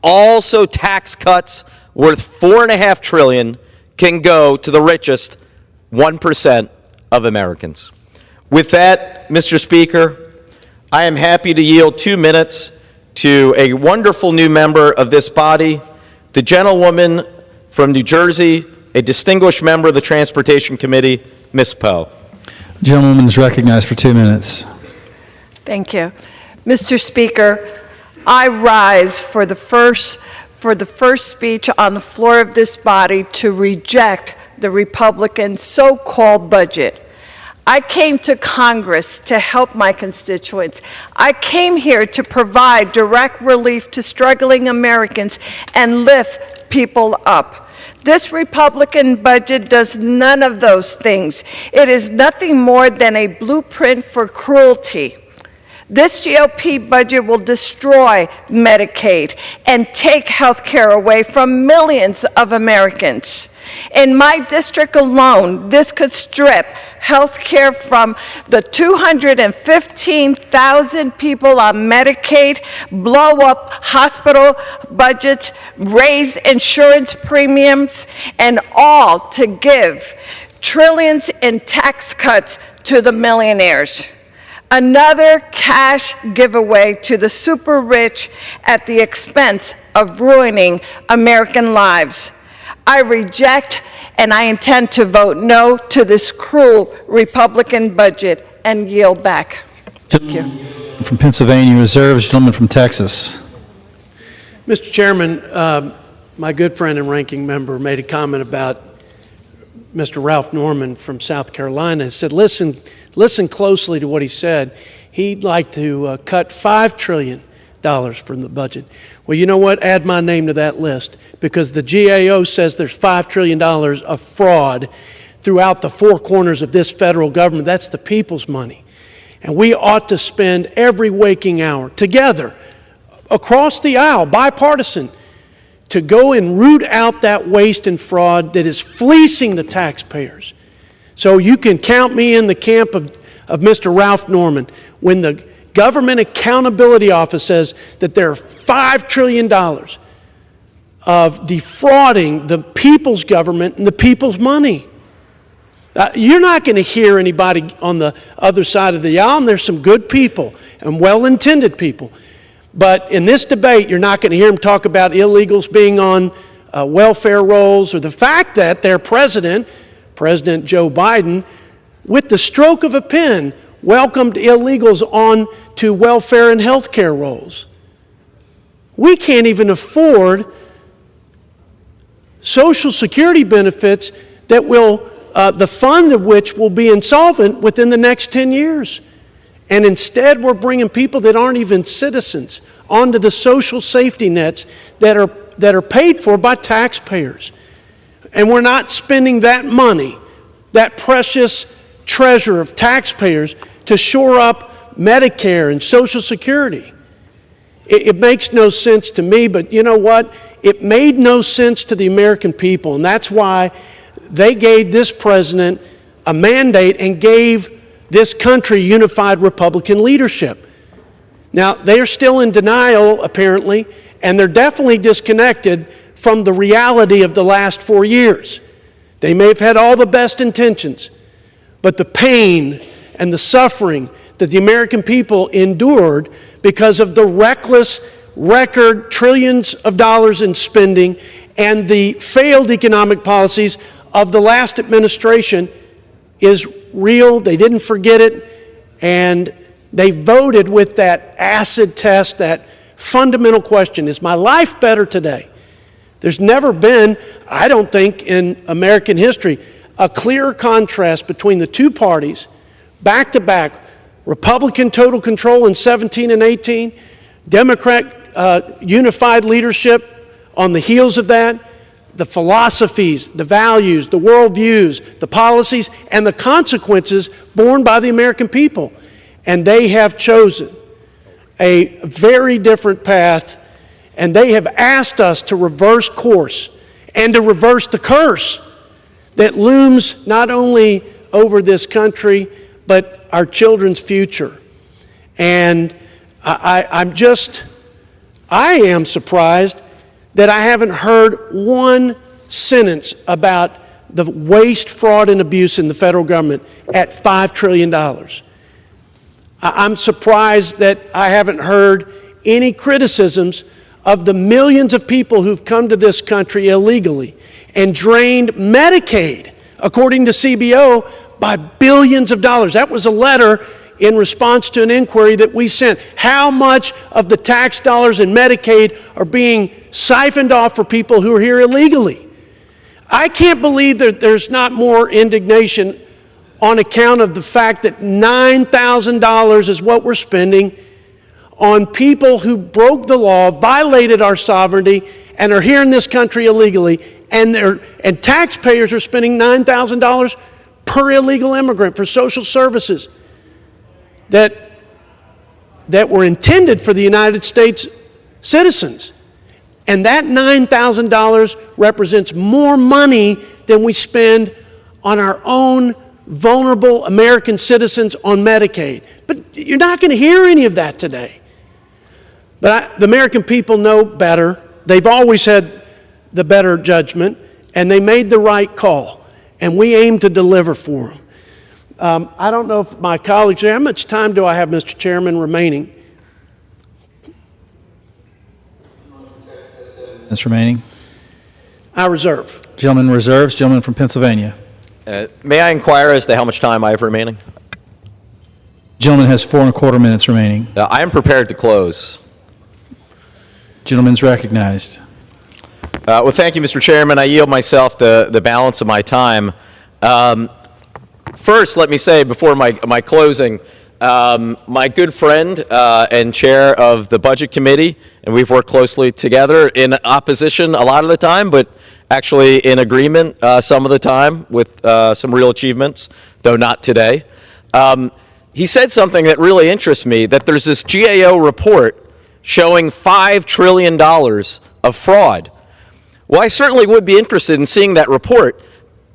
Also tax cuts worth $4.5 trillion can go to the richest 1% of Americans. With that, Mr. Speaker, I am happy to yield 2 minutes to a wonderful new member of this body, the gentlewoman from New Jersey, a distinguished member of the Transportation Committee, Ms. Poe. The gentlewoman is recognized for 2 minutes. Thank you. Mr. Speaker, I rise for the first speech on the floor of this body to reject the Republican so-called budget. I came to Congress to help my constituents. I came here to provide direct relief to struggling Americans and lift people up. This Republican budget does none of those things. It is nothing more than a blueprint for cruelty. This GOP budget will destroy Medicaid and take health care away from millions of Americans. In my district alone, this could strip health care from the 215,000 people on Medicaid, blow up hospital budgets, raise insurance premiums, and all to give trillions in tax cuts to the millionaires. Another cash giveaway to the super rich at the expense of ruining American lives. I reject and I intend to vote no to this cruel Republican budget and yield back. Thank you. From Pennsylvania reserves. Gentleman from Texas. Mr. Chairman, my good friend and ranking member made a comment about Mr. Ralph Norman from South Carolina. He said, listen closely to what he said. He'd like to cut $5 trillion from the budget. Well, you know what? Add my name to that list, because the GAO says there's $5 trillion of fraud throughout the four corners of this federal government. That's the people's money. And we ought to spend every waking hour together, across the aisle, bipartisan, to go and root out that waste and fraud that is fleecing the taxpayers. So you can count me in the camp of Mr. Ralph Norman. When the Government Accountability Office says that there are $5 trillion of defrauding the people's government and the people's money. You're not going to hear anybody on the other side of the aisle, and there's some good people and well-intended people. But in this debate, you're not going to hear them talk about illegals being on welfare rolls, or the fact that their president, President Joe Biden, with the stroke of a pen, welcomed illegals on to welfare and health care rolls. We can't even afford Social Security benefits that will, the fund of which will be insolvent within the next 10 years. And instead, we're bringing people that aren't even citizens onto the social safety nets that are paid for by taxpayers. And we're not spending that money, that precious treasure of taxpayers, to shore up Medicare and Social Security. It makes no sense to me, but you know what? It made no sense to the American people, and that's why they gave this president a mandate and gave this country unified Republican leadership. Now, they are still in denial, apparently, and they're definitely disconnected from the reality of the last 4 years. They may have had all the best intentions, but the pain and the suffering that the American people endured because of the reckless record trillions of dollars in spending and the failed economic policies of the last administration is real. They didn't forget it, and they voted with that acid test, that fundamental question: is my life better today? There's never been, I don't think, in American history, a clearer contrast between the two parties, back to back. Republican total control in 17 and 18, Democrat unified leadership on the heels of that, the philosophies, the values, the worldviews, the policies, and the consequences borne by the American people. And they have chosen a very different path, and they have asked us to reverse course and to reverse the curse that looms not only over this country, but our children's future. And I am surprised that I haven't heard one sentence about the waste, fraud, and abuse in the federal government at $5 trillion. I'm surprised that I haven't heard any criticisms of the millions of people who've come to this country illegally and drained Medicaid, according to CBO, by billions of dollars. That was a letter in response to an inquiry that we sent. How much of the tax dollars in Medicaid are being siphoned off for people who are here illegally? I can't believe that there's not more indignation on account of the fact that $9,000 is what we're spending on people who broke the law, violated our sovereignty, and are here in this country illegally, and taxpayers are spending $9,000 per illegal immigrant for social services that were intended for the United States citizens. And that $9,000 represents more money than we spend on our own vulnerable American citizens on Medicaid. But you're not going to hear any of that today. But the American people know better. They've always had the better judgment, and they made the right call. And we aim to deliver for them. I don't know if my colleagues, how much time do I have, Mr. Chairman, remaining? Minutes remaining. I reserve. Gentleman reserves. Gentleman from Pennsylvania. May I inquire as to how much time I have remaining? Gentleman has 4¼ minutes remaining. I am prepared to close. Gentleman's recognized. Well, thank you, Mr. Chairman. I yield myself the balance of my time. First, let me say before my closing My good friend and chair of the Budget Committee, and we've worked closely together in opposition a lot of the time, but actually in agreement some of the time with some real achievements, though not today. He said something that really interests me, that there's this GAO report showing $5 trillion of fraud. Well, I certainly would be interested in seeing that report.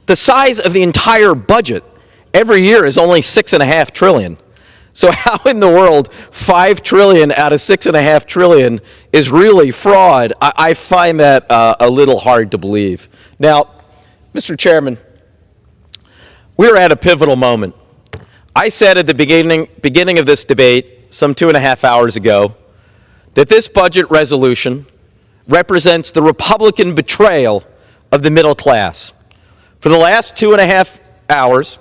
The size of the entire budget every year is only $6.5 trillion. So how in the world $5 trillion out of $6.5 trillion is really fraud? I find that a little hard to believe. Now, Mr. Chairman, we're at a pivotal moment. I said at the beginning of this debate some 2.5 hours ago that this budget resolution represents the Republican betrayal of the middle class. For the last 2.5 hours,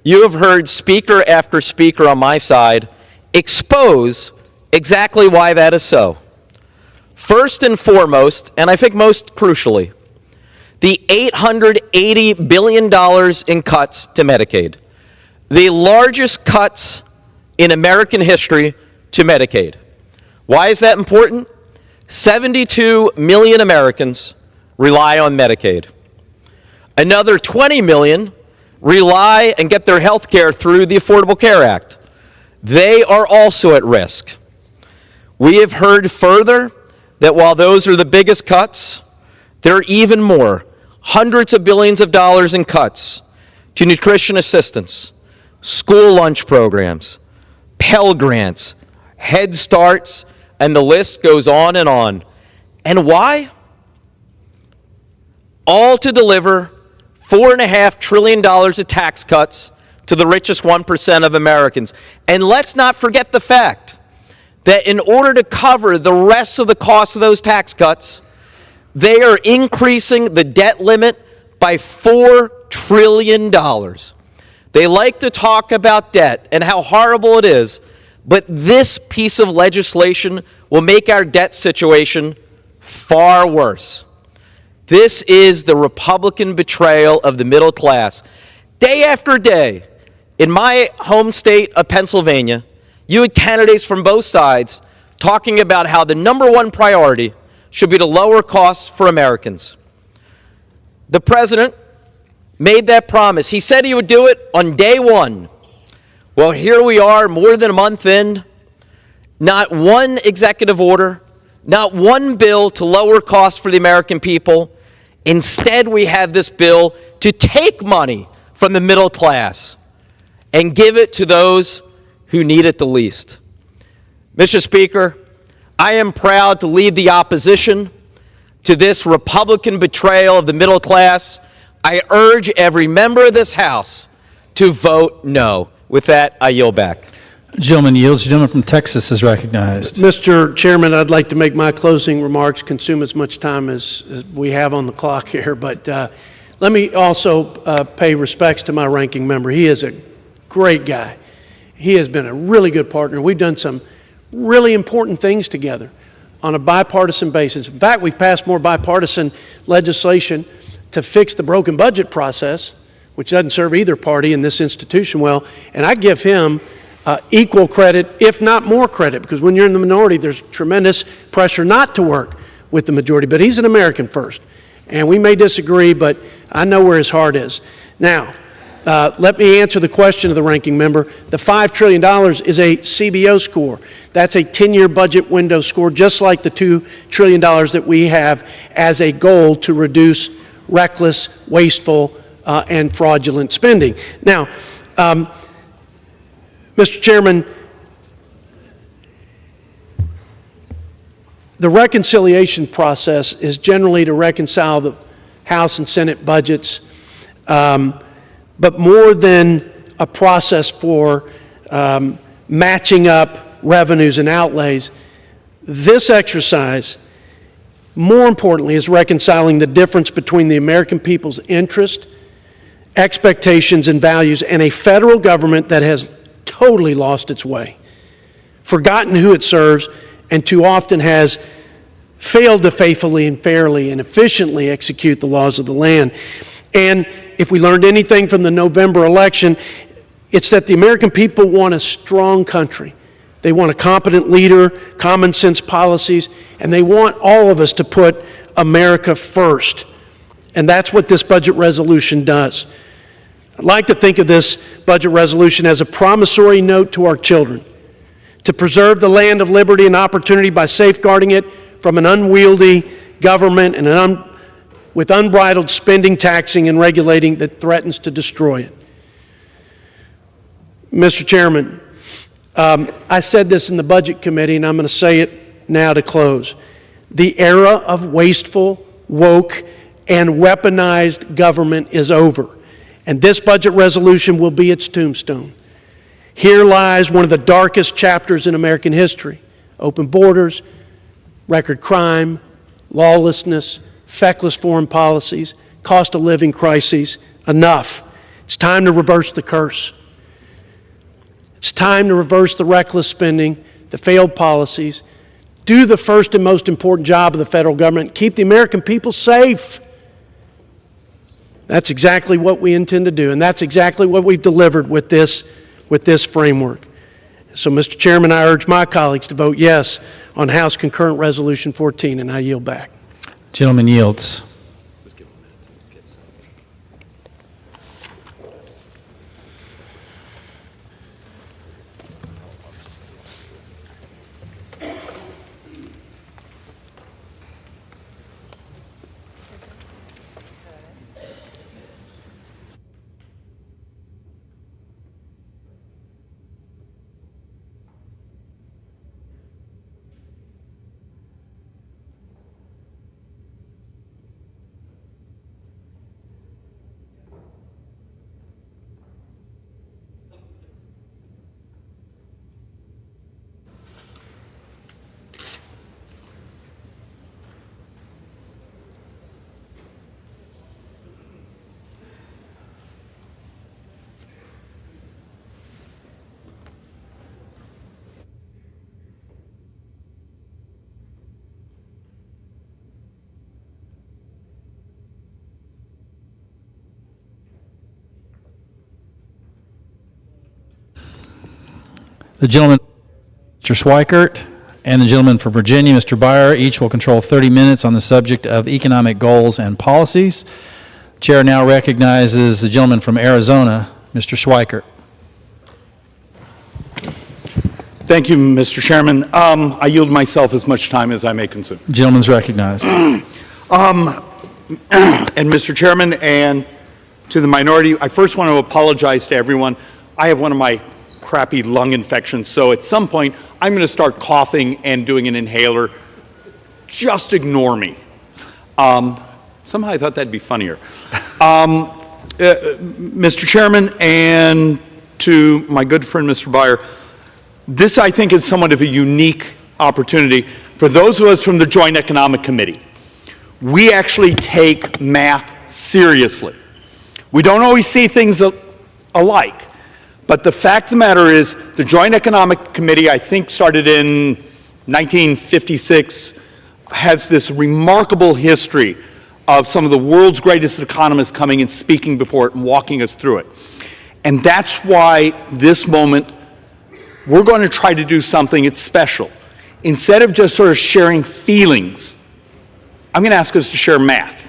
you have heard speaker after speaker on my side expose exactly why that is so. First and foremost, and I think most crucially, the $880 billion in cuts to Medicaid, the largest cuts in American history to Medicaid. Why is that important? 72 million Americans rely on Medicaid. Another 20 million rely and get their health care through the Affordable Care Act. They are also at risk. We have heard further that while those are the biggest cuts, there are even more, hundreds of billions of dollars in cuts to nutrition assistance, school lunch programs, Pell Grants, Head Starts, and the list goes on and on. And why? All to deliver $4.5 trillion of tax cuts to the richest 1% of Americans. And let's not forget the fact that in order to cover the rest of the cost of those tax cuts, they are increasing the debt limit by $4 trillion. They like to talk about debt and how horrible it is, but this piece of legislation will make our debt situation far worse. This is the Republican betrayal of the middle class. Day after day, in my home state of Pennsylvania, you had candidates from both sides talking about how the number one priority should be to lower costs for Americans. The president made that promise. He said he would do it on day one. Well, here we are, more than a month in, not one executive order, not one bill to lower costs for the American people. Instead, we have this bill to take money from the middle class and give it to those who need it the least. Mr. Speaker, I am proud to lead the opposition to this Republican betrayal of the middle class. I urge every member of this House to vote no. With that, I yield back. Gentleman yields. Gentleman from Texas is recognized. Mr. Chairman, I'd like to make my closing remarks consume as much time as we have on the clock here, but let me also pay respects to my ranking member. He is a great guy. He has been a really good partner. We've done some really important things together on a bipartisan basis. In fact, we've passed more bipartisan legislation to fix the broken budget process, which doesn't serve either party in this institution well, and I give him equal credit, if not more credit, because when you're in the minority, there's tremendous pressure not to work with the majority, but he's an American first, and we may disagree, but I know where his heart is. Now, let me answer the question of the ranking member. The $5 trillion is a CBO score. That's a 10-year budget window score, just like the $2 trillion that we have as a goal to reduce reckless, wasteful, and fraudulent spending. Now, Mr. Chairman, the reconciliation process is generally to reconcile the House and Senate budgets, but more than a process for matching up revenues and outlays, this exercise, more importantly, is reconciling the difference between the American people's interest, expectations, and values, and a federal government that has totally lost its way, forgotten who it serves, and too often has failed to faithfully and fairly and efficiently execute the laws of the land. And if we learned anything from the November election, It's that the American people want a strong country. They want a competent leader, common sense policies, and they want all of us to put America first. And that's what this budget resolution does. I'd like to think of this budget resolution as a promissory note to our children to preserve the land of liberty and opportunity by safeguarding it from an unwieldy government and with unbridled spending, taxing, and regulating that threatens to destroy it. Mr. Chairman, I said this in the Budget Committee, and I'm going to say it now to close. The era of wasteful, woke, and weaponized government is over, and this budget resolution will be its tombstone. Here lies one of the darkest chapters in American history: open borders, record crime, lawlessness, feckless foreign policies, cost of living crises. Enough. It's time to reverse the curse. It's time to reverse the reckless spending, the failed policies, do the first and most important job of the federal government, keep the American people safe. That's exactly what we intend to do, and that's exactly what we've delivered with this framework. So, Mr. Chairman, I urge my colleagues to vote yes on House Concurrent Resolution 14, and I yield back. Gentleman yields. The gentleman, Mr. Schweikert, and the gentleman from Virginia, Mr. Byer, each will control 30 minutes on the subject of economic goals and policies. Chair now recognizes the gentleman from Arizona, Mr. Schweikert. Thank you, Mr. Chairman. I yield myself as much time as I may consume. Gentleman's recognized. And Mr. Chairman, and to the minority, I first want to apologize to everyone. I have one of my crappy lung infections, so at some point I'm going to start coughing and doing an inhaler. Just ignore me. Somehow I thought that'd be funnier. Mr. Chairman, and to my good friend Mr. Byer, this I think is somewhat of a unique opportunity for those of us from the Joint Economic Committee. We actually take math seriously. We don't always see things alike. But the fact of the matter is, the Joint Economic Committee, I think started in 1956, has this remarkable history of some of the world's greatest economists coming and speaking before it and walking us through it. And that's why this moment, we're going to try to do something that's special. Instead of just sort of sharing feelings, I'm going to ask us to share math.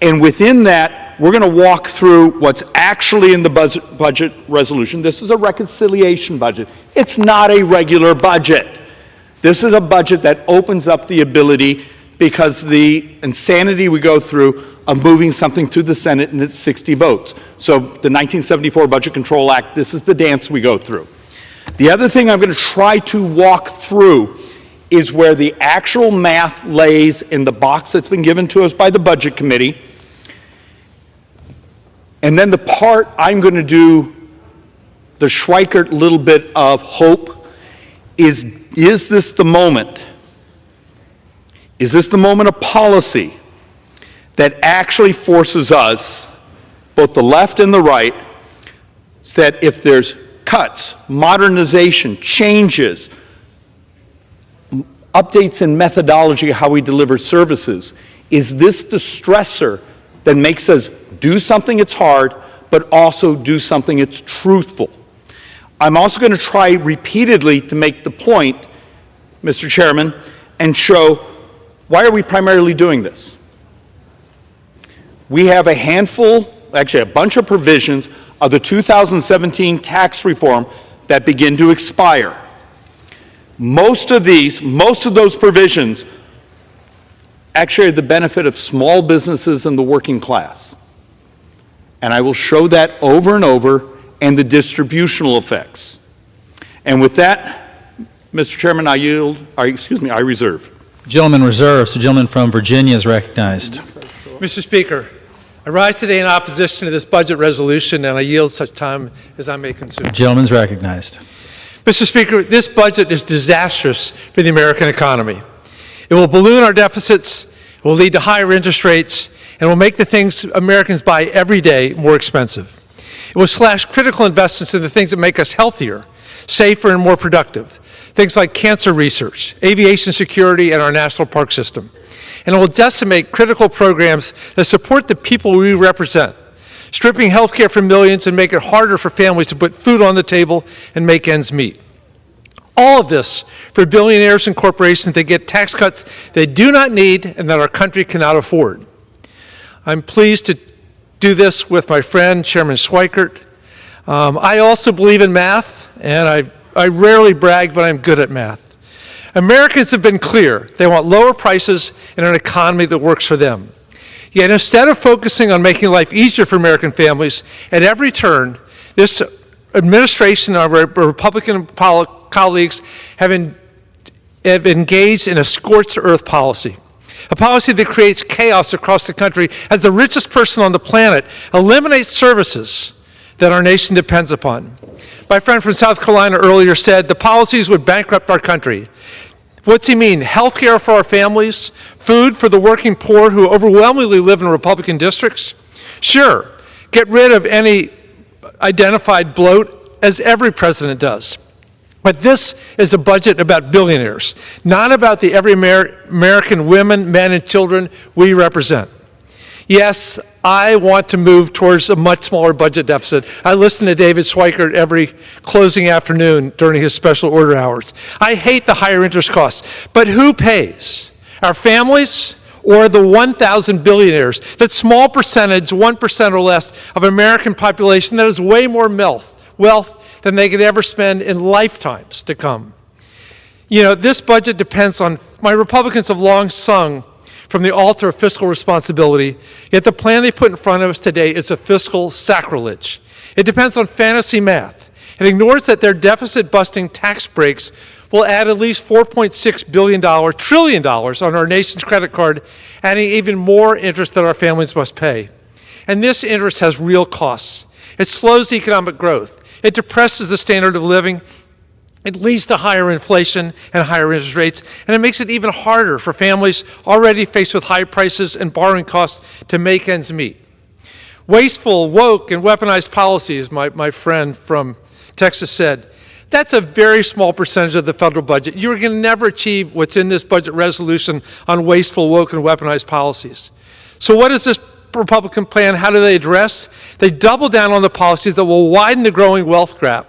And within that, we're going to walk through what's actually in the budget resolution. This is a reconciliation budget. It's not a regular budget. This is a budget that opens up the ability, because the insanity we go through of moving something through the Senate and it's 60 votes. So the 1974 Budget Control Act, this is the dance we go through. The other thing I'm going to try to walk through is where the actual math lays in the box that's been given to us by the Budget Committee. And then the part I'm going to do, the Schweikert little bit of hope, is this the moment? Is this the moment of policy that actually forces us, both the left and the right, so that if there's cuts, modernization, changes, updates in methodology, how we deliver services, is this the stressor that makes us do something that's hard, but also do something that's truthful. I'm also going to try repeatedly to make the point, Mr. Chairman, and show why are we primarily doing this. We have a handful, actually a bunch of provisions of the 2017 tax reform that begin to expire. Most of those provisions actually have the benefit of small businesses and the working class. And I will show that over and over, and the distributional effects. And with that, Mr. Chairman, I reserve. Gentleman reserves. The gentleman from Virginia is recognized. Mr. Speaker, I rise today in opposition to this budget resolution, and I yield such time as I may consume. The gentleman's recognized. Mr. Speaker, this budget is disastrous for the American economy. It will balloon our deficits, it will lead to higher interest rates, and will make the things Americans buy every day more expensive. It will slash critical investments in the things that make us healthier, safer, and more productive, things like cancer research, aviation security, and our national park system. And it will decimate critical programs that support the people we represent, stripping health care from millions and make it harder for families to put food on the table and make ends meet. All of this for billionaires and corporations that get tax cuts they do not need and that our country cannot afford. I'm pleased to do this with my friend, Chairman Schweikert. I also believe in math, and I rarely brag, but I'm good at math. Americans have been clear. They want lower prices and an economy that works for them. Yet instead of focusing on making life easier for American families, at every turn, this administration and our Republican colleagues have engaged in a scorched earth policy. A policy that creates chaos across the country as the richest person on the planet eliminates services that our nation depends upon. My friend from South Carolina earlier said the policies would bankrupt our country. What's he mean? Health care for our families? Food for the working poor who overwhelmingly live in Republican districts? Sure, get rid of any identified bloat, as every president does. But this is a budget about billionaires, not about the every American women, men, and children we represent. Yes, I want to move towards a much smaller budget deficit. I listen to David Schweikert every closing afternoon during his special order hours. I hate the higher interest costs, but who pays? Our families or the 1,000 billionaires? That small percentage, 1% or less, of American population that has way more wealth than they could ever spend in lifetimes to come. You know, this budget depends on, my Republicans have long sung from the altar of fiscal responsibility, yet the plan they put in front of us today is a fiscal sacrilege. It depends on fantasy math. It ignores that their deficit-busting tax breaks will add at least $4.6 trillion on our nation's credit card, adding even more interest that our families must pay. And this interest has real costs. It slows economic growth. It depresses the standard of living. It leads to higher inflation and higher interest rates, and it makes it even harder for families already faced with high prices and borrowing costs to make ends meet. Wasteful, woke, and weaponized policies, my friend from Texas said, that's a very small percentage of the federal budget. You're going to never achieve what's in this budget resolution on wasteful, woke, and weaponized policies. So what is this Republican plan? How do they address? They double down on the policies that will widen the growing wealth gap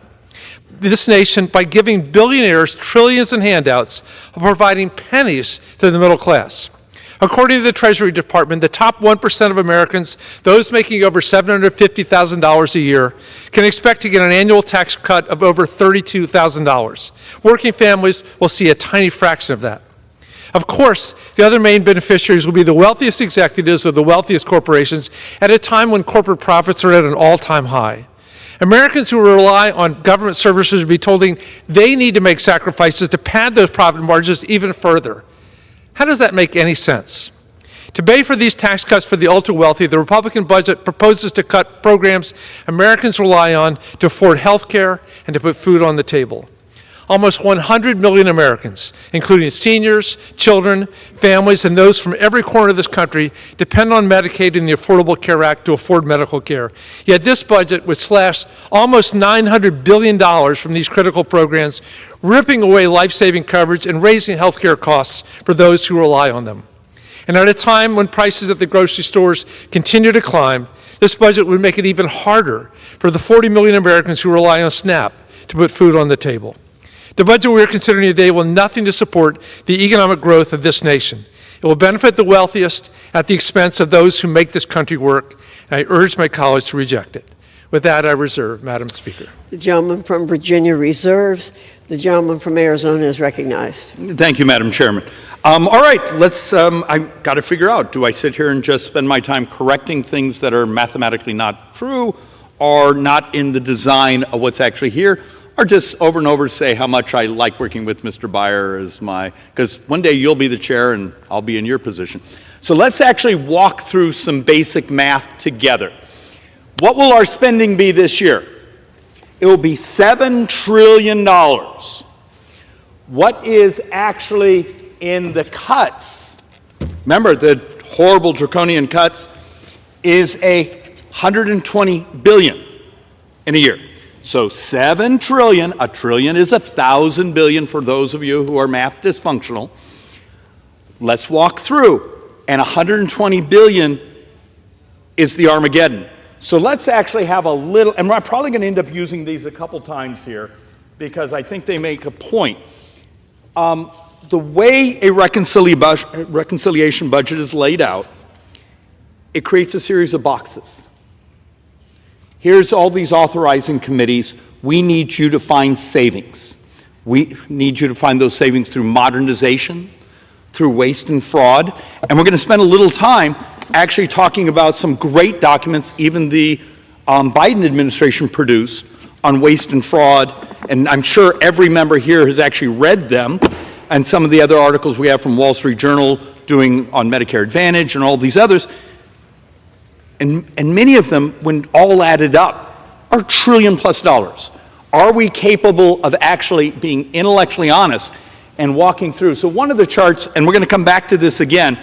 this nation by giving billionaires trillions in handouts while providing pennies to the middle class. According to the Treasury Department, the top 1% of Americans, those making over $750,000 a year, can expect to get an annual tax cut of over $32,000. Working families will see a tiny fraction of that. Of course, the other main beneficiaries will be the wealthiest executives of the wealthiest corporations at a time when corporate profits are at an all-time high. Americans who rely on government services will be told they need to make sacrifices to pad those profit margins even further. How does that make any sense? To pay for these tax cuts for the ultra-wealthy, the Republican budget proposes to cut programs Americans rely on to afford health care and to put food on the table. Almost 100 million Americans, including seniors, children, families, and those from every corner of this country, depend on Medicaid and the Affordable Care Act to afford medical care. Yet this budget would slash almost $900 billion from these critical programs, ripping away life-saving coverage and raising health care costs for those who rely on them. And at a time when prices at the grocery stores continue to climb, This budget would make it even harder for the 40 million Americans who rely on SNAP to put food on the table. The budget we are considering today will nothing to support the economic growth of this nation. It will benefit the wealthiest at the expense of those who make this country work, and I urge my colleagues to reject it. With that, I reserve, Madam Speaker. The gentleman from Virginia reserves. The gentleman from Arizona is recognized. Thank you, Madam Chairman. All right, I've got to figure out, do I sit here and just spend my time correcting things that are mathematically not true or not in the design of what's actually here, or just over and over say how much I like working with Mr. Beyer as because one day you'll be the chair and I'll be in your position. So let's actually walk through some basic math together. What will our spending be this year? It will be $7 trillion. What is actually in the cuts, remember the horrible draconian cuts, is $120 billion in a year. So 7 trillion, a trillion is 1,000 billion for those of you who are math dysfunctional. Let's walk through. And 120 billion is the Armageddon. So let's actually have a little, and we're probably going to end up using these a couple times here because I think they make a point. The way a reconciliation budget is laid out, it creates a series of boxes. Here's all these authorizing committees. We need you to find savings. We need you to find those savings through modernization, through waste and fraud. And we're going to spend a little time actually talking about some great documents even the Biden administration produced on waste and fraud. And I'm sure every member here has actually read them and some of the other articles we have from Wall Street Journal doing on Medicare Advantage and all these others. And many of them, when all added up, are $1 trillion+ dollars. Are we capable of actually being intellectually honest and walking through? So one of the charts, and we're going to come back to this again,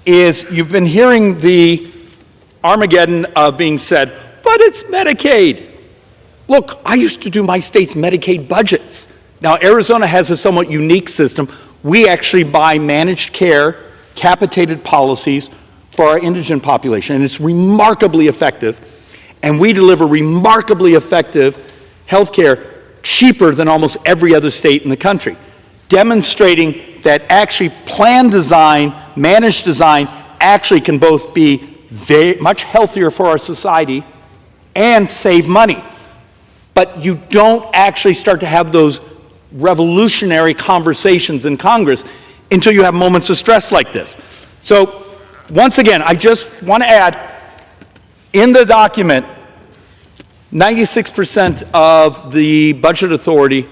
is you've been hearing the Armageddon being said, but it's Medicaid. Look, I used to do my state's Medicaid budgets. Now, Arizona has a somewhat unique system. We actually buy managed care, capitated policies for our indigent population, and it's remarkably effective. And we deliver remarkably effective health care cheaper than almost every other state in the country, demonstrating that actually plan design, managed design, actually can both be much healthier for our society and save money. But you don't actually start to have those revolutionary conversations in Congress until you have moments of stress like this. So, once again, I just want to add, in the document, 96% of the budget authority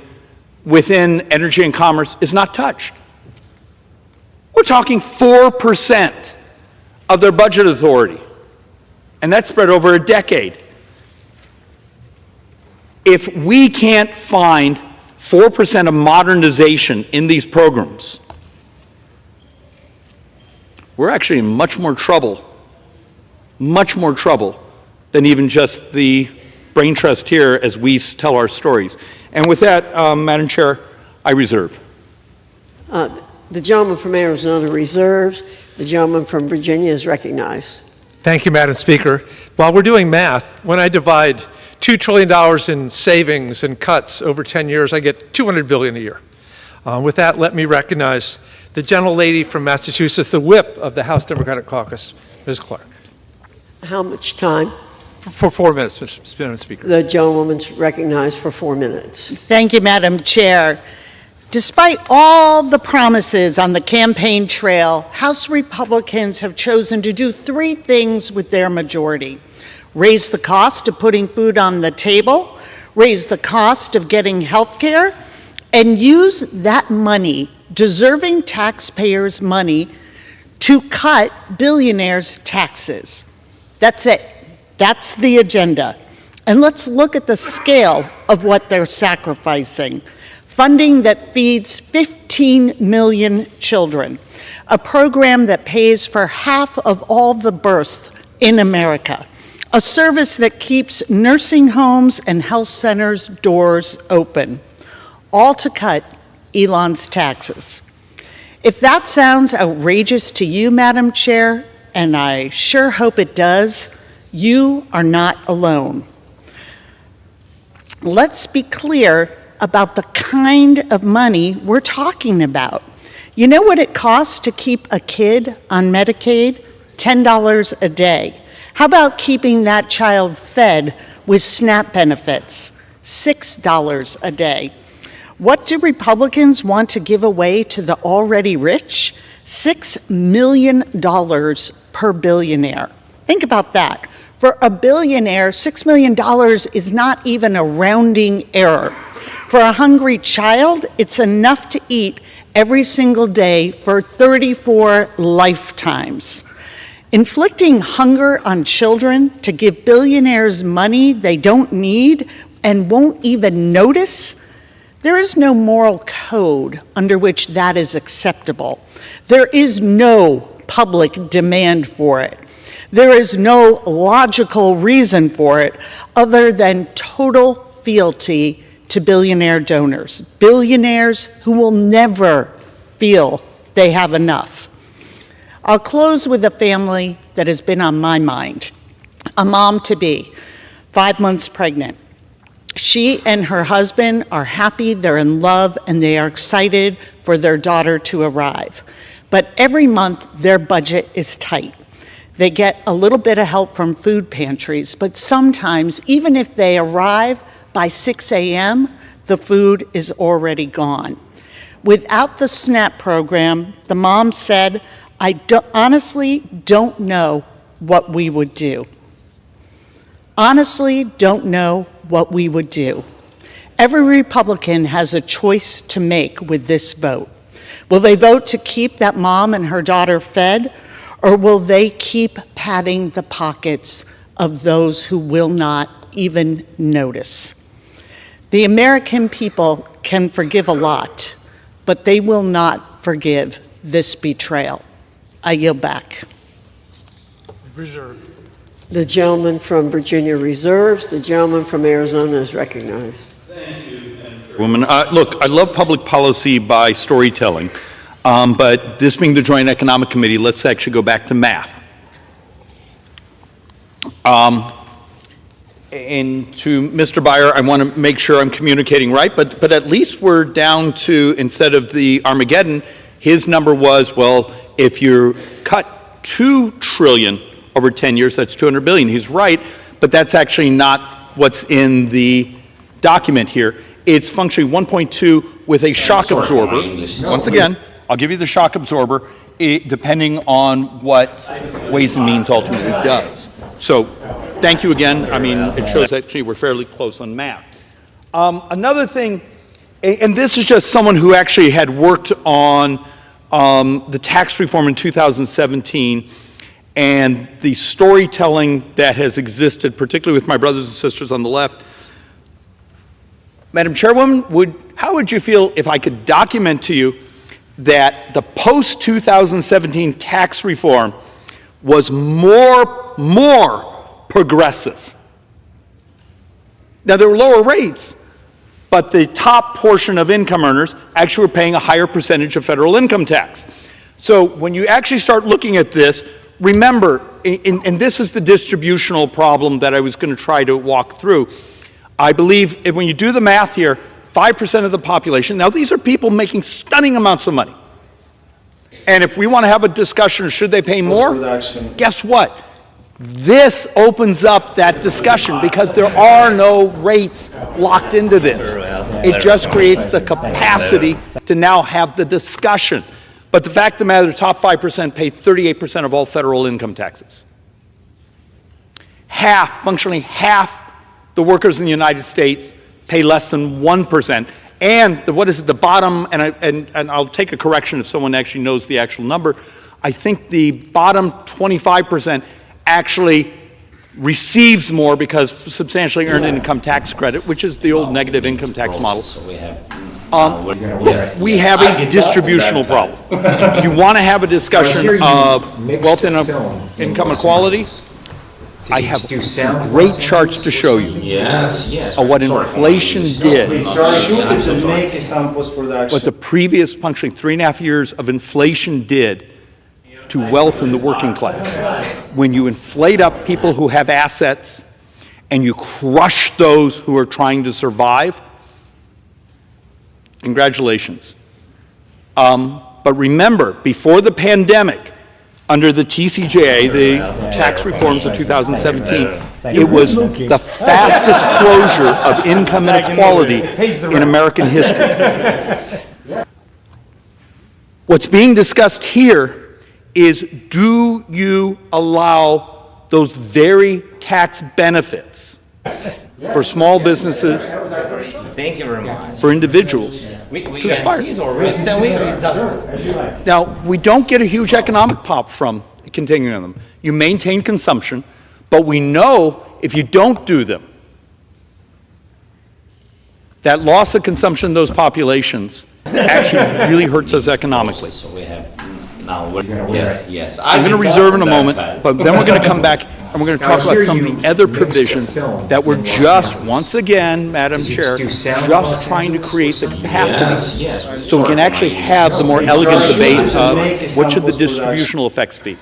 within energy and commerce is not touched. We're talking 4% of their budget authority, and that's spread over a decade. If we can't find 4% of modernization in these programs, we're actually in much more trouble than even just the brain trust here as we tell our stories. And with that, Madam Chair, I reserve. The gentleman from Arizona reserves. The gentleman from Virginia is recognized. Thank you, Madam Speaker. While we're doing math, when I divide $2 trillion in savings and cuts over 10 years, I get $200 billion a year. With that, let me recognize the gentlelady from Massachusetts, the whip of the House Democratic Caucus, Ms. Clark. How much time? For 4 minutes, Madam Speaker. The gentlewoman's recognized for 4 minutes. Thank you, Madam Chair. Despite all the promises on the campaign trail, House Republicans have chosen to do 3 things with their majority: raise the cost of putting food on the table, raise the cost of getting health care, and use that money, deserving taxpayers' money, to cut billionaires' taxes. That's it. That's the agenda. And let's look at the scale of what they're sacrificing. Funding that feeds 15 million children, a program that pays for half of all the births in America, a service that keeps nursing homes and health centers' doors open, all to cut Elon's taxes. If that sounds outrageous to you, Madam Chair, and I sure hope it does, You are not alone. Let's be clear about the kind of money we're talking about. You know what it costs to keep a kid on Medicaid? $10 a day. How about keeping that child fed with SNAP benefits? $6 a day. What do Republicans want to give away to the already rich? $6 million per billionaire. Think about that. For a billionaire, $6 million is not even a rounding error. For a hungry child, it's enough to eat every single day for 34 lifetimes. Inflicting hunger on children to give billionaires money they don't need and won't even notice, there is no moral code under which that is acceptable. There is no public demand for it. There is no logical reason for it other than total fealty to billionaire donors, billionaires who will never feel they have enough. I'll close with a family that has been on my mind. A mom-to-be, 5 months pregnant. She and her husband are happy, they're in love, and they are excited for their daughter to arrive. But every month, their budget is tight. They get a little bit of help from food pantries, but sometimes, even if they arrive by 6 a.m., the food is already gone. Without the SNAP program, the mom said, I honestly don't know what we would do. Honestly, don't know what we would do. Every Republican has a choice to make with this vote. Will they vote to keep that mom and her daughter fed, or will they keep padding the pockets of those who will not even notice? The American people can forgive a lot, but they will not forgive this betrayal. I yield back. The gentleman from Virginia reserves. The gentleman from Arizona is recognized. Thank you, Woman. Look, I love public policy by storytelling, but this being the Joint Economic Committee, let's actually go back to math. And to Mr. Byer, I want to make sure I'm communicating right, but at least we're down to, instead of the Armageddon, his number was, well, if you cut $2 trillion over 10 years, that's $200 billion. He's right, but that's actually not what's in the document here. It's functionally 1.2 with a shock absorber. Once again, I'll give you the shock absorber, depending on what Ways and Means ultimately does. So, thank you again. I mean, it shows actually we're fairly close on math. Another thing, and this is just someone who actually had worked on the tax reform in 2017 and the storytelling that has existed, particularly with my brothers and sisters on the left. Madam Chairwoman, how would you feel if I could document to you that the post-2017 tax reform was more progressive? Now, there were lower rates, but the top portion of income earners actually were paying a higher percentage of federal income tax. So when you actually start looking at this, remember, and this is the distributional problem that I was going to try to walk through. I believe when you do the math here, 5% of the population, now these are people making stunning amounts of money. And if we want to have a discussion, should they pay more? Guess what? This opens up that discussion because there are no rates locked into this. It just creates the capacity to now have the discussion. But the fact of the matter, the top 5% pay 38% of all federal income taxes. Functionally half the workers in the United States pay less than 1%. And the bottom, and I'll take a correction if someone actually knows the actual number, I think the bottom 25% actually receives more because substantially earned income tax credit, which is the old negative income tax model. We have a distributional problem. If you want to have a discussion of wealth and income equality, I have great charts to show you of what inflation did. What the previous, punctually 3.5 years of inflation did to wealth in the working class. When you inflate up people who have assets and you crush those who are trying to survive, congratulations. But remember, before the pandemic, under the TCJA, the tax reforms of 2017, it was the fastest closure of income inequality in American history. What's being discussed here is, do you allow those very tax benefits for small businesses, Thank you very much. for individuals, to expire? Now, we don't get a huge economic pop from continuing them. You maintain consumption, but we know if you don't do them, that loss of consumption in those populations actually really hurts us economically. So we have now. Yes. I'm going to reserve in a moment, but then we're going to come back and we're going to talk about some of the other provisions that we're just, once again, Madam Chair, just trying to create the capacity so we can actually have the more elegant debate of what should the distributional effects be?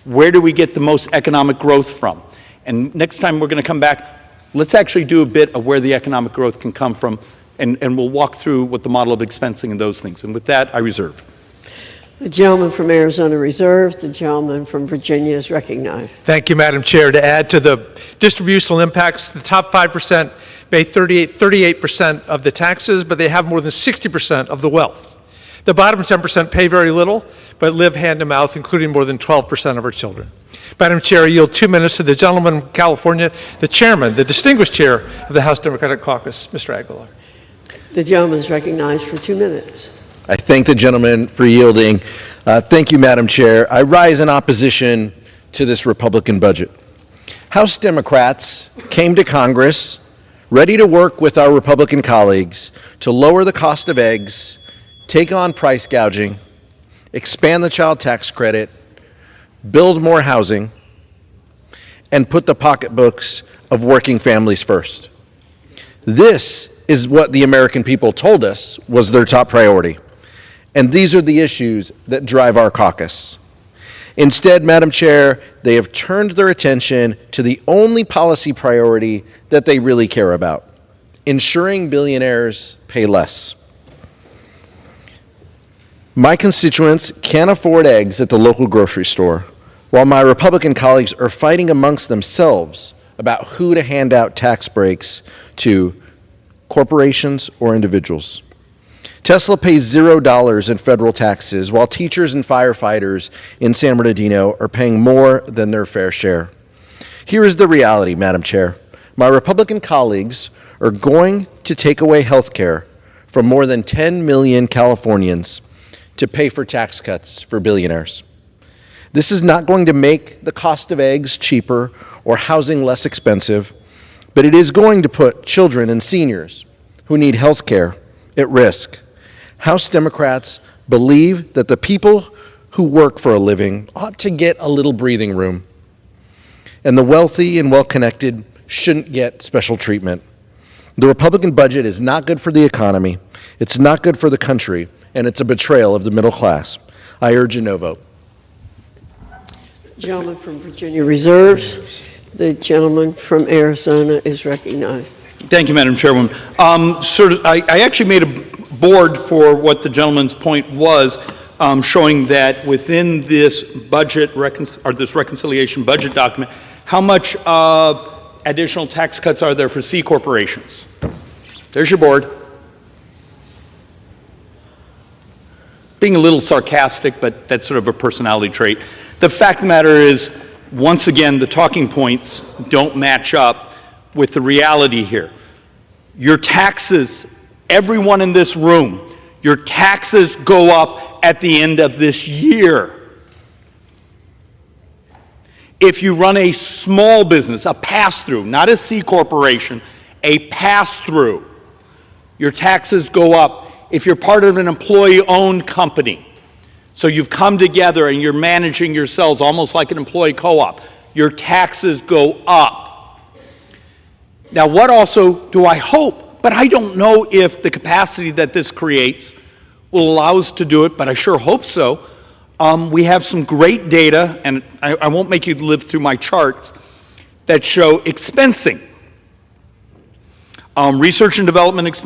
Where do we get the most economic growth from? And next time we're going to come back, let's actually do a bit of where the economic growth can come from, and we'll walk through what the model of expensing and those things. And with that, I reserve. The gentleman from Arizona reserves. The gentleman from Virginia is recognized. Thank you, Madam Chair. To add to the distributional impacts, the top 5% pay 38% of the taxes, but they have more than 60% of the wealth. The bottom 10% pay very little, but live hand to mouth, including more than 12% of our children. Madam Chair, I yield 2 minutes to the gentleman from California, the chairman, the distinguished chair of the House Democratic Caucus, Mr. Aguilar. The gentleman is recognized for 2 minutes. I thank the gentleman for yielding. Thank you, Madam Chair. I rise in opposition to this Republican budget. House Democrats came to Congress ready to work with our Republican colleagues to lower the cost of eggs, take on price gouging, expand the child tax credit, build more housing, and put the pocketbooks of working families first. This is what the American people told us was their top priority. And these are the issues that drive our caucus. Instead, Madam Chair, they have turned their attention to the only policy priority that they really care about: ensuring billionaires pay less. My constituents can't afford eggs at the local grocery store, while my Republican colleagues are fighting amongst themselves about who to hand out tax breaks to, corporations or individuals. Tesla pays $0 in federal taxes, while teachers and firefighters in San Bernardino are paying more than their fair share. Here is the reality, Madam Chair. My Republican colleagues are going to take away health care from more than 10 million Californians to pay for tax cuts for billionaires. This is not going to make the cost of eggs cheaper or housing less expensive, but it is going to put children and seniors who need health care at risk. House Democrats believe that the people who work for a living ought to get a little breathing room, and the wealthy and well-connected shouldn't get special treatment. The Republican budget is not good for the economy, it's not good for the country, and it's a betrayal of the middle class. I urge a no vote. The gentleman from Virginia reserves. The gentleman from Arizona is recognized. Thank you, Madam Chairwoman. I actually made a board for what the gentleman's point was, showing that within this budget, this reconciliation budget document, how much additional tax cuts are there for C corporations? There's your board. Being a little sarcastic, but that's sort of a personality trait. The fact of the matter is, once again, the talking points don't match up with the reality here. Your taxes, everyone in this room, your taxes go up at the end of this year. If you run a small business, a pass-through, not a C corporation, a pass-through, your taxes go up. If you're part of an employee-owned company, so you've come together and you're managing yourselves almost like an employee co-op, your taxes go up. Now, what also do I hope, but I don't know if the capacity that this creates will allow us to do it, but I sure hope so, we have some great data, and I won't make you live through my charts, that show expensing. Research and development expenses